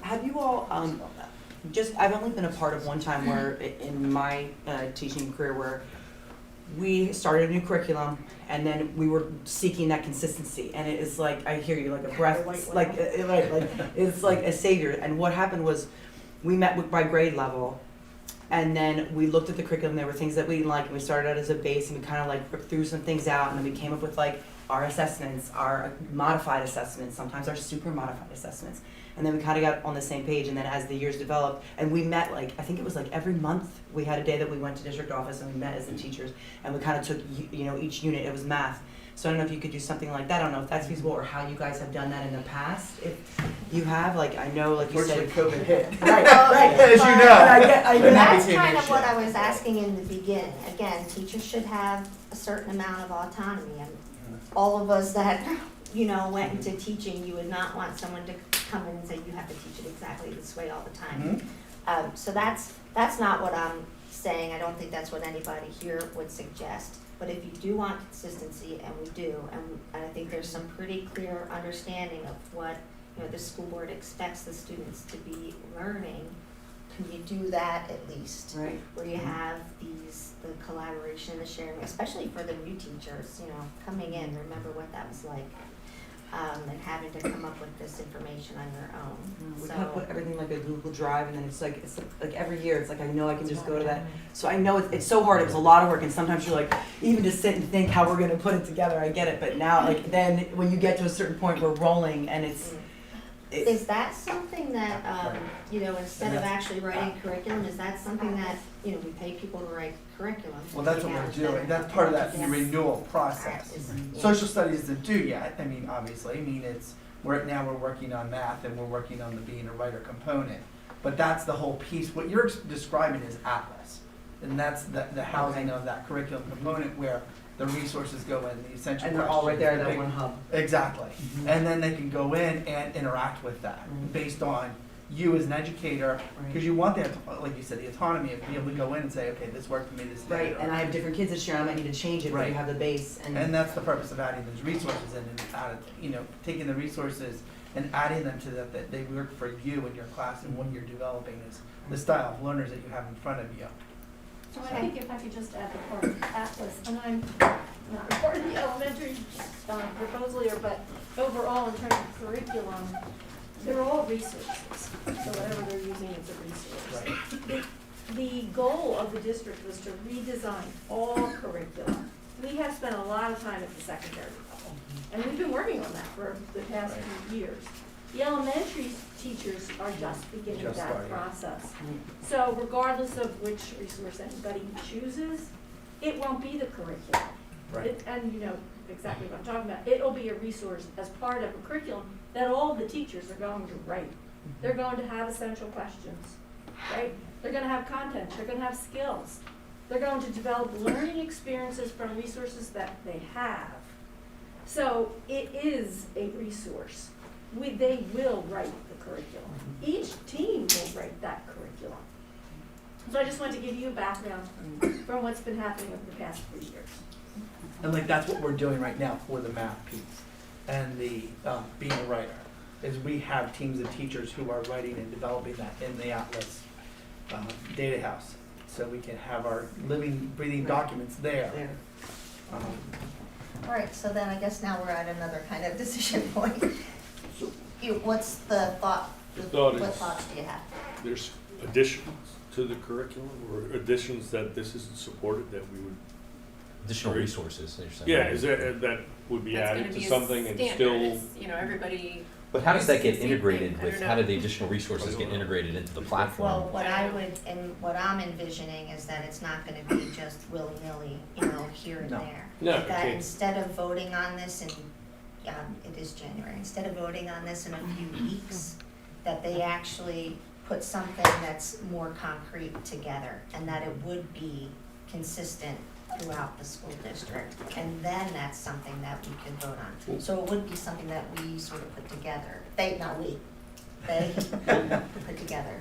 Have you all, I've only been a part of one time where, in my teaching career, where we started a new curriculum and then we were seeking that consistency. And it is like, I hear you, like a breath, like it's like a savior. And what happened was, we met by grade level, and then we looked at the curriculum. There were things that we didn't like, and we started out as a base, and we kind of like threw some things out, and then we came up with like our assessments, our modified assessments, sometimes our super modified assessments. And then we kind of got on the same page, and then as the years developed, and we met like, I think it was like every month, we had a day that we went to district office and we met as the teachers, and we kind of took, you know, each unit, it was math. So I don't know if you could do something like that, I don't know if that's feasible, or how you guys have done that in the past, if you have, like, I know, like you said. Fortunately, COVID hit. Right, right. As you know. I get that's became kind an of what issue. I was asking in the beginning. Again, teachers should have a certain amount of autonomy, and all of us that, you know, went into teaching, you would not want someone to come in and say, you have to teach it exactly this way all the time. So that's not what I'm saying. I don't think that's what anybody here would suggest. But if you do want consistency, and we do, and I think there's some pretty clear understanding of what, you know, the school board expects the students to be learning, can you do that at least? Right. Where you have the collaboration, the sharing, especially for the new teachers, you know, coming in, remember what that was like. And having to come up with this information on your own. We So- kind of put everything like a Google Drive, and then it's like every year, it's like, I know I can just go to that. So I know it's so hard, it was a lot of work, and sometimes you're like, even to sit and think how we're gonna put it together, I get it, but now, like, then when you get to a certain point, we're rolling, and it's, Is that something that, you know, instead of actually writing curriculum, is that something that, you know, we pay people to write curriculum? Well, that's what we're doing, that's part of that renewal process. Social studies isn't due yet, I mean, obviously, now we're working on math and we're working on the being a writer component. But that's the whole piece, what you're describing is Atlas. And that's the housing of that curriculum component where the resources go in, the essential questions. and they're all right there in the that big- one hub. Exactly. And then they can go in and interact with that based on you as an educator, because you want that, like you said, the autonomy of being able to go in and say, okay, this worked for me, this didn't. Right, and I have different kids this year, I might need to change it, but you Right. have the base, And that's the purpose of adding those resources in and you know, taking the resources and adding them to that they work for you and your class and what you're developing is the style of learners that you have in front of you. So I think if I could just add the part of Atlas, and I'm not part of the elementary proposal here, but overall in terms of curriculum, they're all resources. So whatever they're using is a resource. The goal of the district was to redesign all curriculum. We have spent a lot of time at the secondary level, and we've been working on that for the past few years. The elementary teachers are just beginning Just that starting. process. So regardless of which resource anybody chooses, it won't be the curriculum. And you know exactly what I'm talking about. It'll be a resource as part of a curriculum that all the teachers are going to write. They're going to have essential questions, right? They're gonna have content, they're gonna have skills. They're going to develop learning experiences from resources that they have. So it is a resource. they will write the curriculum. Each team will write that curriculum. So I just wanted to give you a background from what's been happening over the past 3 years. And like, that's what we're doing right now for the math piece and the, being a writer, is we have teams of teachers who are writing and developing that in the Atlas data house. So we can have our living, breathing documents there. All right, so then I guess now we're at another kind of decision point. What's the thought? The thought What is- thoughts do you have? There's additions to the curriculum, or additions that this isn't supported, that we would, Additional resources, you're saying. yeah, is that would be That's added gonna to be a something and standard. still, It's, you know, everybody. But how does that get Same thing. integrated I with, don't how know. do the additional resources get integrated into the Well, platform? what I would, and what I'm envisioning is that it's not gonna be just willy-nilly, you know, here and No. there. No, it That can't. instead of voting on this in, it is January, instead of voting on this in a few weeks, that they actually put something that's more concrete together, and that it would be consistent throughout the school district, and then that's something that we could vote on. So it would be something that we sort of put together, they put together.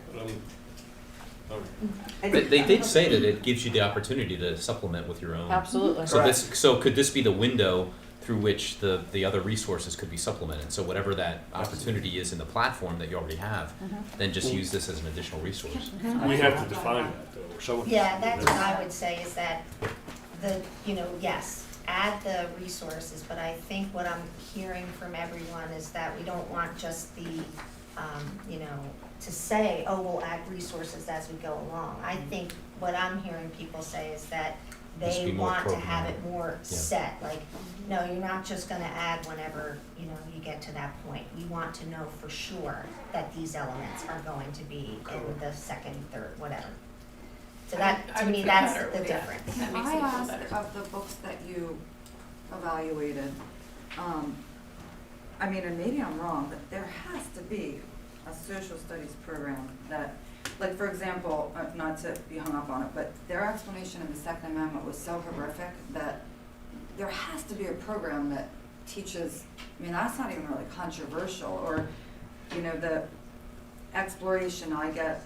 They did say that it gives you the opportunity to supplement with your own. Absolutely. So could this be the window through which the other resources could be supplemented? So whatever that opportunity is in the platform that you already have, then just use this as an additional resource. we have to define that though, or someone. Yeah, that's what I would say, is that yes, add the resources, but I think what I'm hearing from everyone is that we don't want just the, to say, oh, we'll add resources as we go along. I think what I'm hearing people say is that Just they be more want to have programmatic. it more set, like, no, you're not just gonna add whenever, you get to that point. We want to know for sure that these elements are going to be in the second, third, whatever. So that, I to would me, feel that's better the with that. difference. That makes I me feel asked better. of the books that you evaluated, and maybe I'm wrong, but there has to be a social studies program that, like, for example, not to be hung up on it, but their explanation of the Second Amendment was so horrific that there has to be a program that teaches, that's not even really controversial, or, the exploration, I get,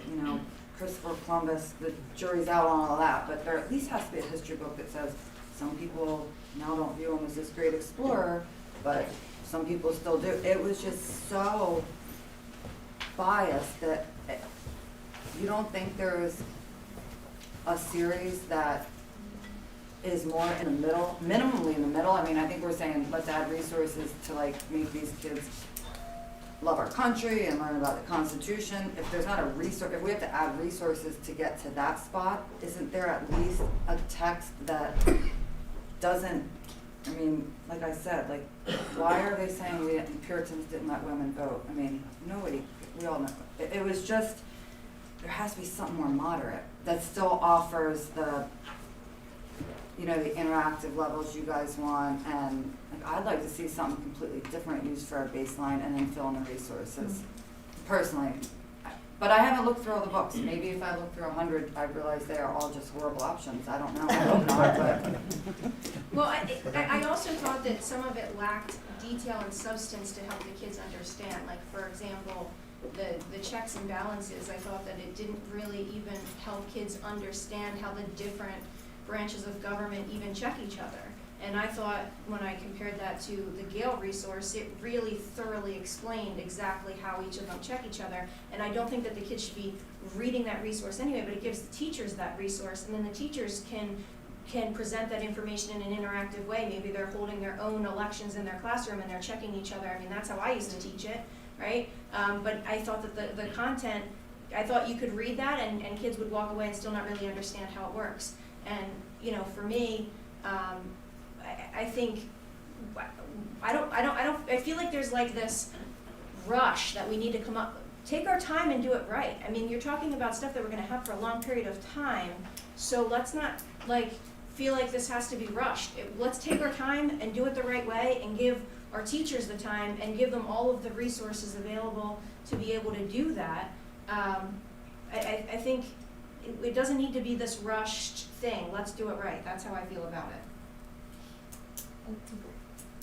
Christopher Columbus, the jury's out on all that, but there at least has to be a history book that says some people now don't view him as this great explorer, but some people still do. It was just so biased that you don't think there's a series that is more in the middle, minimally in the middle. I think we're saying let's add resources to like make these kids love our country and learn about the Constitution. If there's not a resource, if we have to add resources to get to that spot, isn't there at least a text that doesn't, like I said, like, why are they saying the Puritans didn't let women vote? Nobody, we all know. It was just, there has to be something more moderate that still offers the, the interactive levels you guys want, and like, I'd like to see something completely different used for our baseline and then fill in the resources, personally. But I haven't looked through all the books. Maybe if I look through 100, I realize they are all just horrible options. I don't know. I hope not, but. Well, I also thought that some of it lacked detail and substance to help the kids understand. Like, for example, the checks and balances, I thought that it didn't really even help kids understand how the different branches of government even check each other. And I thought when I compared that to the Gale resource, it really thoroughly explained exactly how each of them check each other. And I don't think that the kids should be reading that resource anyway, but it gives the teachers that resource, and then the teachers can present that information in an interactive way. Maybe they're holding their own elections in their classroom and they're checking each other. That's how I used to teach it, right? But I thought that the content, I thought you could read that and kids would walk away and still not really understand how it works. And, for me, I think, I feel like there's like this rush that we need to come up, take our time and do it right. You're talking about stuff that we're gonna have for a long period of time, so let's not feel like this has to be rushed. Let's take our time and do it the right way and give our teachers the time and give them all of the resources available to be able to do that. I think it doesn't need to be this rushed thing. Let's do it right. That's how I feel about it.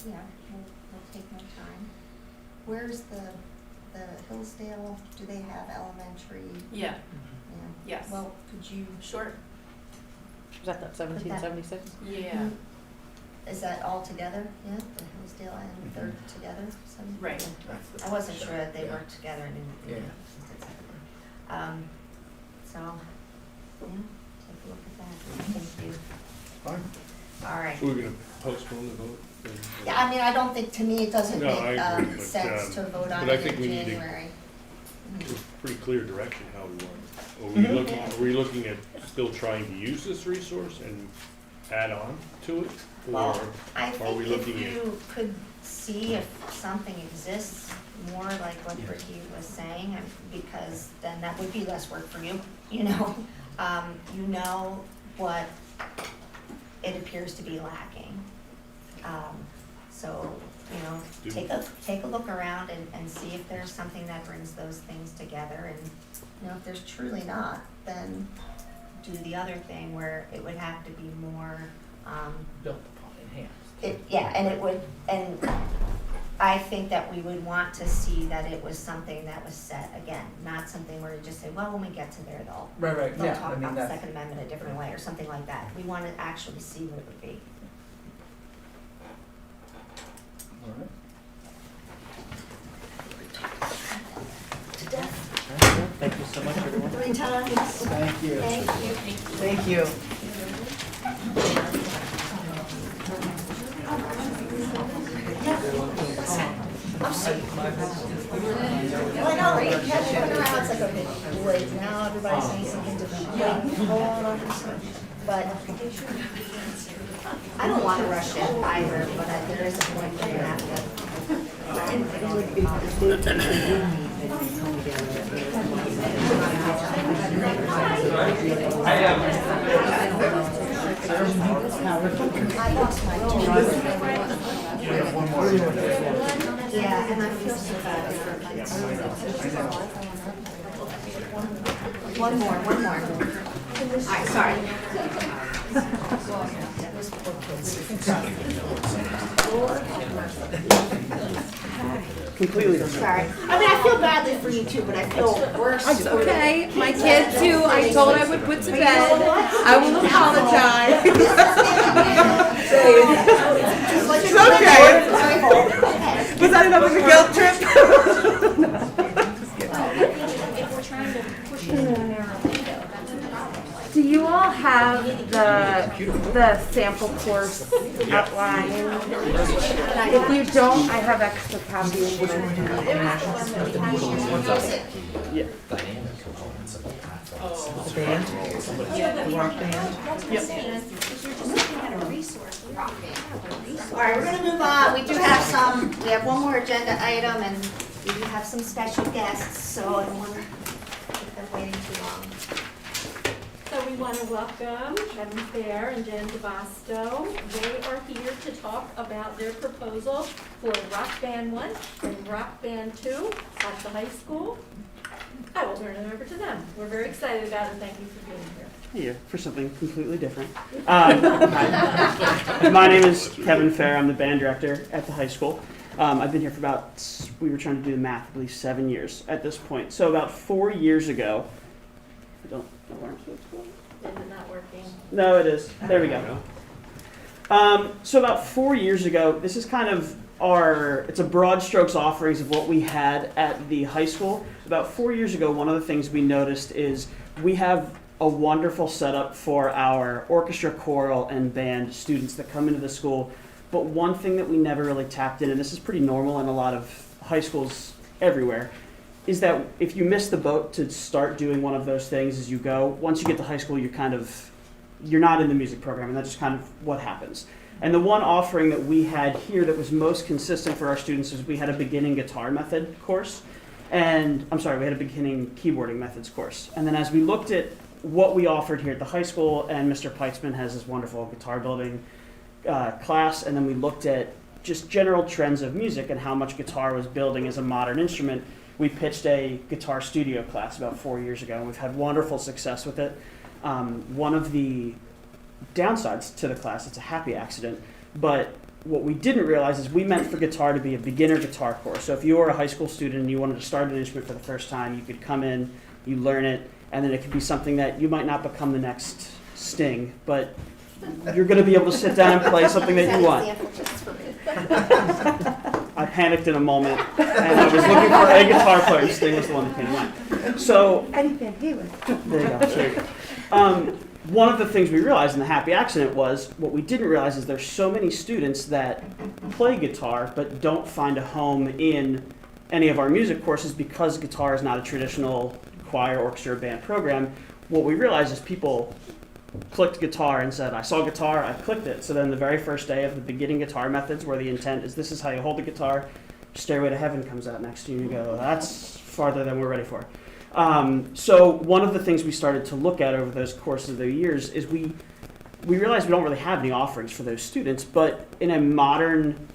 Yeah, we'll take more time. where's the Hillsdale, do they have elementary? Yeah, Yeah. yes. Well, could you, Sure. Was that 1776? Yeah. is that all together? Yeah, the Hillsdale and they're together? Some- Right. I wasn't sure that they Yeah. worked together and didn't. Yeah. So, yeah, take a look at that. Thank you. Fine. All right. So we're gonna postpone the vote? Yeah, I mean, I don't think, to me, it doesn't No, I agree, make but, sense to vote on but I it think in we need to- January. It's a pretty clear direction how we want it. Mhm. Are we looking at still trying to use this resource and add on to it? Well, Or I are think we if looking at? you could see if something exists, more like what Ricky was saying, because then that would be less work for you, you know? You know what it appears to be lacking. So, you know, take a look around and see if there's something that brings those things together, and, you know, if there's truly not, then do the other thing where it would have to be more, Built upon, enhanced. and it would, and I think that we would want to see that it was something that was set, again, not something where you just say, well, when we get to there, Right, they'll yeah, talk I mean, about the that's. Second Amendment a different way, or something like that. We want to actually see what it would be. All right. To death, Thank you so much, everyone. 3 times. Thank you. Thank you. Thank you. I'm sorry. Well, I know, right? You kept looking around, it's like, okay, wait, now everybody's saying something different. Wait, hold on a second. But I don't want to rush it either, but there is a point where you have to. I lost my Yeah, and I feel so bad for my One more. All right, Completely. sorry. I mean, I feel badly for you too, but I feel worse. It's okay, my kids too, I told I would put to bed, I will apologize. It's okay. Was that another guilt trip? If we're trying to push it in a narrow window, that's a problem. Do you all have the sample course outline? If you don't, I have extra copies. Yeah. The band, the rock band. All right, we're gonna move on. We do have we have one more agenda item, and we do have some special guests, so I don't want to keep them waiting too long. So we want to welcome Kevin Fair and Jen DeVasto. They are here to talk about their proposal for Rock Band 1 and Rock Band 2 at the high school. I will turn it over to them. We're very excited about it. Thank you for being here. Here for something completely different. My name is Kevin Fair. I'm the band director at the high school. I've been here for about, we were trying to do the math, I believe 7 years at this point. So about 4 years ago, I don't know where I'm supposed to go. Is it not working? No, it is. There we go. So about 4 years ago, this is kind of it's a broad strokes offerings of what we had at the high school. About 4 years ago, one of the things we noticed is we have a wonderful setup for our orchestra, choral, and band students that come into the school. But one thing that we never really tapped in, and this is pretty normal in a lot of high schools everywhere, is that if you miss the boat to start doing one of those things as you go, once you get to high school, you're not in the music program, and that's just kind of what happens. And the one offering that we had here that was most consistent for our students is we had a beginning guitar method course. We had a beginning keyboarding methods course. And then as we looked at what we offered here at the high school, and Mr. Peitzman has this wonderful guitar building class, and then we looked at just general trends of music and how much guitar was building as a modern instrument, we pitched a guitar studio class about 4 years ago, and we've had wonderful success with it. One of the downsides to the class, it's a happy accident, but what we didn't realize is we meant for guitar to be a beginner guitar course. So if you were a high school student and you wanted to start an instrument for the first time, you could come in, you learn it, and then it could be something that you might not become the next Sting, but you're going to be able to sit down and play something that you want. I panicked in a moment, and I was looking for a guitar player. Sting was the one that came to mind. So, Eddie Van Halen. there you go. There you go. One of the things we realized in the happy accident was what we didn't realize is there's so many students that play guitar but don't find a home in any of our music courses because guitar is not a traditional choir, orchestra, band program. What we realized is people clicked guitar and said, I saw guitar, I clicked it. So then the very first day of the beginning guitar methods where the intent is this is how you hold the guitar, Stairway to Heaven comes out next to you and you go, that's farther than we're ready for. So one of the things we started to look at over those courses of the years is we realized we don't really have any offerings for those students, but in a modern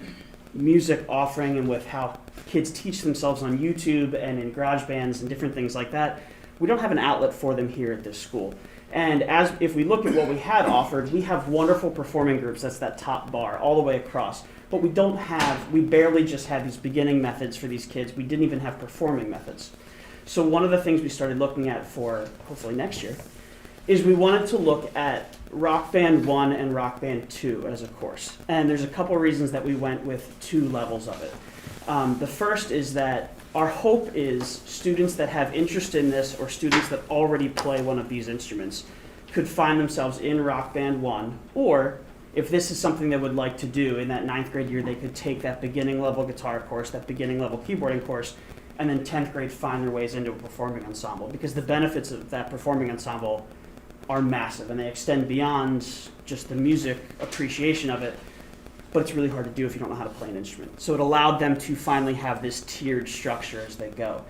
music offering and with how kids teach themselves on YouTube and in garage bands and different things like that, we don't have an outlet for them here at this school. And if we look at what we had offered, we have wonderful performing groups, that's that top bar, all the way across. But we barely just had these beginning methods for these kids. We didn't even have performing methods. So one of the things we started looking at for hopefully next year is we wanted to look at Rock Band 1 and Rock Band 2 as a course. And there's a couple reasons that we went with 2 levels of it. The first is that our hope is students that have interest in this or students that already play one of these instruments could find themselves in Rock Band 1, or if this is something they would like to do in that 9th grade year, they could take that beginning level guitar course, that beginning level keyboarding course, and then 10th grade find their ways into a performing ensemble, because the benefits of that performing ensemble are massive and they extend beyond just the music appreciation of it, but it's really hard to do if you don't know how to play an instrument. So it allowed them to finally have this tiered structure as they go.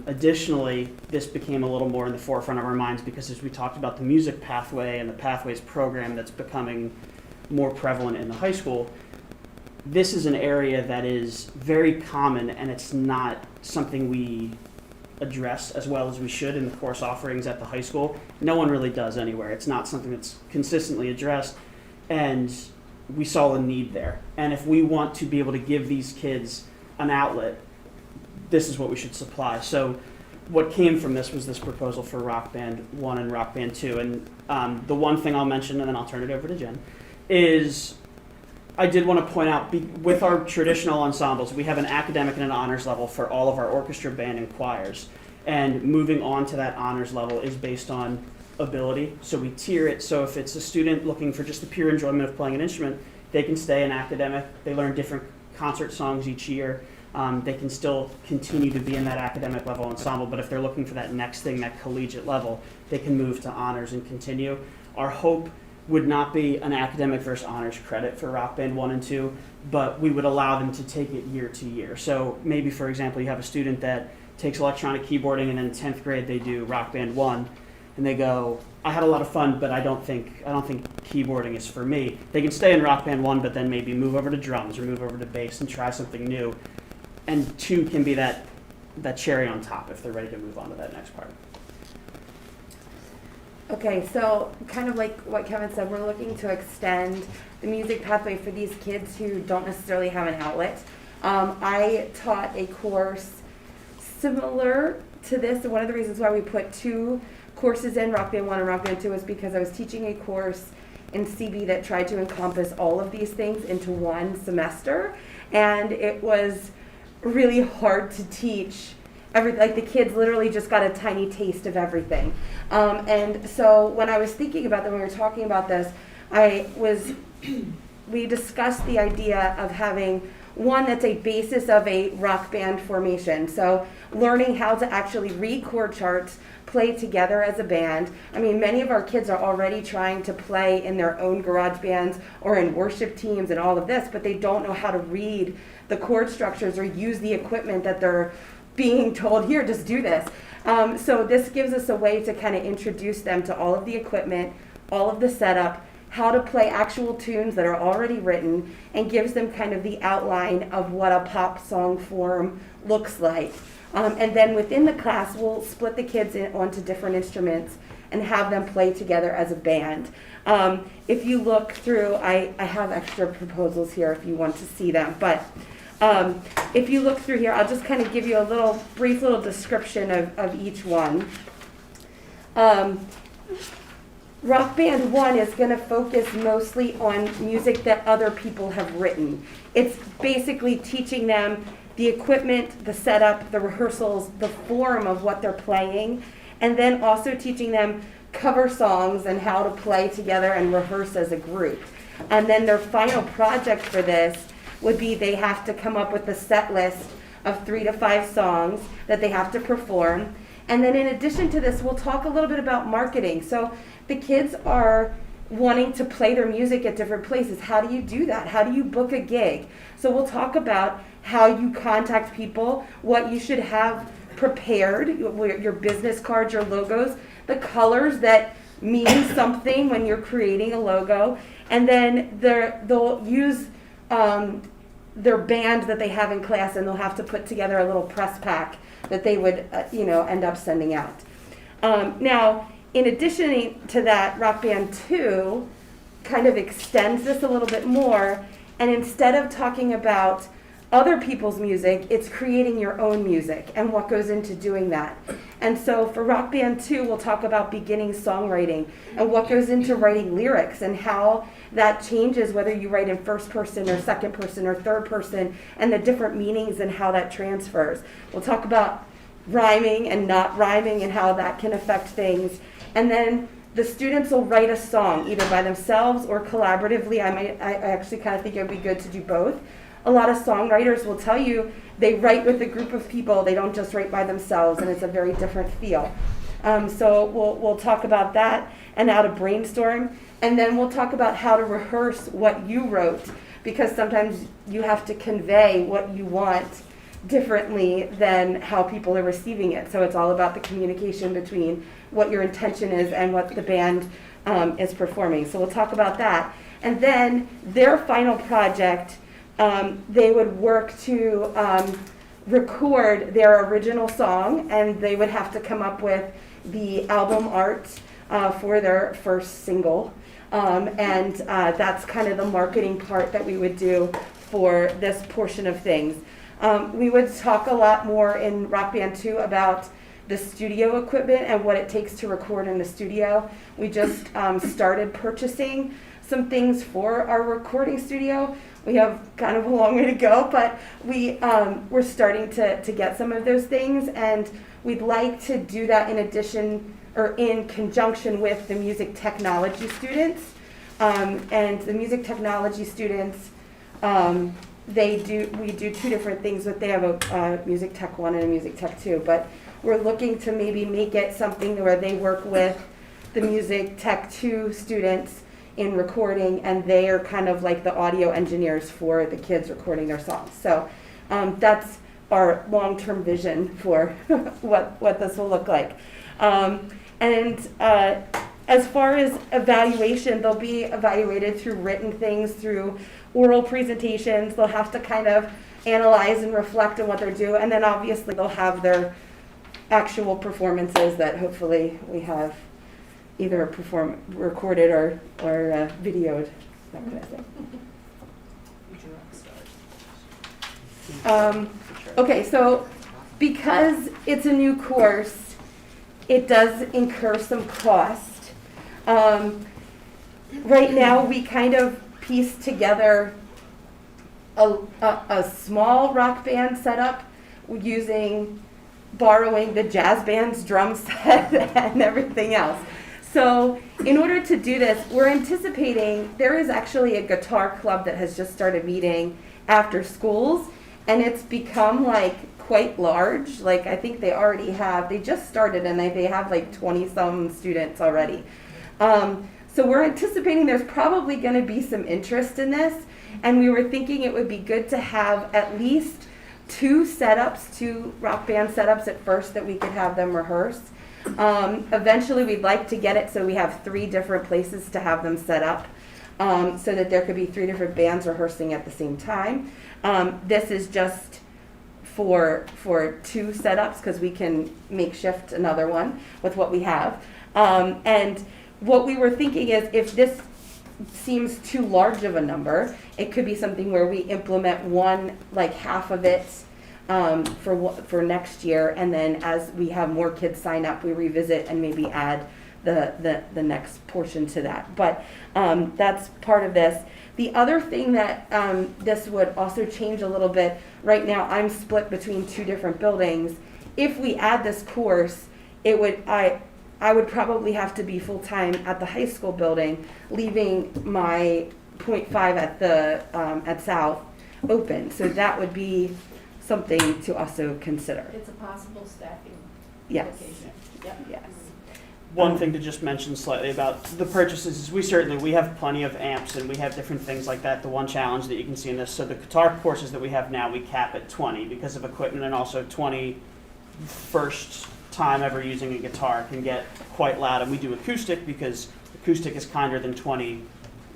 Additionally, this became a little more in the forefront of our minds because as we talked about the music pathway and the pathways program that's becoming more prevalent in the high school, this is an area that is very common and it's not something we address as well as we should in the course offerings at the high school. No one really does anywhere. It's not something that's consistently addressed, and we saw a need there. And if we want to be able to give these kids an outlet, this is what we should supply. So what came from this was this proposal for Rock Band 1 and Rock Band 2. And the one thing I'll mention, and then I'll turn it over to Jen, is I did want to point out, with our traditional ensembles, we have an academic and an honors level for all of our orchestra, band, and choirs. And moving on to that honors level is based on ability. So we tier it. So if it's a student looking for just the pure enjoyment of playing an instrument, they can stay in academic. They learn different concert songs each year. They can still continue to be in that academic level ensemble. But if they're looking for that next thing, that collegiate level, they can move to honors and continue. Our hope would not be an academic versus honors credit for Rock Band 1 and 2, but we would allow them to take it year to year. So maybe, for example, you have a student that takes electronic keyboarding and then in 10th grade they do Rock Band 1 and they go, I had a lot of fun, but I don't think keyboarding is for me. They can stay in Rock Band 1, but then maybe move over to drums or move over to bass and try something new. And 2 can be that cherry on top if they're ready to move on to that next part. Okay, so kind of like what Kevin said, we're looking to extend the music pathway for these kids who don't necessarily have an outlet. I taught a course similar to this, and one of the reasons why we put 2 courses in, Rock Band 1 and Rock Band 2, was because I was teaching a course in CB that tried to encompass all of these things into one semester, and it was really hard to teach. Like the kids literally just got a tiny taste of everything. And so when I was thinking about that, when we were talking about this, we discussed the idea of having one that's a basis of a rock band formation. So learning how to actually read chord charts, play together as a band. I mean, many of our kids are already trying to play in their own garage bands or in worship teams and all of this, but they don't know how to read the chord structures or use the equipment that they're being told, here, just do this. So this gives us a way to kind of introduce them to all of the equipment, all of the setup, how to play actual tunes that are already written, and gives them kind of the outline of what a pop song form looks like. And then within the class, we'll split the kids onto different instruments and have them play together as a band. If you look through, I have extra proposals here if you want to see them, but if you look through here, I'll just kind of give you a brief little description of each one. Rock Band 1 is going to focus mostly on music that other people have written. It's basically teaching them the equipment, the setup, the rehearsals, the form of what they're playing, and then also teaching them cover songs and how to play together and rehearse as a group. And then their final project for this would be they have to come up with a set list of 3 to 5 songs that they have to perform. And then in addition to this, we'll talk a little bit about marketing. So the kids are wanting to play their music at different places. How do you do that? How do you book a gig? So we'll talk about how you contact people, what you should have prepared, your business cards, your logos, the colors that mean something when you're creating a logo, and then they'll use their band that they have in class, and they'll have to put together a little press pack that they would end up sending out. Now, in addition to that, Rock Band 2 kind of extends this a little bit more, and instead of talking about other people's music, it's creating your own music and what goes into doing that. And so for Rock Band 2, we'll talk about beginning songwriting and what goes into writing lyrics and how that changes whether you write in first person or second person or third person, and the different meanings and how that transfers. We'll talk about rhyming and not rhyming and how that can affect things. And then the students will write a song either by themselves or collaboratively. I actually kind of think it would be good to do both. A lot of songwriters will tell you they write with a group of people. They don't just write by themselves, and it's a very different feel. So we'll talk about that and how to brainstorm. And then we'll talk about how to rehearse what you wrote, because sometimes you have to convey what you want differently than how people are receiving it. So it's all about the communication between what your intention is and what the band is performing. So we'll talk about that. And then their final project, they would work to record their original song, and they would have to come up with the album art for their first single. And that's kind of the marketing part that we would do for this portion of things. We would talk a lot more in Rock Band 2 about the studio equipment and what it takes to record in the studio. We just started purchasing some things for our recording studio. We have kind of a long way to go, but we're starting to get some of those things, and we'd like to do that in addition or in conjunction with the music technology students. And the music technology students, we do 2 different things. But they have a Music Tech 1 and a Music Tech 2, but we're looking to maybe make it something where they work with the Music Tech 2 students in recording, and they are kind of like the audio engineers for the kids recording their songs. So that's our long-term vision for what this will look like. As far as evaluation, they'll be evaluated through written things, through oral presentations. They'll have to kind of analyze and reflect on what they're doing, and then obviously they'll have their actual performances that hopefully we have either recorded or videoed, that kind of thing. Okay, so because it's a new course, it does incur some cost. Right now, we kind of piece together a small rock band setup borrowing the jazz band's drum set and everything else. So in order to do this, we're anticipating there is actually a guitar club that has just started meeting after schools, and it's become quite large. I think they just started, and they have 20-some students already. So we're anticipating there's probably going to be some interest in this, and we were thinking it would be good to have at least 2 rock band setups at first that we could have them rehearse. Eventually we'd like to get it so we have 3 different places to have them set up, so that there could be 3 different bands rehearsing at the same time. This is just for 2 setups because we can makeshift another one with what we have. And what we were thinking is if this seems too large of a number, it could be something where we implement one, like half of it for next year, and then as we have more kids sign up, we revisit and maybe add the next portion to that. But that's part of this. The other thing that this would also change a little bit, right now I'm split between 2 different buildings. If we add this course, it would, I would probably have to be full-time at the high school building, leaving my .5 at the at South open. So that would be something to also consider. It's a possible staffing Yes. location. Yep. Yes. One thing to just mention slightly about the purchases is we have plenty of amps and we have different things like that. The one challenge that you can see in this, so the guitar courses that we have now, we cap at 20 because of equipment, and also 20 first time ever using a guitar can get quite loud. And we do acoustic because acoustic is kinder than 20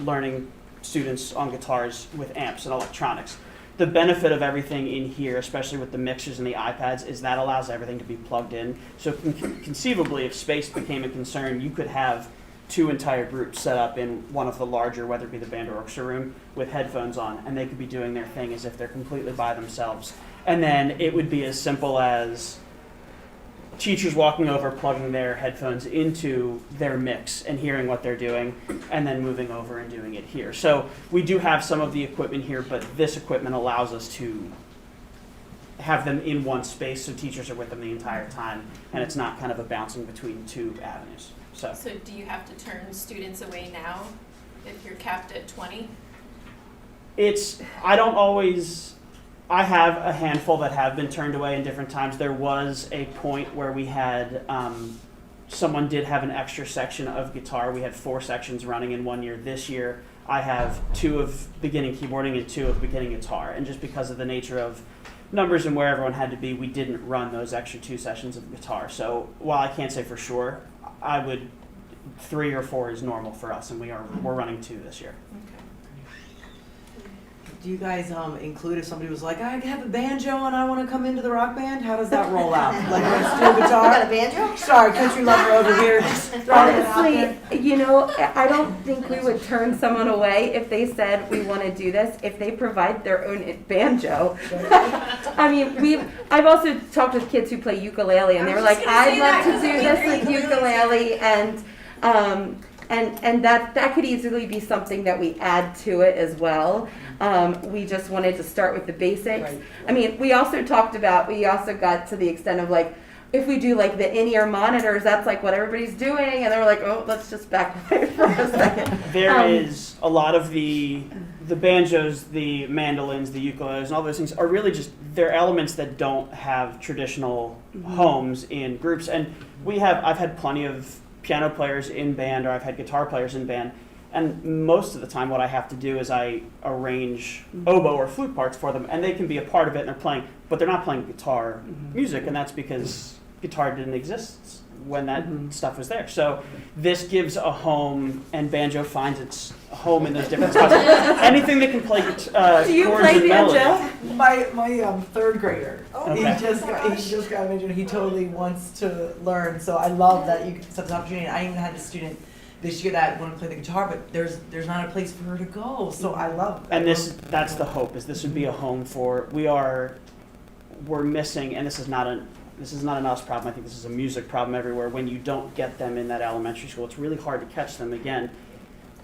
learning students on guitars with amps and electronics. The benefit of everything in here, especially with the mixers and the iPads, is that allows everything to be plugged in. So conceivably, if space became a concern, you could have 2 entire groups set up in one of the larger, whether it be the band or orchestra room, with headphones on, and they could be doing their thing as if they're completely by themselves. And then it would be as simple as teachers walking over, plugging their headphones into their mix and hearing what they're doing, and then moving over and doing it here. So we do have some of the equipment here, but this equipment allows us to have them in one space so teachers are with them the entire time, and it's not kind of a bouncing between 2 avenues. So do you have to turn students away now if you're capped at 20? I have a handful that have been turned away in different times. There was a point where we had, someone did have an extra section of guitar. We had 4 sections running in 1 year. This year, I have 2 of beginning keyboarding and 2 of beginning guitar. And just because of the nature of numbers and where everyone had to be, we didn't run those extra 2 sessions of guitar. So while I can't say for sure, 3 or 4 is normal for us, and we're running 2 this year. Do you guys include if somebody was like, I have a banjo and I want to come into the rock band? How does that roll out? Like, steel guitar? You got a banjo? Sorry, country lover over here. Just throwing it out there. Honestly, I don't think we would turn someone away if they said we want to do this, if they provide their own banjo. I mean, I've also talked with kids who play ukulele, and they were like, I'd love to do this with ukulele, and that could easily be something that we add to it as well. We just wanted to start with the basics. Right. I mean, we also got to the extent of like, if we do like the in-ear monitors, that's like what everybody's doing, and they were like, oh, let's just back away for a second. There is a lot of the banjos, the mandolins, the ukuleles, and all those things are really just, they're elements that don't have traditional homes in groups. And I've had plenty of piano players in band, or I've had guitar players in band, and most of the time what I have to do is I arrange oboe or flute parts for them, and they can be a part of it and they're playing, but they're not playing guitar music, and that's because guitar didn't exist when that stuff was there. So this gives a home, and banjo finds its home in those different spots. Anything that can play Do you chords play and melody. banjo? My 3rd grader. Okay. He just got a banjo. He totally wants to learn. So I love that you set this opportunity. I even had a student this year that wanted to play the guitar, but there's not a place for her to go. So I love that. And that's the hope, is this would be a home for, we're missing, and this is not an us problem, I think this is a music problem everywhere. When you don't get them in that elementary school, it's really hard to catch them again.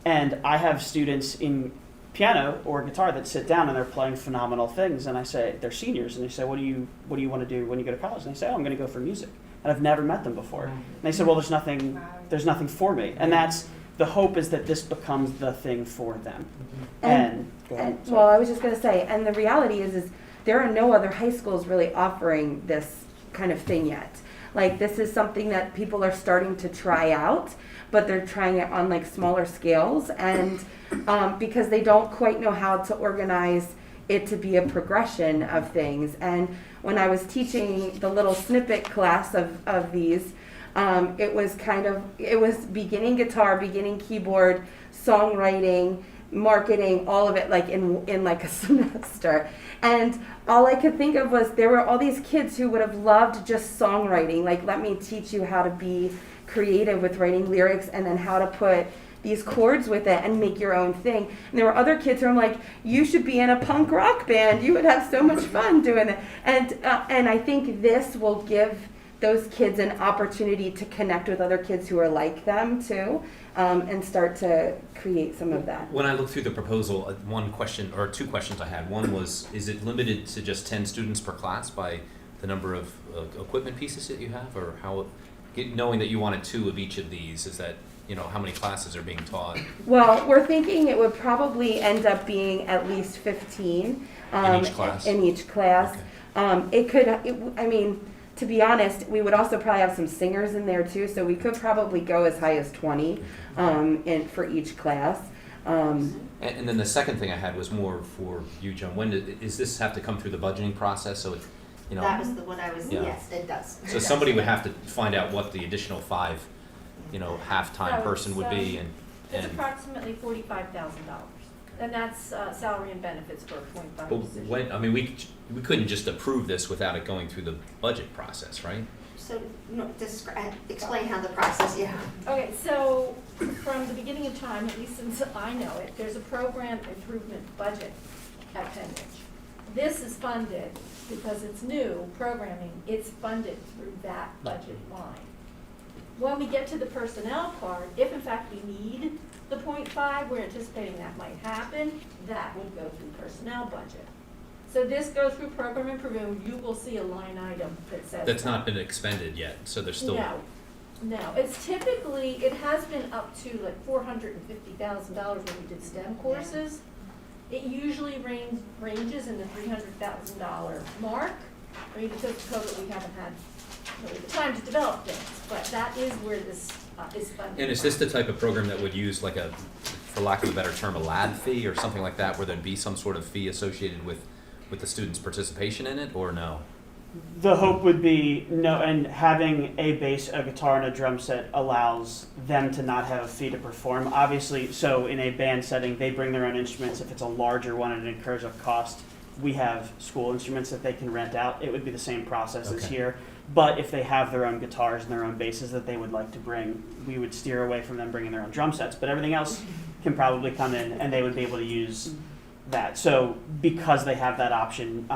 And I have students in piano or guitar that sit down and they're playing phenomenal things, and I say, they're seniors, and they say, what do you want to do when you go to college? And they say, oh, I'm going to go for music. And I've never met them before. And they said, well, there's nothing for me. And that's, the hope is that this becomes the thing for them. Well, I was just going to say, and the reality is there are no other high schools really offering this kind of thing yet. Like, this is something that people are starting to try out, but they're trying it on like smaller scales, and because they don't quite know how to organize it to be a progression of things. And when I was teaching the little snippet class of these, it was beginning guitar, beginning keyboard, songwriting, marketing, all of it like in like a semester. And all I could think of was there were all these kids who would have loved just songwriting, like let me teach you how to be creative with writing lyrics and then how to put these chords with it and make your own thing. And there were other kids who I'm like, you should be in a punk rock band. You would have so much fun doing it. And I think this will give those kids an opportunity to connect with other kids who are like them too, and start to create some of that. When I looked through the proposal, one question, or two questions I had. One was, is it limited to just 10 students per class by the number of equipment pieces that you have? Or how, knowing that you wanted 2 of each of these, is that, you know, how many classes are being taught? Well, we're thinking it would probably end up being at least 15. In each class? In each class. Okay. I mean, to be honest, we would also probably have some singers in there too, so we could probably go as high as 20 for each class. And then the second thing I had was more for you, Joan. When does this have to come through the budgeting process? So, you know, That was the one I was, Yeah. yes, it does. so somebody would have to find out what the additional 5, you know, half-time No, person would be, and It's approximately $45,000, and that's salary and benefits for a .5 but position. when, I mean, we couldn't just approve this without it going through the budget process, right? So, no, explain how the process, yeah. Okay, so from the beginning of time, at least since I know it, there's a program improvement budget at Penn Ridge. This is funded, because it's new programming, it's funded through that budget line. When we get to the personnel part, if in fact we need the .5, we're anticipating that might happen, that will go through personnel budget. So this goes through program improvement, you will see a line item that says. That's not been expended yet, so there's still. No, it's typically, it has been up to like $450,000 when we did STEM courses. It usually ranges in the $300,000 mark. I mean, because of COVID, we haven't had really the time to develop things, but that is where this is funded. And is this the type of program that would use like a, for lack of a better term, a lab fee or something like that, where there'd be some sort of fee associated with the students' participation in it, or no? The hope would be no, and having a bass, a guitar, and a drum set allows them to not have a fee to perform. Obviously, so in a band setting, they bring their own instruments. If it's a larger one, it incurs a cost. We have school instruments that they can rent out. It would be the same process as Okay. here. But if they have their own guitars and their own basses that they would like to bring, we would steer away from them bringing their own drum sets. But everything else can probably come in, and they would be able to use that. So because they have that option,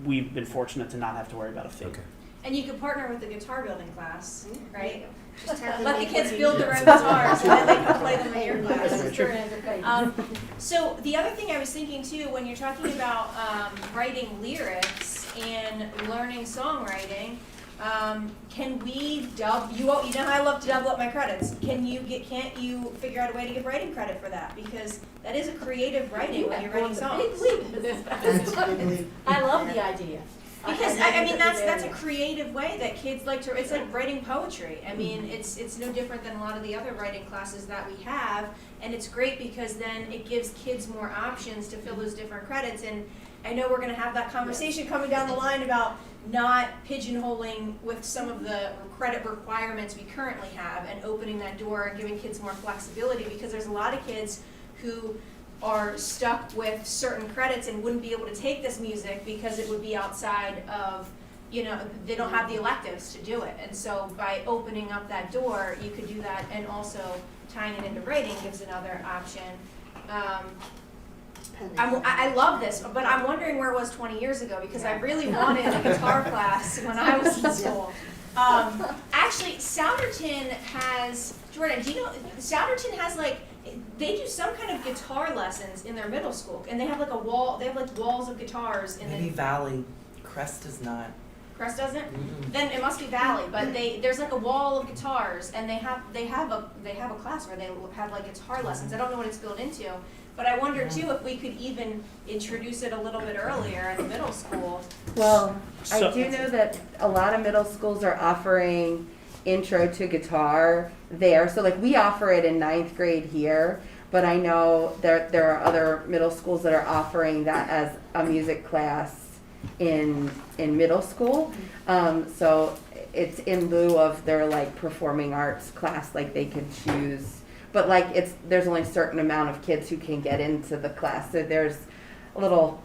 we've been fortunate to not have to worry about a fee. Okay. And you could partner with the guitar building class, right? Just have them Let the make kids what build you their need. own guitars and then they can play them in your class. That's So the other thing I was thinking too, when you're talking about writing lyrics and learning songwriting, can we you know how I love to double up my credits. Can't you figure out a way to give writing credit for that? Because that is a creative writing when you're writing songs. I love the idea. Because I mean that's a creative way that kids like to. It's like writing poetry. I mean it's no different than a lot of the other writing classes that we have, and it's great because then it gives kids more options to fill those different credits. And I know we're going to have that conversation coming down the line about not pigeonholing with some of the credit requirements we currently have, and opening that door and giving kids more flexibility, because there's a lot of kids who are stuck with certain credits and wouldn't be able to take this music because it would be outside of, you know, they don't have the electives to do it. And so by opening up that door, you could do that, and also tying it into writing gives another option. I love this, but I'm wondering where it was 20 years ago, because I really wanted a guitar class when I was in school. Actually, Souderton has, Jordan, do you know, Souderton has like, they do some kind of guitar lessons in their middle school, and they have like a wall, they have like walls of guitars in Maybe the, Valley. Crest does not. Crest doesn't? Mm-mm. Then it must be Valley, but there's like a wall of guitars, and they have a class where they have like guitar lessons. I don't know what it's built into, but I wonder too if we could even introduce it a little bit earlier in the middle school. Well, So- I do know that a lot of middle schools are offering intro to guitar there. So like we offer it in 9th grade here, but I know there are other middle schools that are offering that as a music class in middle school. So it's in lieu of their like performing arts class, like they could choose. but like there's only a certain amount of kids who can get into the class, so there's a little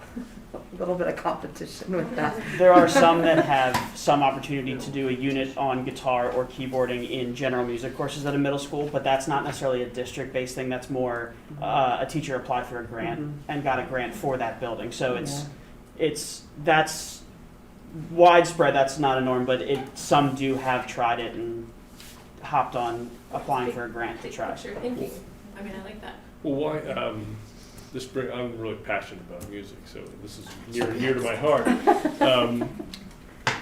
bit of competition with that. There are some that have some opportunity to do a unit on guitar or keyboarding in general music courses at a middle school, but that's not necessarily a district-based thing. That's more a teacher applied for a grant and got a grant for that building. So that's widespread. That's not a norm, but some do have tried it and hopped on applying for a grant to try. Picture thinking. I mean, I like that. Well, why, I'm really passionate about music, so this is near and dear to my heart.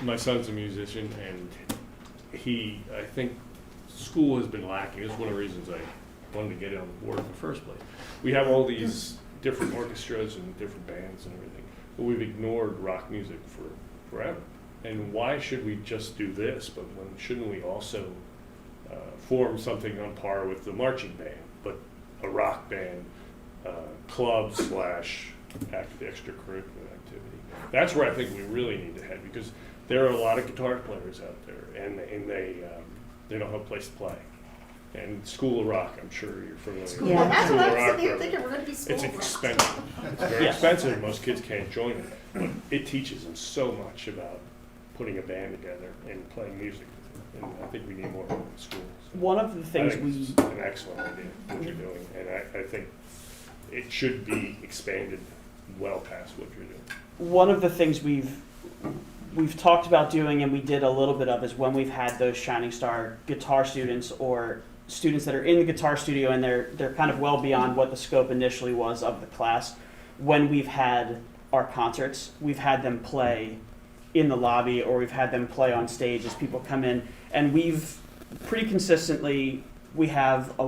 My son's a musician, and I think school has been lacking. It's one of the reasons I wanted to get on board in the first place. We have all these different orchestras and different bands and everything, but we've ignored rock music for forever. And why should we just do this, but shouldn't we also form something on par with the marching band, but a rock band, club / extracurricular activity? That's where I think we really need to head, because there are a lot of guitar players out there, and they don't have a place to play. And School of Rock, I'm sure you're familiar with. Yeah, that's School what of I was Rock thinking. program. We're going to be school It's of rock. expensive. It's very expensive. Most kids can't join it, but it teaches them so much about putting a band together and playing music. And I think we need more of it in schools. One of the things I think it's an excellent idea what you're doing, and I think it should be expanded well past what you're doing. One of the things we've talked about doing, and we did a little bit of, is when we've had those Shining Star guitar students or students that are in the guitar studio and they're kind of well beyond what the scope initially was of the class. When we've had our concerts, we've had them play in the lobby, or we've had them play on stage as people come in, and we've pretty consistently, we have a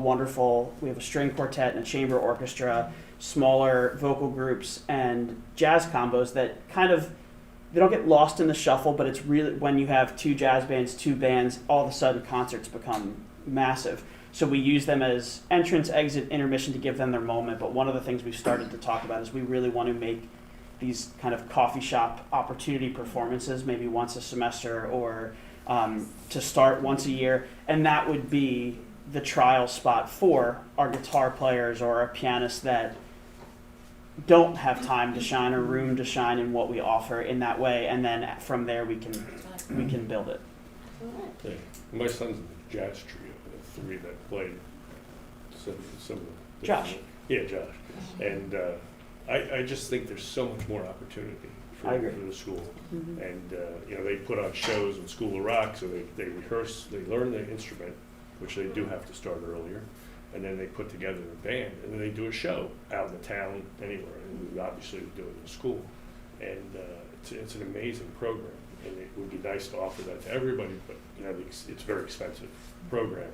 string quartet and a chamber orchestra, smaller vocal groups and jazz combos that kind of, they don't get lost in the shuffle, but it's really, when you have 2 jazz bands, 2 bands, all of a sudden concerts become massive. So we use them as entrance, exit, intermission to give them their moment. But one of the things we've started to talk about is we really want to make these kind of coffee shop opportunity performances maybe once a semester, or to start once a year. And that would be the trial spot for our guitar players or our pianists that don't have time to shine or room to shine in what we offer in that way. And then from there we can build it. Yeah. My son's in the jazz trio, the 3 that played some of the... Josh. Yeah, Josh. And I just think there's so much more opportunity for the school. And they put on shows in School of Rock, so they rehearse, they learn the instrument, which they do have to start earlier, and then they put together a band, and then they do a show out in the town, anywhere, and we obviously do it in the school. And it's an amazing program, and it would be nice to offer that to everybody, but it's a very expensive program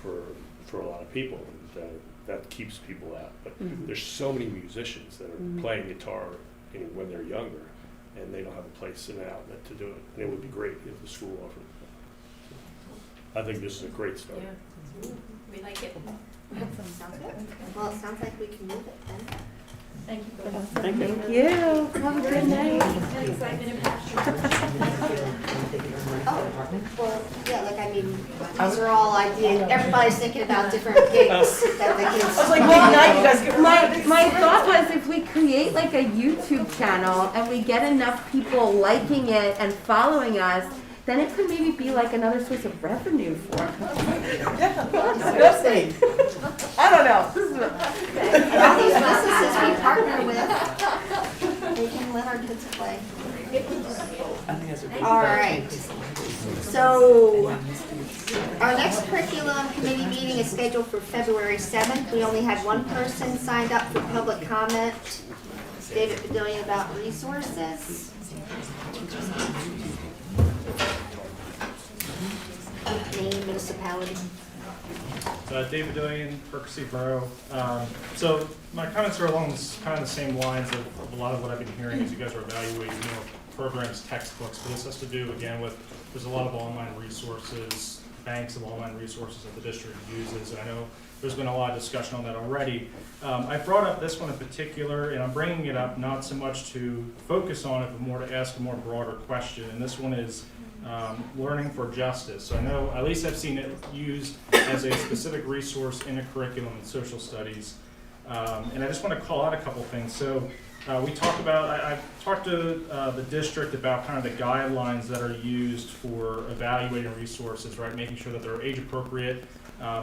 for a lot of people, and that keeps people out. But there's so many musicians that are playing guitar when they're younger, and they don't have a place in an outlet to do it. And it would be great if the school offered it. I think this is a great start. Yeah. We like it. Sounds good. Well, it sounds like we can move it then. Thank you. Thank you. Thank you. Have a good night. And excitement and passion. Oh, well, yeah, these are all ideas. Everybody's thinking about different gigs that the kids. I was like, big night, you guys get My thought was, if we create like a YouTube channel and we get enough people liking it and following us, then it could maybe be like another source of revenue for us. Seriously. I don't know. All these businesses we partner with, they can let our kids play. All right. So, our next curriculum committee meeting is scheduled for February 7th. We only had one person signed up for public comment. David Bedelia about resources. Name, municipality. David Dillian, Berkshire Borough. So my comments are along kind of the same lines of a lot of what I've been hearing as you guys are evaluating programs, textbooks. But this has to do, again, with there's a lot of online resources, banks of online resources that the district uses. And I know there's been a lot of discussion on that already. I brought up this one in particular, and I'm bringing it up not so much to focus on it, but more to ask a more broader question. And this one is Learning for Justice. So I know, at least I've seen it used as a specific resource in a curriculum in social studies. And I just want to call out a couple things. So we talked about, I've talked to the district about kind of the guidelines that are used for evaluating resources, right? Making sure that they're age appropriate.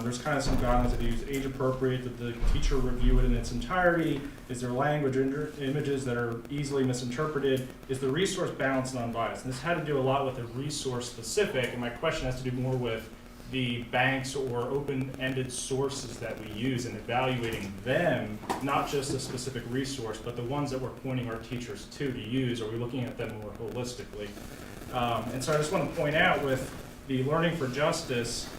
There's kind of some guidelines that use age appropriate, that the teacher review it in its entirety. Is there language or images that are easily misinterpreted? Is the resource balanced and unbiased? And this had to do a lot with the resource specific, and my question has to do more with the banks or open-ended sources that we use in evaluating them, not just a specific resource, but the ones that we're pointing our teachers to use. Are we looking at them more holistically? And so I just want to point out with the Learning for Justice,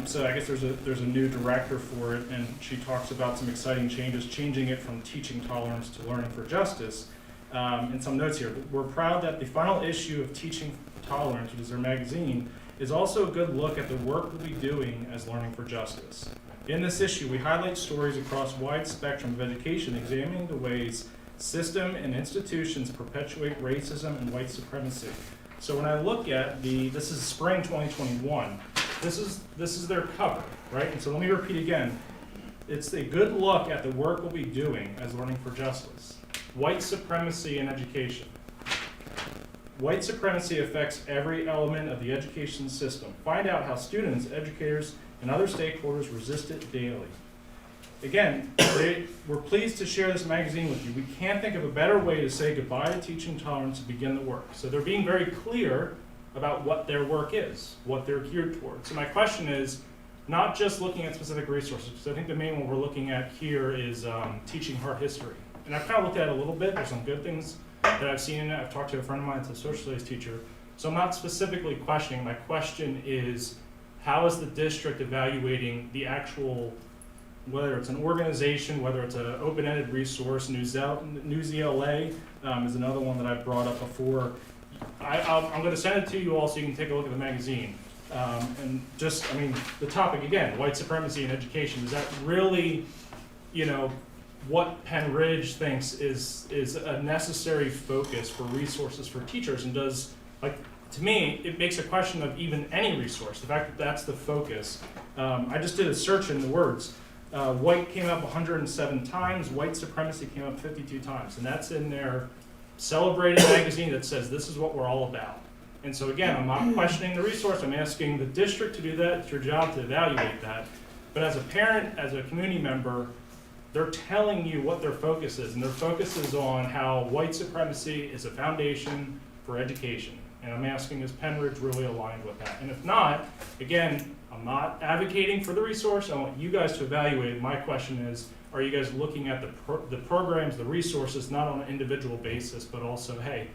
so I guess there's a new director for it, and she talks about some exciting changes, changing it from teaching tolerance to learning for justice. And some notes here. We're proud that the final issue of Teaching Tolerance, which is their magazine, is also a good look at the work we'll be doing as Learning for Justice. In this issue, we highlight stories across a wide spectrum of education, examining the ways system and institutions perpetuate racism and white supremacy. So when I look at this is spring 2021, this is their cover, right? And so let me repeat again, it's a good look at the work we'll be doing as Learning for Justice. White supremacy in education. White supremacy affects every element of the education system. Find out how students, educators, and other stakeholders resist it daily. Again, we're pleased to share this magazine with you. We can't think of a better way to say goodbye to teaching tolerance and begin the work. So they're being very clear about what their work is, what they're geared towards. So my question is, not just looking at specific resources, because I think the main one we're looking at here is teaching hard history. And I've kind of looked at it a little bit. There's some good things that I've seen in it. I've talked to a friend of mine, it's a social studies teacher. So I'm not specifically questioning. My question is, how is the district evaluating the actual, whether it's an organization, whether it's an open-ended resource, NewsELA is another one that I've brought up before. I'm going to send it to you all so you can take a look at the magazine. And just, I mean, the topic again, white supremacy in education, is that really, what Penn Ridge thinks is a necessary focus for resources for teachers, and does, to me, it makes a question of even any resource, the fact that that's the focus. I just did a search in the words. White came up 107 times, white supremacy came up 52 times, and that's in their celebrated magazine that says this is what we're all about. And so again, I'm not questioning the resource, I'm asking the district to do that. It's your job to evaluate that. But as a parent, as a community member, they're telling you what their focus is, and their focus is on how white supremacy is a foundation for education. And I'm asking, is Penn Ridge really aligned with that? And if not, again, I'm not advocating for the resource. I want you guys to evaluate it. My question is, are you guys looking at the programs, the resources, not on an individual basis, but also, hey,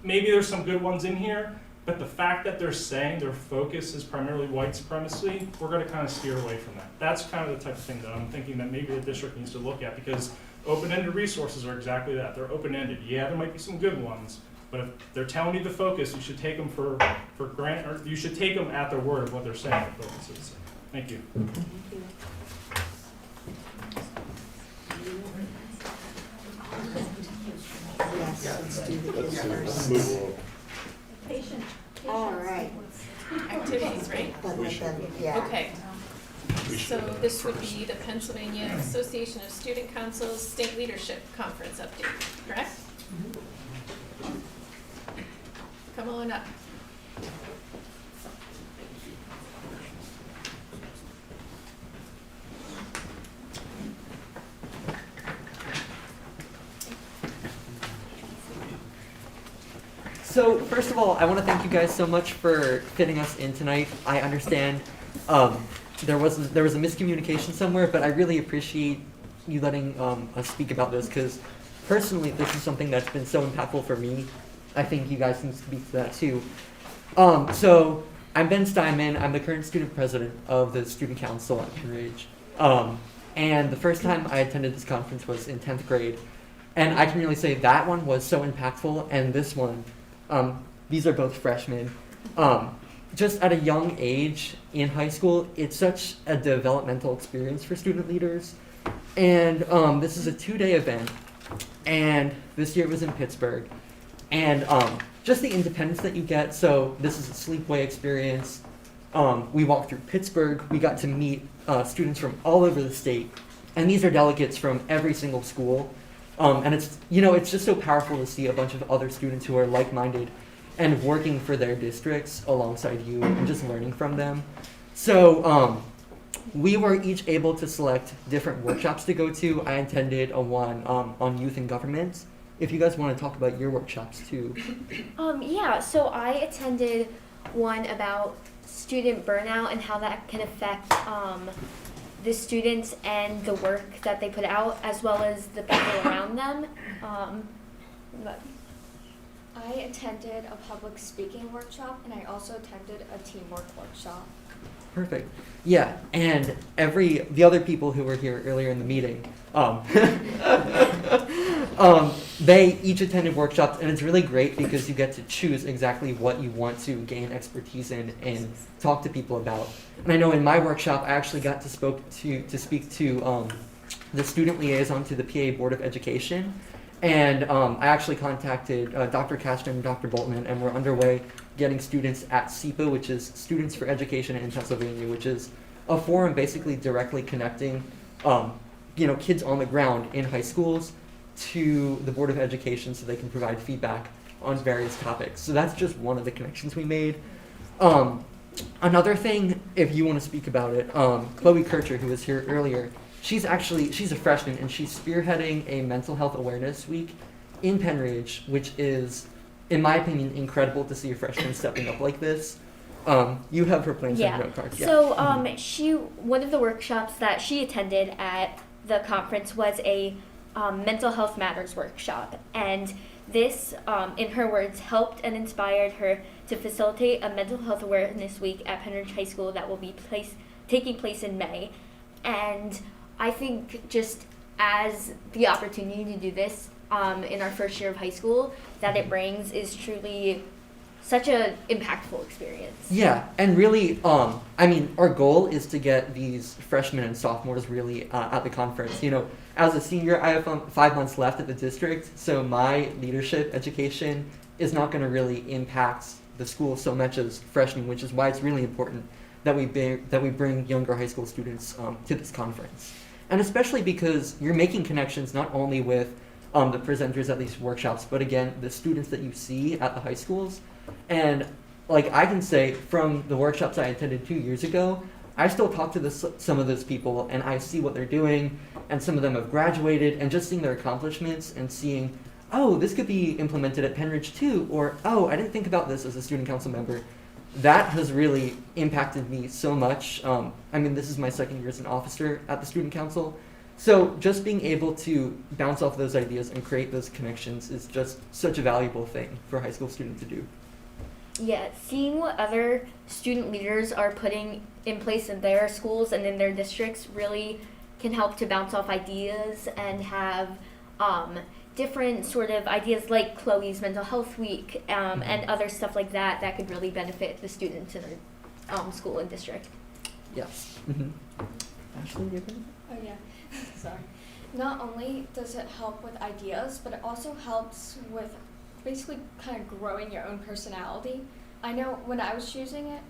maybe there's some good ones in here, but the fact that they're saying their focus is primarily white supremacy, we're going to kind of steer away from that. That's kind of the type of thing that I'm thinking that maybe the district needs to look at, because open-ended resources are exactly that. They're open-ended. Yeah, there might be some good ones, but if they're telling you the focus, you should take them for granted, or you should take them at their word of what they're saying the focus is. Thank you. Yes, let's do the Let's first. move on. Patient. All right. Activities, right? Yeah. Okay. So this would be the Pennsylvania Association of Student Councils State Leadership Conference update, correct? Come on up. So first of all, I want to thank you guys so much for fitting us in tonight. I understand there was a miscommunication somewhere, but I really appreciate you letting us speak about this, because personally, this is something that's been so impactful for me. I think you guys can speak to that too. So I'm Ben Steinman. I'm the current student president of the Student Council at Penn Ridge. And the first time I attended this conference was in 10th grade. And I can really say that one was so impactful, and this one, these are both freshmen. Just at a young age in high school, it's such a developmental experience for student leaders. And this is a 2-day event, and this year it was in Pittsburgh. and just the independence that you get. So this is a sleepaway experience. We walked through Pittsburgh. We got to meet students from all over the state, and these are delegates from every single school. And it's just so powerful to see a bunch of other students who are like-minded and working for their districts alongside you and just learning from them. So we were each able to select different workshops to go to. I attended one on youth and government. If you guys want to talk about your workshops too. Yeah, so I attended one about student burnout and how that can affect the students and the work that they put out, as well as the people around them. I attended a public speaking workshop, and I also attended a teamwork workshop. Perfect. Yeah, and the other people who were here earlier in the meeting, they each attended workshops, and it's really great because you get to choose exactly what you want to gain expertise in and talk to people about. And I know in my workshop, I actually got to speak to the student liaison to the PA Board of Education, and I actually contacted Dr. Castro and Dr. Boltman, and we're underway getting students at SEPA, which is Students for Education in Pennsylvania, which is a forum basically directly connecting kids on the ground in high schools to the Board of Education so they can provide feedback on various topics. So that's just one of the connections we made. Another thing, if you want to speak about it, Chloe Kircher, who was here earlier, she's a freshman, and she's spearheading a mental health awareness week in Penridge, which is, in my opinion, incredible to see a freshman stepping up like this. You have her plans and note cards. Yeah. So one of the workshops that she attended at the conference was a mental health matters workshop, and this, in her words, helped and inspired her to facilitate a mental health awareness week at Penridge High School that will be taking place in May. And I think just as the opportunity to do this in our first year of high school that it brings is truly such an impactful experience. Yeah, and really, our goal is to get these freshmen and sophomores really at the conference. As a senior, I have 5 months left at the district, so my leadership education is not going to really impact the school so much as freshmen, which is why it's really important that we bring younger high school students to this conference. And especially because you're making connections not only with the presenters at these workshops, but again, the students that you see at the high schools. And I can say from the workshops I attended 2 years ago, I still talk to some of those people, and I see what they're doing, and some of them have graduated, and just seeing their accomplishments and seeing, oh, this could be implemented at Penridge too, or, oh, I didn't think about this as a student council member. That has really impacted me so much. This is my second year as an officer at the student council. So just being able to bounce off those ideas and create those connections is just such a valuable thing for a high school student to do. Yeah, seeing what other student leaders are putting in place in their schools and in their districts really can help to bounce off ideas and have different sort of ideas like Chloe's Mental Health Week and other stuff like that that could really benefit the students in their school and district. Yes. Mm-hmm. Ashley, you can? Oh yeah, sorry. Not only does it help with ideas, but it also helps with basically kind of growing your own personality. I know when I was choosing it,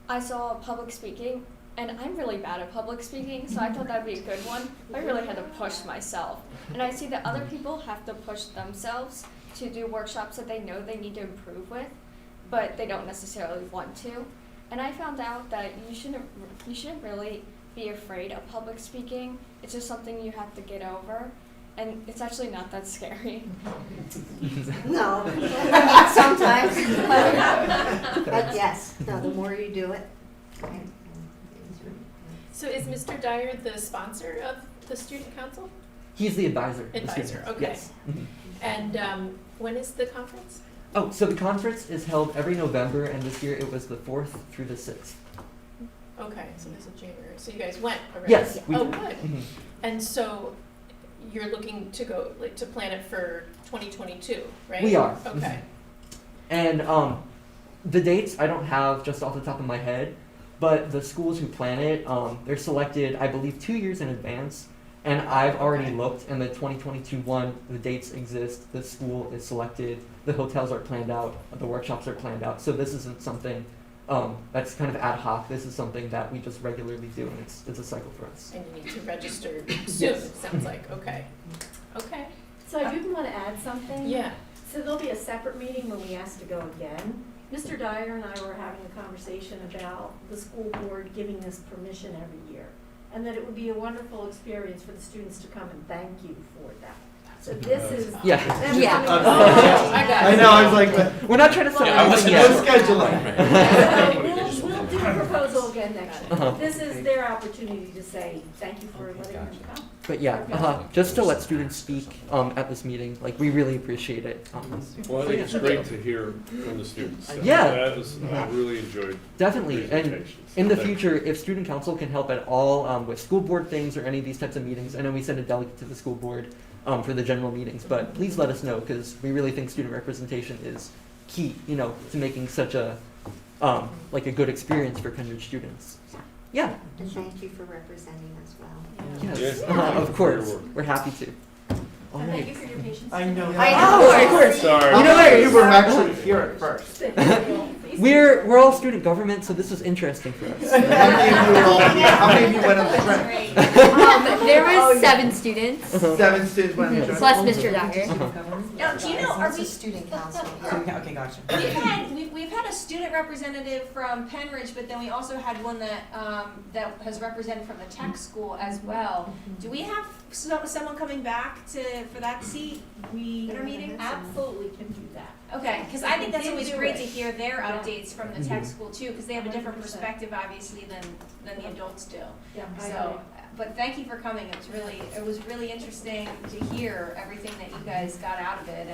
I saw public speaking, and I'm really bad at public speaking, so I thought that'd be a good one. I really had to push myself. And I see that other people have to push themselves to do workshops that they know they need to improve with, but they don't necessarily want to. And I found out that you shouldn't really be afraid of public speaking. It's just something you have to get over. And it's actually not that scary. No, sometimes. But yes, no, the more you do it. So is Mr. Dyer the sponsor of the student council? He's the advisor. Advisor, okay. Yes. Mm-hmm. And when is the conference? Oh, so the conference is held every November, and this year it was the 4th through the 6th. Okay, so this is January. So you guys went already? Yes. Oh, did. good. Mm-hmm. And so you're looking to go, to plan it for 2022, right? We are. Okay. And the dates I don't have just off the top of my head, but the schools who plan it, they're selected, I believe, 2 years in advance, And I've already looked, and the 2022 one, the dates exist, the school is selected, the hotels are planned out, the workshops are planned out. So this isn't something that's kind of ad hoc. This is something that we just regularly do, and it's a cycle for us. And you need to register soon, Yes. it sounds like, okay. Okay. So I do want to add something. Yeah. So there'll be a separate meeting when we ask to go again. Mr. Dyer and I were having a conversation about the school board giving us permission every year, and that it would be a wonderful experience for the students to come and thank you for that. So this is. Yeah. I know, I was like, we're not trying to sell I anything wasn't yet. So we'll do a proposal again next year. Uh-huh. This is their opportunity to say, thank you for letting them come. But yeah, just to let students speak at this meeting, like we really appreciate it. Well, I think it's great to hear from the students. Yeah. That was, I really enjoyed Definitely, the and presentations. in the Thank you. future, if student council can help at all with school board things or any of these types of meetings, I know we send a delegate to the school board for the general meetings, but please let us know because we really think student representation is key, to making such a like a good experience for Penridge students. Yeah. And thank you for representing as well. Yes. Yeah. Of course, we're happy to. All And thank right. you for your patience. I know. Of course. Sorry. You know what? You were actually here at first. We're all student government, so this was interesting for us. How many of you went on the trip? There was 7 students, 7 students went on the trip. plus Mr. Dyer. Now, do you know, are we, student council? Okay, gotcha. we've had a student representative from Penridge, but then we also had one that, that has represented from the tech school as well. Do we have someone coming back for that seat in our meeting? Absolutely can do that. Okay, because I think that's Did always do great it. to hear their Yeah. updates from the tech school too, because they have a different 100%. perspective obviously than the adults do. Yeah, I So, agree. but thank you for coming. It was really interesting to hear everything that you guys got out of it,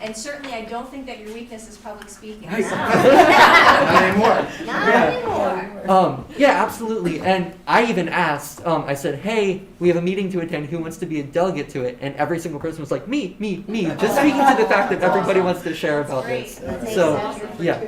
and certainly I don't think that your weakness is public speaking. Not anymore. Not anymore. Yeah, absolutely. And I even asked, I said, hey, we have a meeting to attend. Who wants to be a delegate to it? And every single person was like, me. Just speaking to the fact that everybody wants to share about this. So, yeah.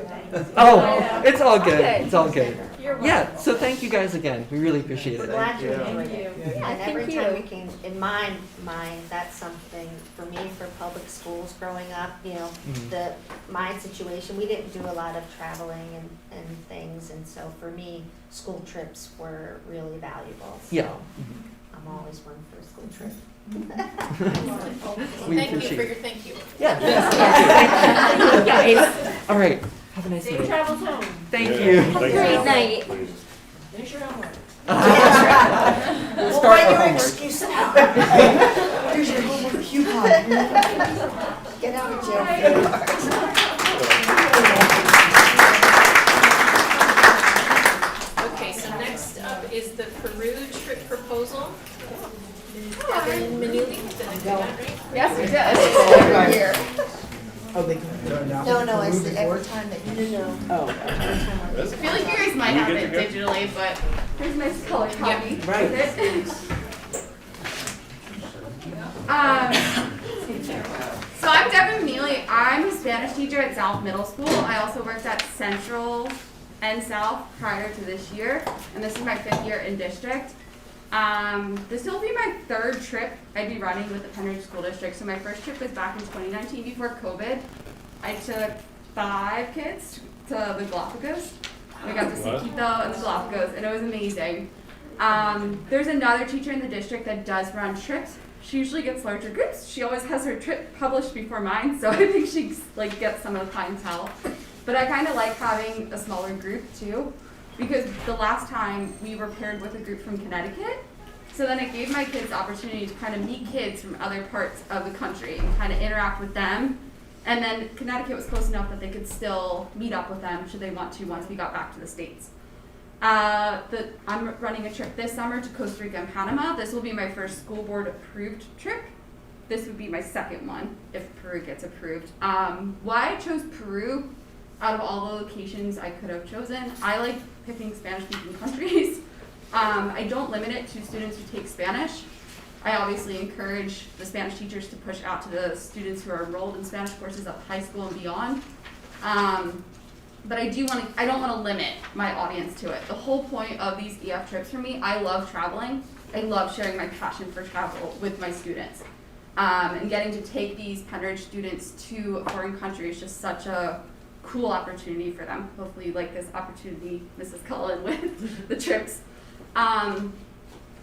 Oh, it's all good. It's all good. Yeah, so thank you guys again. We really appreciate it. Glad you Thank enjoyed you. it. Yeah, And every thank time you. we came, in my mind, that's something, for me, for public schools growing up, Mhm. my situation, we didn't do a lot of traveling and things, and so for me, school trips were really valuable. So Yeah. I'm always one for a school trip. We Thank you appreciate for it. your thank you. Yeah. Thank you, guys. All right. Have a nice Safe night. travels home. Thank Yeah, you. thanks. Great night. Please. Finish your homework. We'll start our homework. Here's your homework coupon. Get out of jail. Okay, so next up is the Peru trip proposal. Evan Manuli, did I do that right? Yes, we did. Oh, they can go now. No, it's Moving every forward? time that, no. Oh. I feel like you guys might have it digitally, but here's my color copy. Right. So I'm Devin Mealy. I'm a Spanish teacher at South Middle School. I also worked at Central and South prior to this year, and this is my 5th year in district. This will be my 3rd trip I'd be running with the Penridge School District. So my first trip was back in 2019 before COVID. I took 5 kids to the Galapagos. We got to see What? Quito and the Galapagos, and it was amazing. There's another teacher in the district that does run trips. She usually gets larger groups. She always has her trip published before mine, so I think she gets some of the clientele. But I kind of like having a smaller group too, because the last time we were paired with a group from Connecticut, so then it gave my kids the opportunity to kind of meet kids from other parts of the country and kind of interact with them. And then Connecticut was close enough that they could still meet up with them should they want to once we got back to the States. I'm running a trip this summer to Costa Rica and Panama. This will be my first school board approved trip. This would be my 2nd one if Peru gets approved. Why I chose Peru out of all the locations I could have chosen, I like picking Spanish-speaking countries. I don't limit it to students who take Spanish. I obviously encourage the Spanish teachers to push out to the students who are enrolled in Spanish courses up high school and beyond. But I don't want to limit my audience to it. The whole point of these EF trips for me, I love traveling. I love sharing my passion for travel with my students. And getting to take these Penridge students to a foreign country is just such a cool opportunity for them. Hopefully you like this opportunity, Mrs. Cullen, with the trips.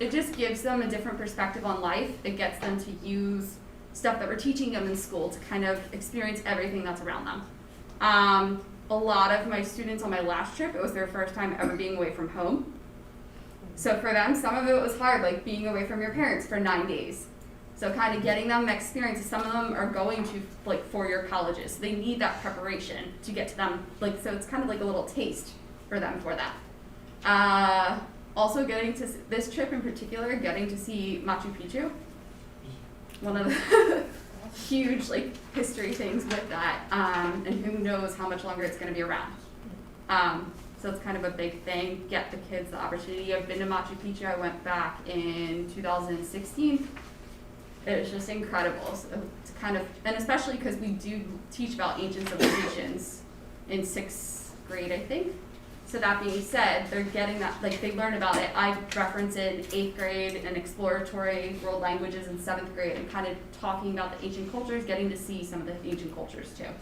It just gives them a different perspective on life. It gets them to use stuff that we're teaching them in school to kind of experience everything that's around them. A lot of my students on my last trip, it was their first time ever being away from home. So for them, some of it was hard, like being away from your parents for 9 days. So kind of getting them experiences. Some of them are going to like four-year colleges. They need that preparation to get to them. Like, so it's kind of like a little taste for them for that. Also getting to, this trip in particular, getting to see Machu Picchu. One of the huge like history things with that. And who knows how much longer it's gonna be around. So it's kind of a big thing, get the kids the opportunity. I've been to Machu Picchu, I went back in 2016. It was just incredible. So to kind of, and especially because we do teach about ancient civilizations in 6th grade, I think. So that being said, they're getting that, like they learn about it. I reference it in 8th grade and exploratory world languages in 7th grade and kind of talking about the ancient cultures, getting to see some of the ancient cultures too.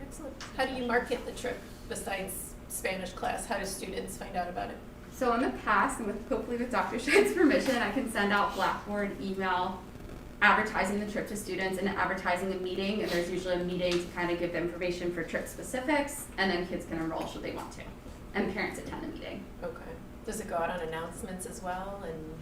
Excellent. How do you market the trip besides Spanish class? How do students find out about it? So in the past, and hopefully with Dr. Scheid's permission, I can send out Blackboard email advertising the trip to students and advertising a meeting. And there's usually a meeting to kind of give the information for trip specifics, and then kids can enroll should they want to. And parents attend the meeting. Okay. Does it go out on announcements as well? And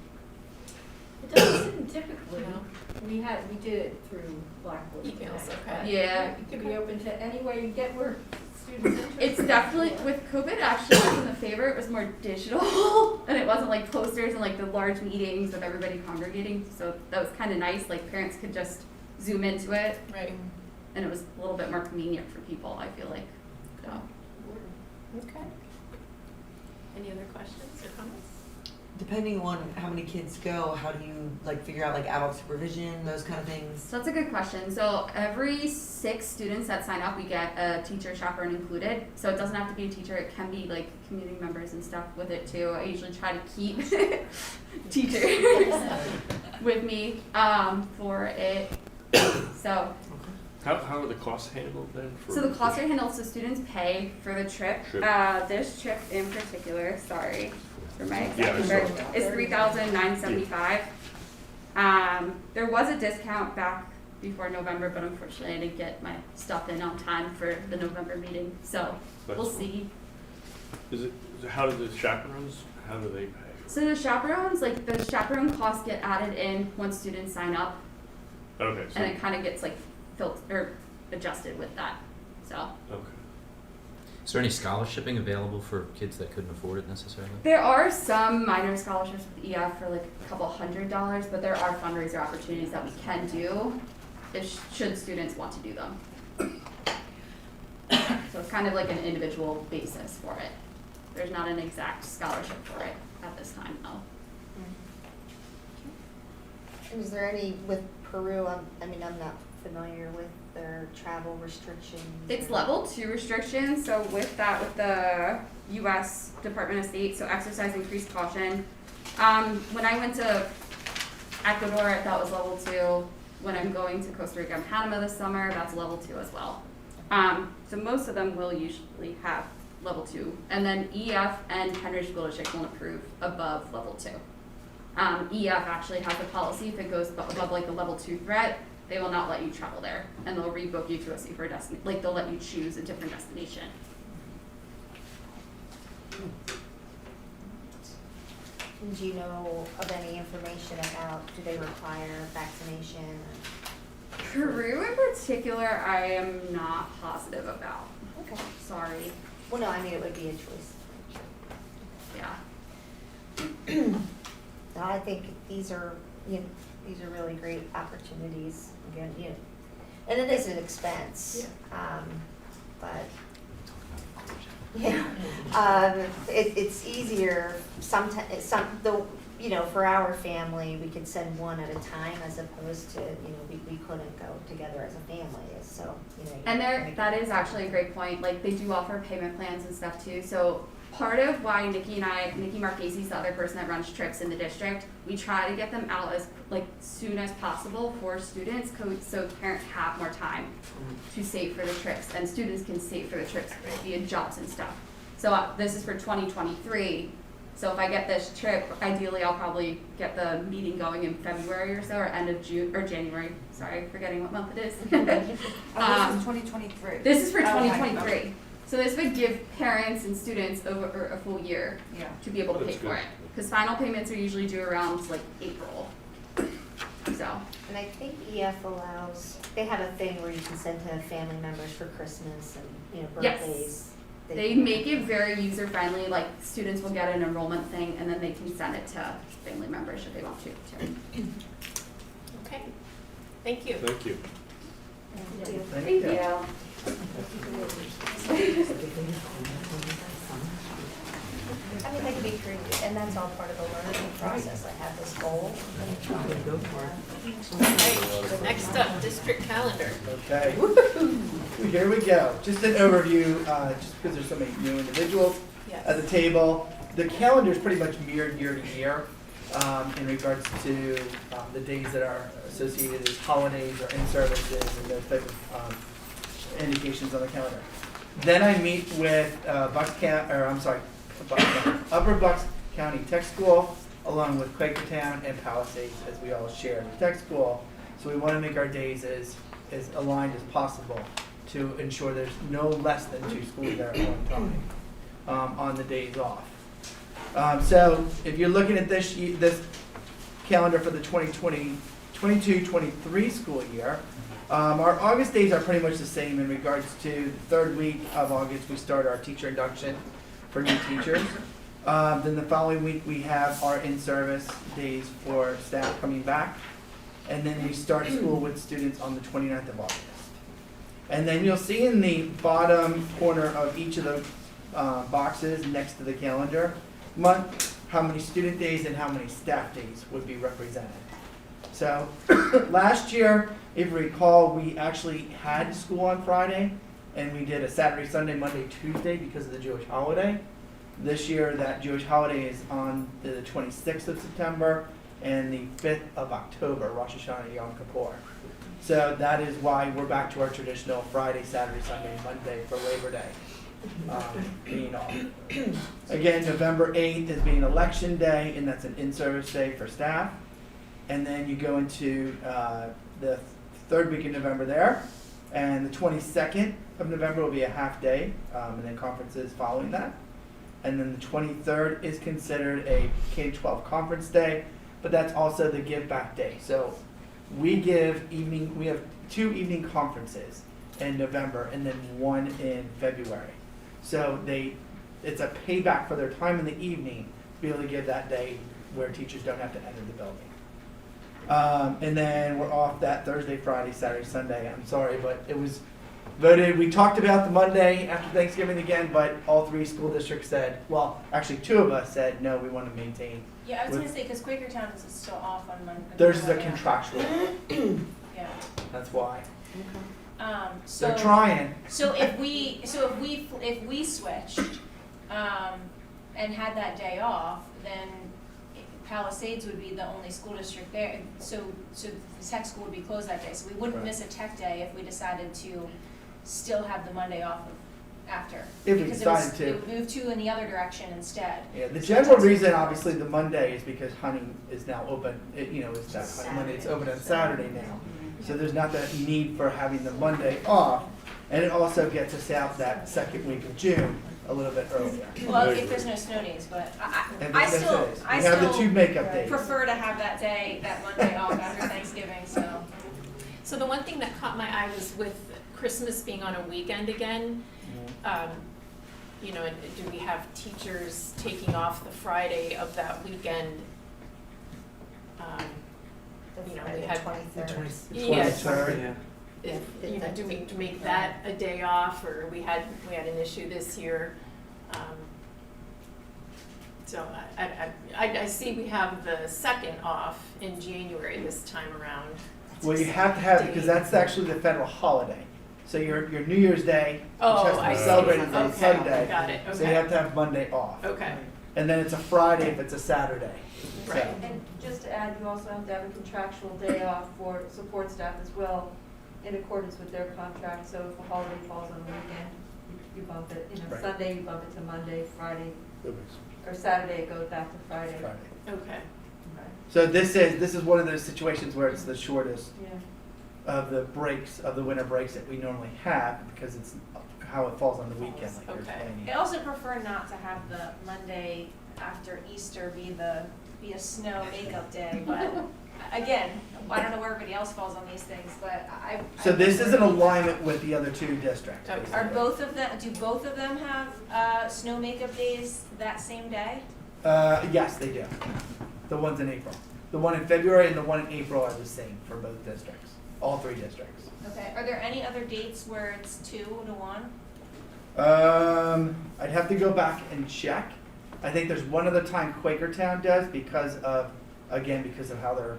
It doesn't typically. No? We did it through Blackboard. Emails, Connect, okay. but Yeah. It could be open to any way you get where students interested. It's definitely, with COVID, actually wasn't a favor. It was more digital, and it wasn't like posters and like the large meetings with everybody congregating. So that was kind of nice. Like parents could just zoom into it, right? And it was a little bit more convenient for people, I feel like. So. Okay. Any other questions or comments? Depending on how many kids go, how do you like figure out like adult supervision, those kind of things? So that's a good question. So every 6 students that sign up, we get a teacher chaperone included. So it doesn't have to be a teacher, it can be like community members and stuff with it too. I usually try to keep teachers with me for it. So How are the costs handled then? So the costs are handled, so students pay for the trip. This trip in particular, sorry for my exact number, is $3,975. There was a discount back before November, but unfortunately I didn't get my stuff in on time for the November meeting, so we'll see. How do the chaperones, how do they pay? So the chaperones, like the chaperone costs get added in once students sign up. Okay. So And it kind of gets like adjusted with that, so. Okay. Is there any scholarshiping available for kids that couldn't afford it necessarily? There are some minor scholarships with EF for like a couple $100, but there are fundraiser opportunities that we can do should students want to do them. So it's kind of like an individual basis for it. There's not an exact scholarship for it at this time, though. Is there any, with Peru, I'm not familiar with their travel restrictions. It's level 2 restrictions, so with that, with the U.S. Department of State, so exercise increased caution. When I went to Ecuador, that was level 2. When I'm going to Costa Rica and Panama this summer, that's level 2 as well. So most of them will usually have level 2. And then EF and Penridge School District won't approve above level 2. EF actually has a policy, if it goes above like a level 2 threat, they will not let you travel there, and they'll rebook you to a safer destination. Like they'll let you choose a different destination. Do you know of any information about, do they require vaccination? Peru in particular, I am not positive about. Okay. Sorry. Well, no, I mean, it would be a choice. Yeah. No, I think these are really great opportunities. Again, and it is an expense. Yeah. But it's easier sometimes. For our family, we could send one at a time as opposed to we couldn't go together as a family. So And that is actually a great point. Like they do offer payment plans and stuff too. So part of why Nikki Marchese, the other person that runs trips in the district, we try to get them out as like soon as possible for students, so parents have more time to save for the trips, and students can save for the trips via jobs and stuff. So this is for 2023. So if I get this trip, ideally I'll probably get the meeting going in February or so, or end of June, or January. Sorry, forgetting what month it is. This is 2023. This is for Okay. 2023. So this would give parents and students over a full year to be able to pay That's for good. it. Because final payments are usually due around like April. So. And I think EF allows, they have a thing where you can send to family members for Christmas and, you know, birthdays. Yes. They make it very user friendly, like students will get an enrollment thing and then they can send it to family members if they want to too. Okay, thank you. Thank you. Thank you. I mean, that could be true, and that's all part of the learning process. I have this goal. Right, next up, district calendar. Okay. Here we go. Just an overview, just because there's so many new individuals at the table. The calendar is pretty much mirrored year to year in regards to the days that are associated with holidays or in-services and those type of indications on the calendar. Then I meet with Upper Bucks County Tech School, along with Quakertown and Palisades, as we all share the tech school. So we want to make our days as aligned as possible to ensure there's no less than 2 schools there at one time on the days off. So if you're looking at this calendar for the 2022-23 school year, our August days are pretty much the same in regards to the third week of August. We start our teacher induction for new teachers. Then the following week we have our in-service days for staff coming back. And then we start school with students on the 29th of August. And then you'll see in the bottom corner of each of the boxes next to the calendar month how many student days and how many staff days would be represented. So last year, if you recall, we actually had school on Friday, and we did a Saturday, Sunday, Monday, Tuesday because of the Jewish holiday. This year, that Jewish holiday is on the 26th of September and the 5th of October, Rosh Hashanah, Yom Kippur. So that is why we're back to our traditional Friday, Saturday, Sunday, Monday for Labor Day being off. Again, November 8th is being Election Day, and that's an in-service day for staff. And then you go into the third week in November there, and the 22nd of November will be a half day, and then conferences following that. And then the 23rd is considered a K-12 conference day, but that's also the give back day. So we have 2 evening conferences in November and then 1 in February. So it's a payback for their time in the evening to be able to give that day where teachers don't have to enter the building. And then we're off that Thursday, Friday, Saturday, Sunday. I'm sorry, but it was voted. We talked about the Monday after Thanksgiving again, but all 3 school districts said, well, actually 2 of us said, no, we want to maintain. Yeah, I was gonna say, because Quakertown is still off on Monday. Theirs is a contractual. Yeah. That's why. So They're trying. So if we switched, and had that day off, then Palisades would be the only school district there. So the tech school would be closed that day. So we wouldn't miss a tech day if we decided to still have the Monday off after. If we Because decided to. it would move to in the other direction instead. Yeah, the So general that's- reason, obviously, the Monday is because hunting is now open. It's that Monday. It's open on Saturday now. So there's not that need for having the Monday off, and it also gets us out that second week of June a little bit earlier. Well, if there's no snow days, but And I there's no still, snow days. I We have the still 2 makeup days. prefer to have that day, that Monday off after Thanksgiving, so. So the one thing that caught my eye was with Christmas being on a weekend again, do we have teachers taking off the Friday of that weekend? We had 23rd. Yes. 23rd. To make that a day off, or we had an issue this year. So I see we have the 2nd off in January this time around. Well, you have to have, because that's actually the federal holiday. So your New Year's Day, which Oh, has to I be see. celebrated on Okay, Sunday. got it, So you okay. have to have Monday off. Okay. And then it's a Friday if it's a Saturday. So- Right. And just to add, you also have to have a contractual day off for support staff as well, in accordance with their contract. So if a holiday falls on the weekend, you bump it, Right. Sunday you bump it to Monday, Friday, That makes- or Saturday it goes back to Friday. Friday. Okay. So this is one of those situations where it's the shortest Yeah. of the breaks, of the winter breaks that we normally have, because it's how it falls on the weekend, like you're Okay. explaining. I also prefer not to have the Monday after Easter be a snow makeup day, but again, I don't know where everybody else falls on these things, but I. So this is in alignment with the other two districts. Okay. basically. Are both of them, do both of them have, snow makeup days that same day? Yes, they do. The ones in April. The one in February and the one in April are the same for both districts, all three districts. Okay, are there any other dates where it's 2 to 1? I'd have to go back and check. I think there's one other time Quakertown does because of how their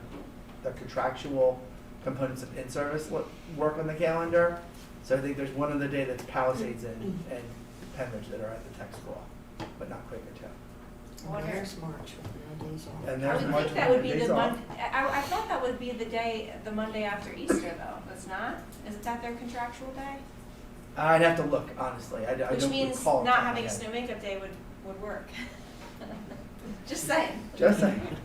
contractual components of in-service work on the calendar. So I think there's one other day that's Palisades and Pembridge that are at the tech school, but not Quakertown. Wonder- There's March, with no days off. And I there's would March think that with would be days the off. I thought that would be the Monday after Easter though, that's not? Isn't that their contractual day? I'd have to look, honestly. I Which don't means recall. not off the top having a of my snow head. makeup day would work. Just saying. Just saying.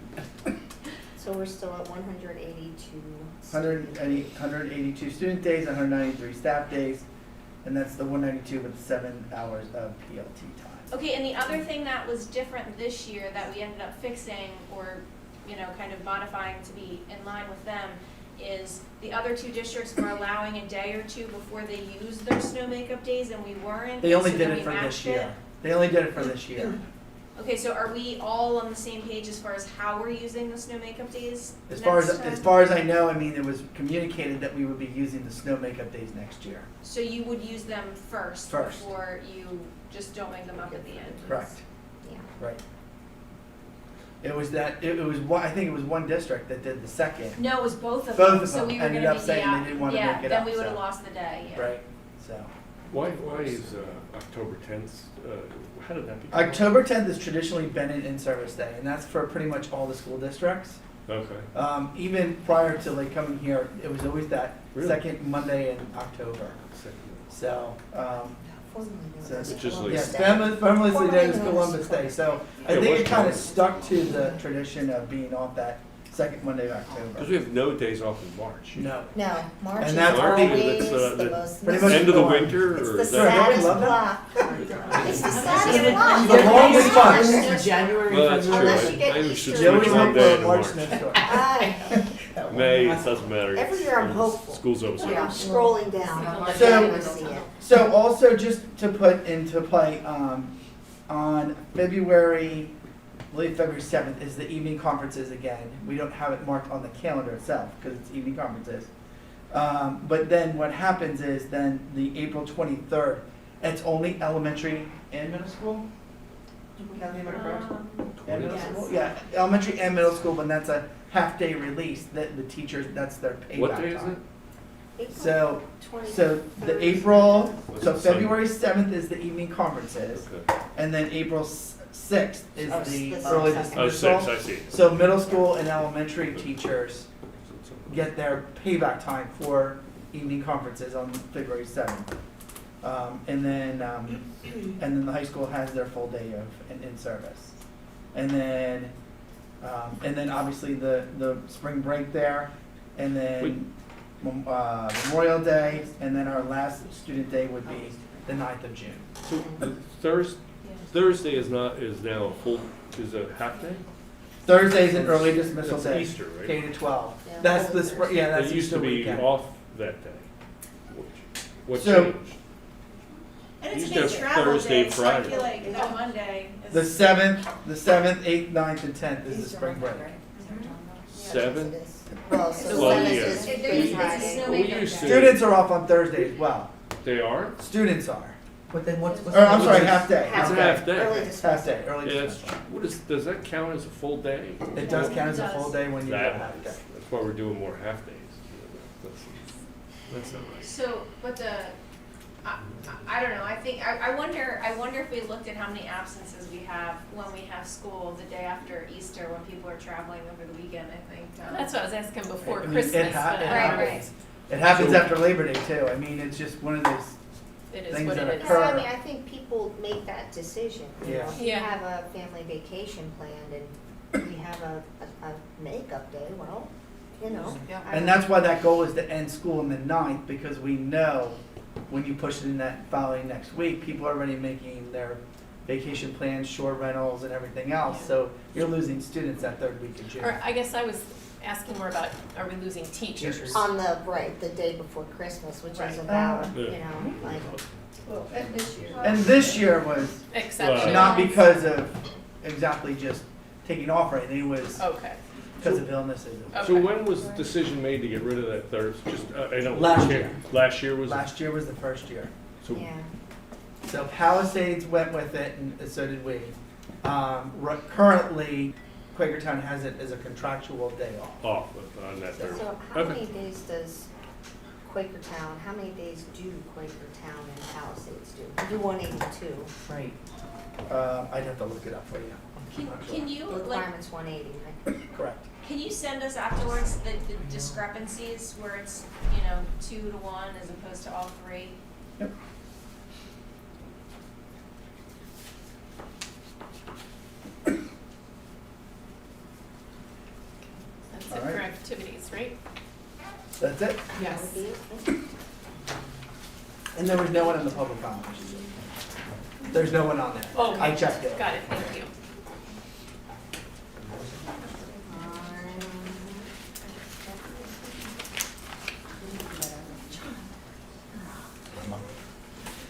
So we're still at 182. 182 student days, 193 staff days, and that's the 192 with 7 hours of PLT time. Okay, and the other thing that was different this year that we ended up fixing or, kind of modifying to be in line with them is the other two districts were allowing a day or two before they used their snow makeup days and we weren't. They only so did then it we for this matched it. year. They only did it for this year. Okay, so are we all on the same page as far as how we're using the snow makeup days As next far time? as I know, I mean, it was communicated that we would be using the snow makeup days next year. So you would use them first First. before you just don't make them up at the end? Correct. Yeah. Right. It was one, I think it was one district that did the second. No, it was both of Both them, of so them we were ended gonna up be, saying they didn't wanna make it then up, we would have so. lost the day, yeah. Right, so. Why is October 10th, how did that become? October 10th has traditionally been an in-service day, and that's for pretty much all the school districts. Okay. Even prior to like coming here, it was always that Really? second Monday in October. So, It's just like- famously known as Columbus Day. So I Yeah, think what's it kind of Columbus? stuck to the tradition of being off that second Monday of October. Because we have no days off in March. No. No, March And is that's always that's, the the most. pretty much end of the miserable. winter, It's or the is that? saddest Love that? block. It's the saddest block. The longest month. Well, that's true. Unless you get Maybe we should Easter. You always switch one hope day for a into March March. snowstorm. Aye. May, it doesn't matter. Every year I'm hopeful. School's over. Yeah, scrolling down. So- I see it. So also just to put into play, on February, I believe February 7th is the evening conferences again. We don't have it marked on the calendar itself because it's evening conferences. But then what happens is then the April 23rd, it's only elementary and middle school? Kathy, am I correct? And middle school? Yeah, elementary and middle school, but that's a half-day release, that the teachers, that's their payback What day is time. it? So, 23rd. the April, so What's it say? February 7th is the evening conferences, Okay. and then April 6th is Oh, the this early is- Oh, dismissal. 6, I see. So middle school and elementary teachers get their payback time for evening conferences on February 7th. And then the high school has their full day of an in-service. And then obviously the spring break there, and then Memorial Day, and then our last student day would be the 9th of June. So the Thursday is now a full, is a half day? Thursday's an early dismissal That's day. Easter, right? K to 12. Yeah. That's the spring, yeah, that's It used to Easter be weekend. off that day. What So- changed? And it's Used a to big have travel Thursday, day, so I Friday. feel like that Monday is. The 7th, 8th, 9th, and 10th is the spring break. 7? Well, so Well, 7th yeah. is It- Good it's a Friday. snow We makeup used day. to- Students are off on Thursday as well. They are? Students are. But then what's? Or, I'm sorry, half day. It's a half day. Early Half dismissal. day, early Yeah, that's, dismissal. does that count as a full day? It does count as a It full does. day when you do a That, half day. that's why we're doing more half days. That's- That's not right. So, but I don't know, I wonder if we looked at how many absences we have when we have school the day after Easter, when people are traveling over the weekend, I think. That's what I was asking before I mean, Christmas. it but, happens. It happens after Labor Day too. I mean, it's just one of those It is things what that it is. occur. I mean, I think people make that decision, you Yeah. know, if you Yeah. have a family vacation planned and we have a makeup day, well, you know. Yeah. I And don't- that's why that goal is to end school on the 9th, because we know when you push it in that following next week, people are already making their vacation plans, shore rentals and everything else. Yeah. So you're losing students that third week of June. Or I guess I was asking more about, are we losing teachers? On the day before Christmas, which Right. is about, Yeah. you know, like, Well, this year. And this year was Exceptional. not because of exactly just taking off or anything, it was Okay. because of illnesses. So when was the decision made to get rid of that third, just, I know. Last year. Last year was? Last year was the first year. So yeah. So Palisades went with it, and so did we. Currently, Quakertown has it as a contractual day off. off on that third. So how Okay. many days does Quakertown, how many days do Quakertown and Palisades do? We do 182. Right. I'd have to look it up for you. Can you, The like, requirement's 180, right? Correct. can you send us afterwards the discrepancies where it's, 2 to 1 as opposed to all 3? Yep. That's it All for right. activities, right? That's it. That would be it. And there was no one in the public comment. There's no one on there. Okay. I checked it. Got it, thank you.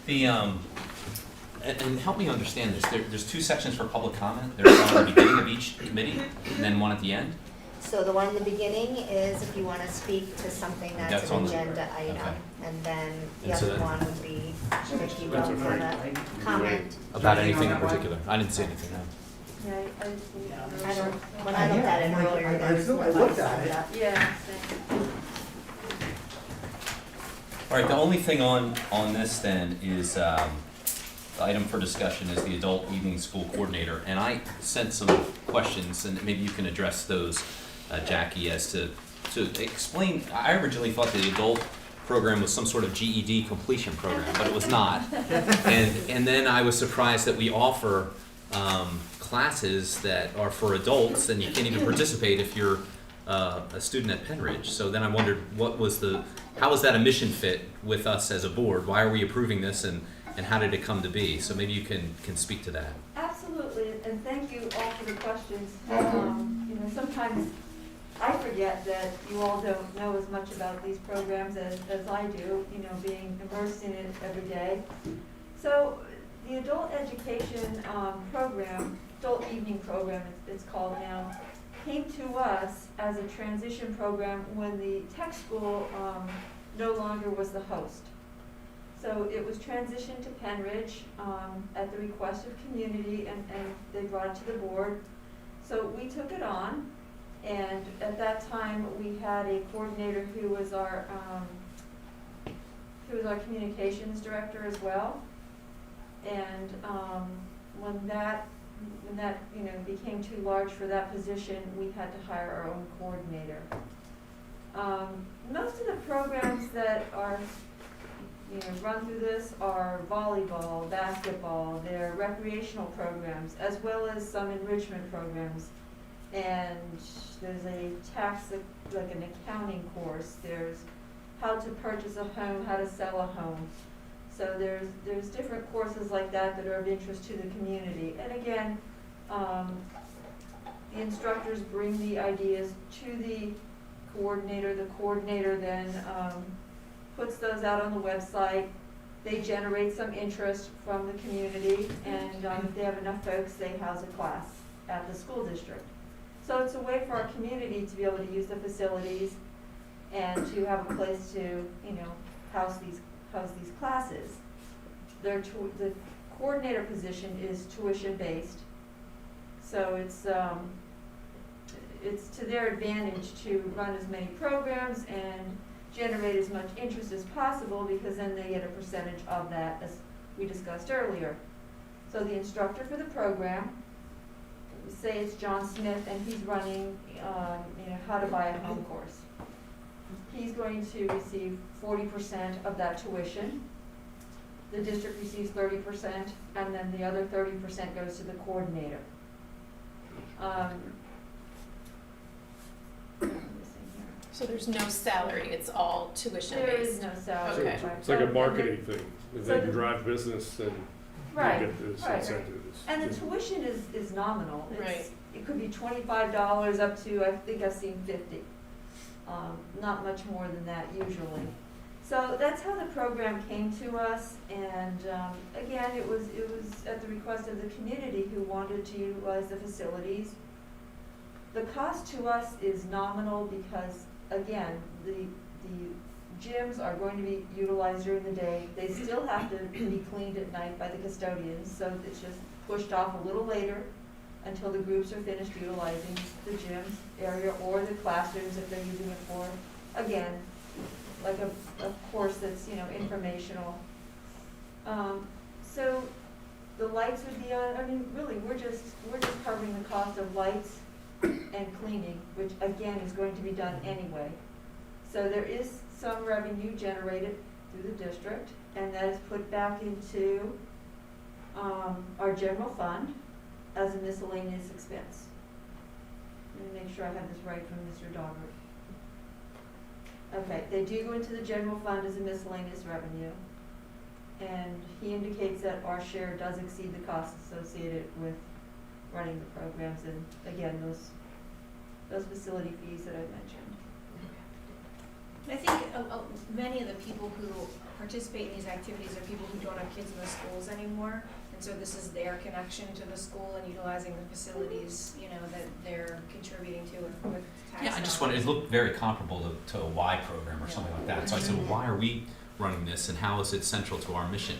The, and help me understand this, there's two sections for public comment, there's one at the beginning of each committee, and then one at the end? So the one in the beginning is if you want to speak to something that's That's an on the- agenda item. okay. And then the And so other that- one would be if you That's don't okay. want to comment. About anything in particular? I didn't see anything, no. I don't, when I looked at it earlier, there was I looked at it. Yeah. All right, the only thing on this then is, the item for discussion is the adult evening school coordinator. And I sent some questions, and maybe you can address those, Jackie, as to explain. I originally thought the adult program was some sort of GED completion program, but it was not. And then I was surprised that we offer classes that are for adults, and you can't even participate if you're a student at Penridge. So then I wondered, how is that a mission fit with us as a board? Why are we approving this, and how did it come to be? So maybe you can speak to that. Absolutely, and thank you all for the questions. Sometimes I forget that you all don't know as much about these programs as I do, being immersed in it every day. So the adult education program, adult evening program it's called now, came to us as a transition program when the tech school no longer was the host. So it was transitioned to Penridge at the request of community, and they brought it to the board. So we took it on, and at that time we had a coordinator who was our communications director as well. And when that became too large for that position, we had to hire our own coordinator. Most of the programs that are run through this are volleyball, basketball, they're recreational programs, as well as some enrichment programs. And there's a tax, like an accounting course, there's how to purchase a home, how to sell a home. So there's different courses like that are of interest to the community. And again, the instructors bring the ideas to the coordinator then puts those out on the website. They generate some interest from the community, and if they have enough folks, they house a class at the school district. So it's a way for our community to be able to use the facilities and to have a place to, house these classes. The coordinator position is tuition based, so it's to their advantage to run as many programs and generate as much interest as possible, because then they get a percentage of that, as we discussed earlier. So the instructor for the program, say it's John Smith, and he's running, how to buy a home course. He's going to receive 40% of that tuition. The district receives 30%, and then the other 30% goes to the coordinator. So there's no salary, it's all tuition based? There is no salary. Okay. It's like a marketing thing. If So they can the- drive business, then Right, you get this right. incentive. And the tuition is nominal. Right. It could be $25 up to, I think I've seen 50. Not much more than that usually. So that's how the program came to us, and again, it was at the request of the community who wanted to utilize the facilities. The cost to us is nominal because, again, the gyms are going to be utilized during the day. They still have to be cleaned at night by the custodians, so it's just pushed off a little later until the groups are finished utilizing the gym area or the classrooms if they're using it for, again, like a course that's, informational. So the lights would be on, really, we're just covering the cost of lights and cleaning, which again is going to be done anyway. So there is some revenue generated through the district, and that is put back into our general fund as a miscellaneous expense. Let me make sure I have this right from Mr. Daugherty. Okay, they do go into the general fund as a miscellaneous revenue, and he indicates that our share does exceed the costs associated with running the programs, and again, those facility fees that I mentioned. I think many of the people who participate in these activities are people who don't have kids in the schools anymore, and so this is their connection to the school and utilizing the facilities, that they're contributing to with tax Yeah, I just dollars. wanted, it looked very comparable to a Y program or something like that. So I said, well, why are we running this and how is it central to our mission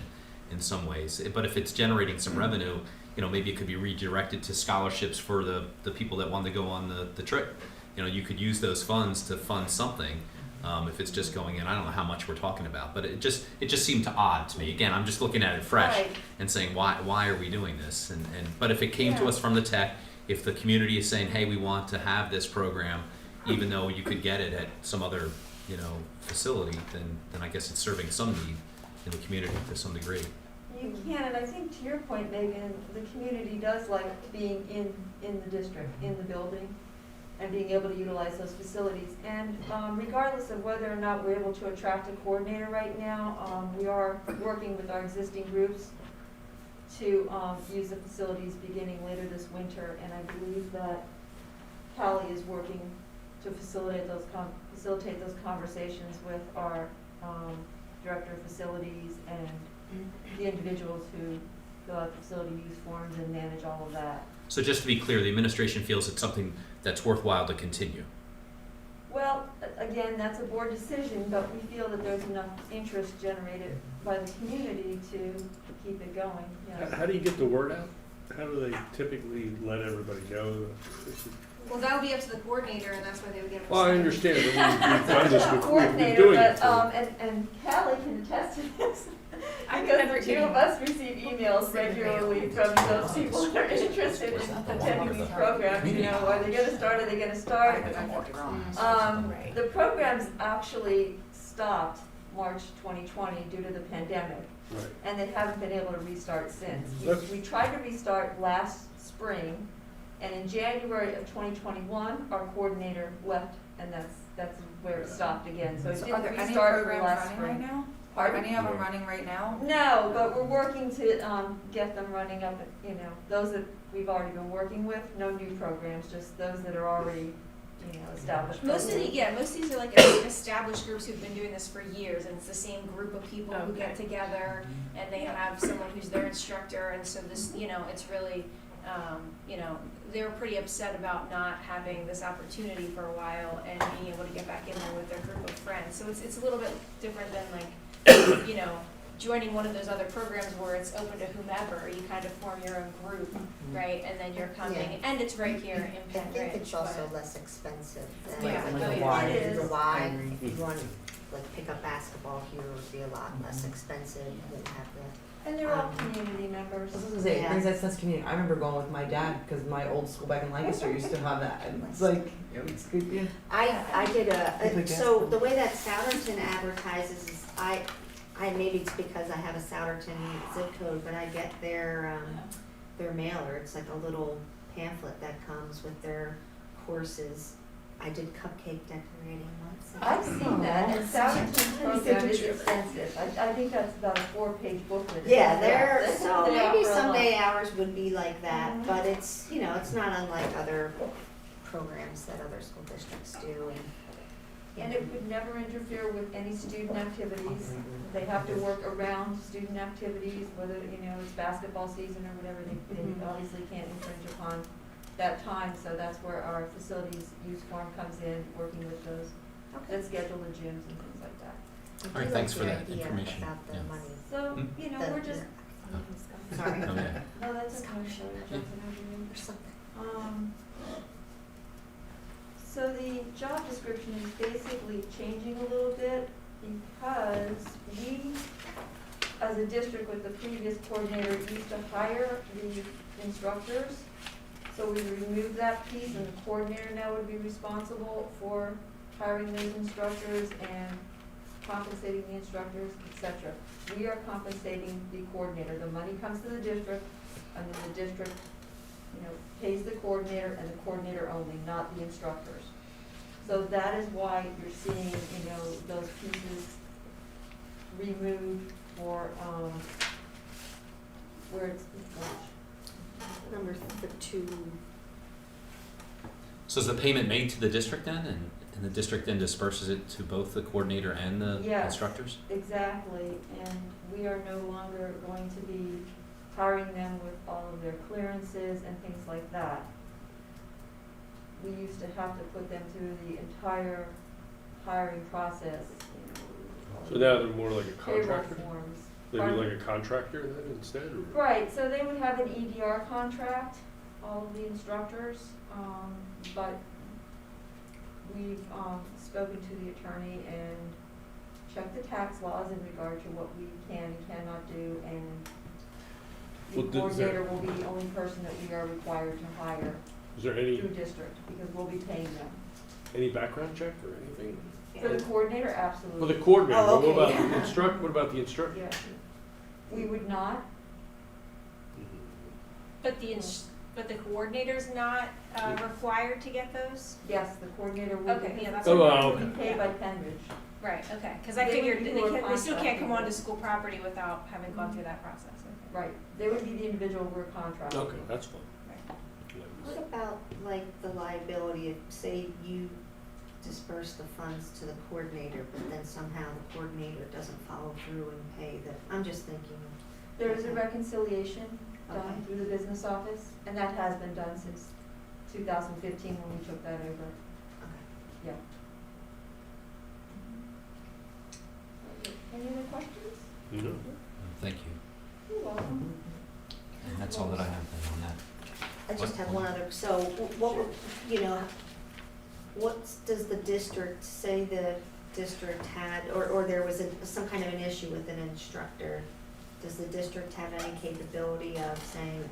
in some ways? But if it's generating some revenue, maybe it could be redirected to scholarships for the people that want to go on the trip. You could use those funds to fund something. If it's just going in, I don't know how much we're talking about, but it just seemed odd to me. Again, I'm just looking at it fresh Right. and saying, why are we doing this? But if it came to us from the tech, if the community is saying, hey, we want to have this program, even though you could get it at some other, facility, then I guess it's serving some need in the community to some degree. You can, and I think to your point, Megan, the community does like being in the district, in the building, and being able to utilize those facilities. And regardless of whether or not we're able to attract a coordinator right now, we are working with our existing groups to use the facilities beginning later this winter, and I believe that Callie is working to facilitate those conversations with our director of facilities and the individuals who fill out the facility use forms and manage all of that. So just to be clear, the administration feels it's something that's worthwhile to continue. Well, again, that's a board decision, but we feel that there's enough interest generated by the community to keep it going, yes. How do you get the word out? How do they typically let everybody know? Well, that would be up to the coordinator, and that's why they would get. Well, I understand, but we've done this, we've been Coordinator, doing it. but, and Callie can attest to this. Because the two of us receive emails regularly from those people that are interested in attending these programs, are they gonna start, the programs actually stopped March 2020 due to the pandemic. Right. And they haven't been able to restart since. That's- We tried to restart last spring, and in January of 2021, our coordinator left, and that's where it stopped again. So it So didn't are there any restart for programs last running spring. right now? Are Pardon? any of them running right now? No, but we're working to get them running up, those that we've already been working with, no new programs, just those that are already, established. Most of programs. these are like established groups who've been doing this for years, and it's the same group of people who get together, and they have someone who's their instructor, and so this, it's really, they were pretty upset about not having this opportunity for a while and being able to get back in there with their group of friends. So it's a little bit different than joining one of those other programs where it's open to whomever. You kind of form your own group, right? And then you're coming, Yeah. and it's right here in I Penn think Ridge. it's also but- less expensive Yeah, than like the a Y. Y. If you want like pick up basketball here would be a lot less expensive, you wouldn't have the. And they're all community members. I was gonna say, it brings that sense of community. I remember going with my dad, because my old school back in Lancaster used to have that, and it's like, it's good, yeah. I did Like so the way that Souderton advertises is maybe it's because I have a Souderton zip code, but I get their mailer. It's like a little pamphlet that comes with their courses. I did cupcake decorating once. I've seen that, and Souderton's program is extensive. I think that's about a 4-page booklet. Yeah, That's so something out maybe for a Sunday month. hours would be like that, but it's, it's not unlike other programs that other school districts do, And it would never interfere with any student activities. They have to work around student activities, whether, it's basketball season or whatever, they obviously can't infringe upon that time, so that's where our facilities use form comes in, working with those that schedule the gyms and things like that. All right, thanks for that information. About the Yeah. money. So, The- we're just, Sorry. Okay. no, that's okay, jumping over you. Or something. So the job description is basically changing a little bit because we, as a district with the previous coordinator, used to hire the instructors. So we removed that piece and the coordinator now would be responsible for hiring those instructors and compensating the instructors, etc. We are compensating the coordinator. The money comes to the district and then the district pays the coordinator and the coordinator only, not the instructors. So that is why you're seeing, those pieces removed for, where it's, Number 2. So is the payment made to the district then, and the district then disperses it to both the coordinator and the Yes. instructors? Exactly, and we are no longer going to be hiring them with all of their clearances and things like that. We used to have to put them through the entire hiring process, So now they're more like a payroll contractor? forms. They'd be Pardon? like a contractor then instead, or? Right, so they would have an EDR contract, all of the instructors, but we've, spoken to the attorney and checked the tax laws in regard to what we can and cannot do, and the Well, does that- coordinator will be the only person that we are required to hire Is there any, through district, because we'll be paying them. any background check or anything? For the coordinator, absolutely. Well, the coordinator, Oh, but what okay. about the instructor, what about the instructor? Yeah. We would not, But the coordinator's not required to get those? yes, the coordinator will be. Okay, yeah, that's Oh, what wow, Will okay. be paid by Penridge. Right, okay, because I They figured would they do a still can't contract come with onto us. school property without having gone through that process. Right, they would be the individual we're contracted with. Okay, that's fine. What about like the liability if, say, you disperse the funds to the coordinator, but then somehow the coordinator doesn't follow through and pay the, I'm just thinking. There is a reconciliation Okay. done through the business office, and that has been done since 2015 when we took that over. Yeah. Any other questions? No. Thank you. You're welcome. And that's all that I have then on that. I just What- have one other, so what, what does the district, say the district had, or there was some kind of an issue with an instructor, does the district have any capability of saying,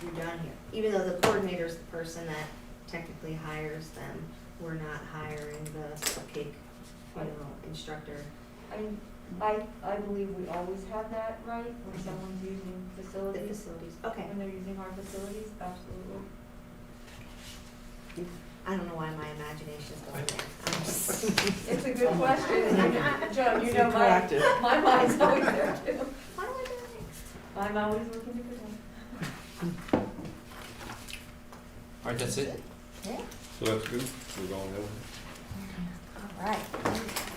you're done here? Even though the coordinator's the person that technically hires them, we're not hiring the cupcake, instructor. I believe we always have that right when someone's using The facilities. facilities, okay. When they're using our facilities, absolutely. I don't know why my imagination's going there. I'm just- It's a good question. Joan, you know Proactive. my mind's always there too. Why am I doing it? I'm always looking to good one. All right, that's it? Yeah. So that's good, we're going over. All right.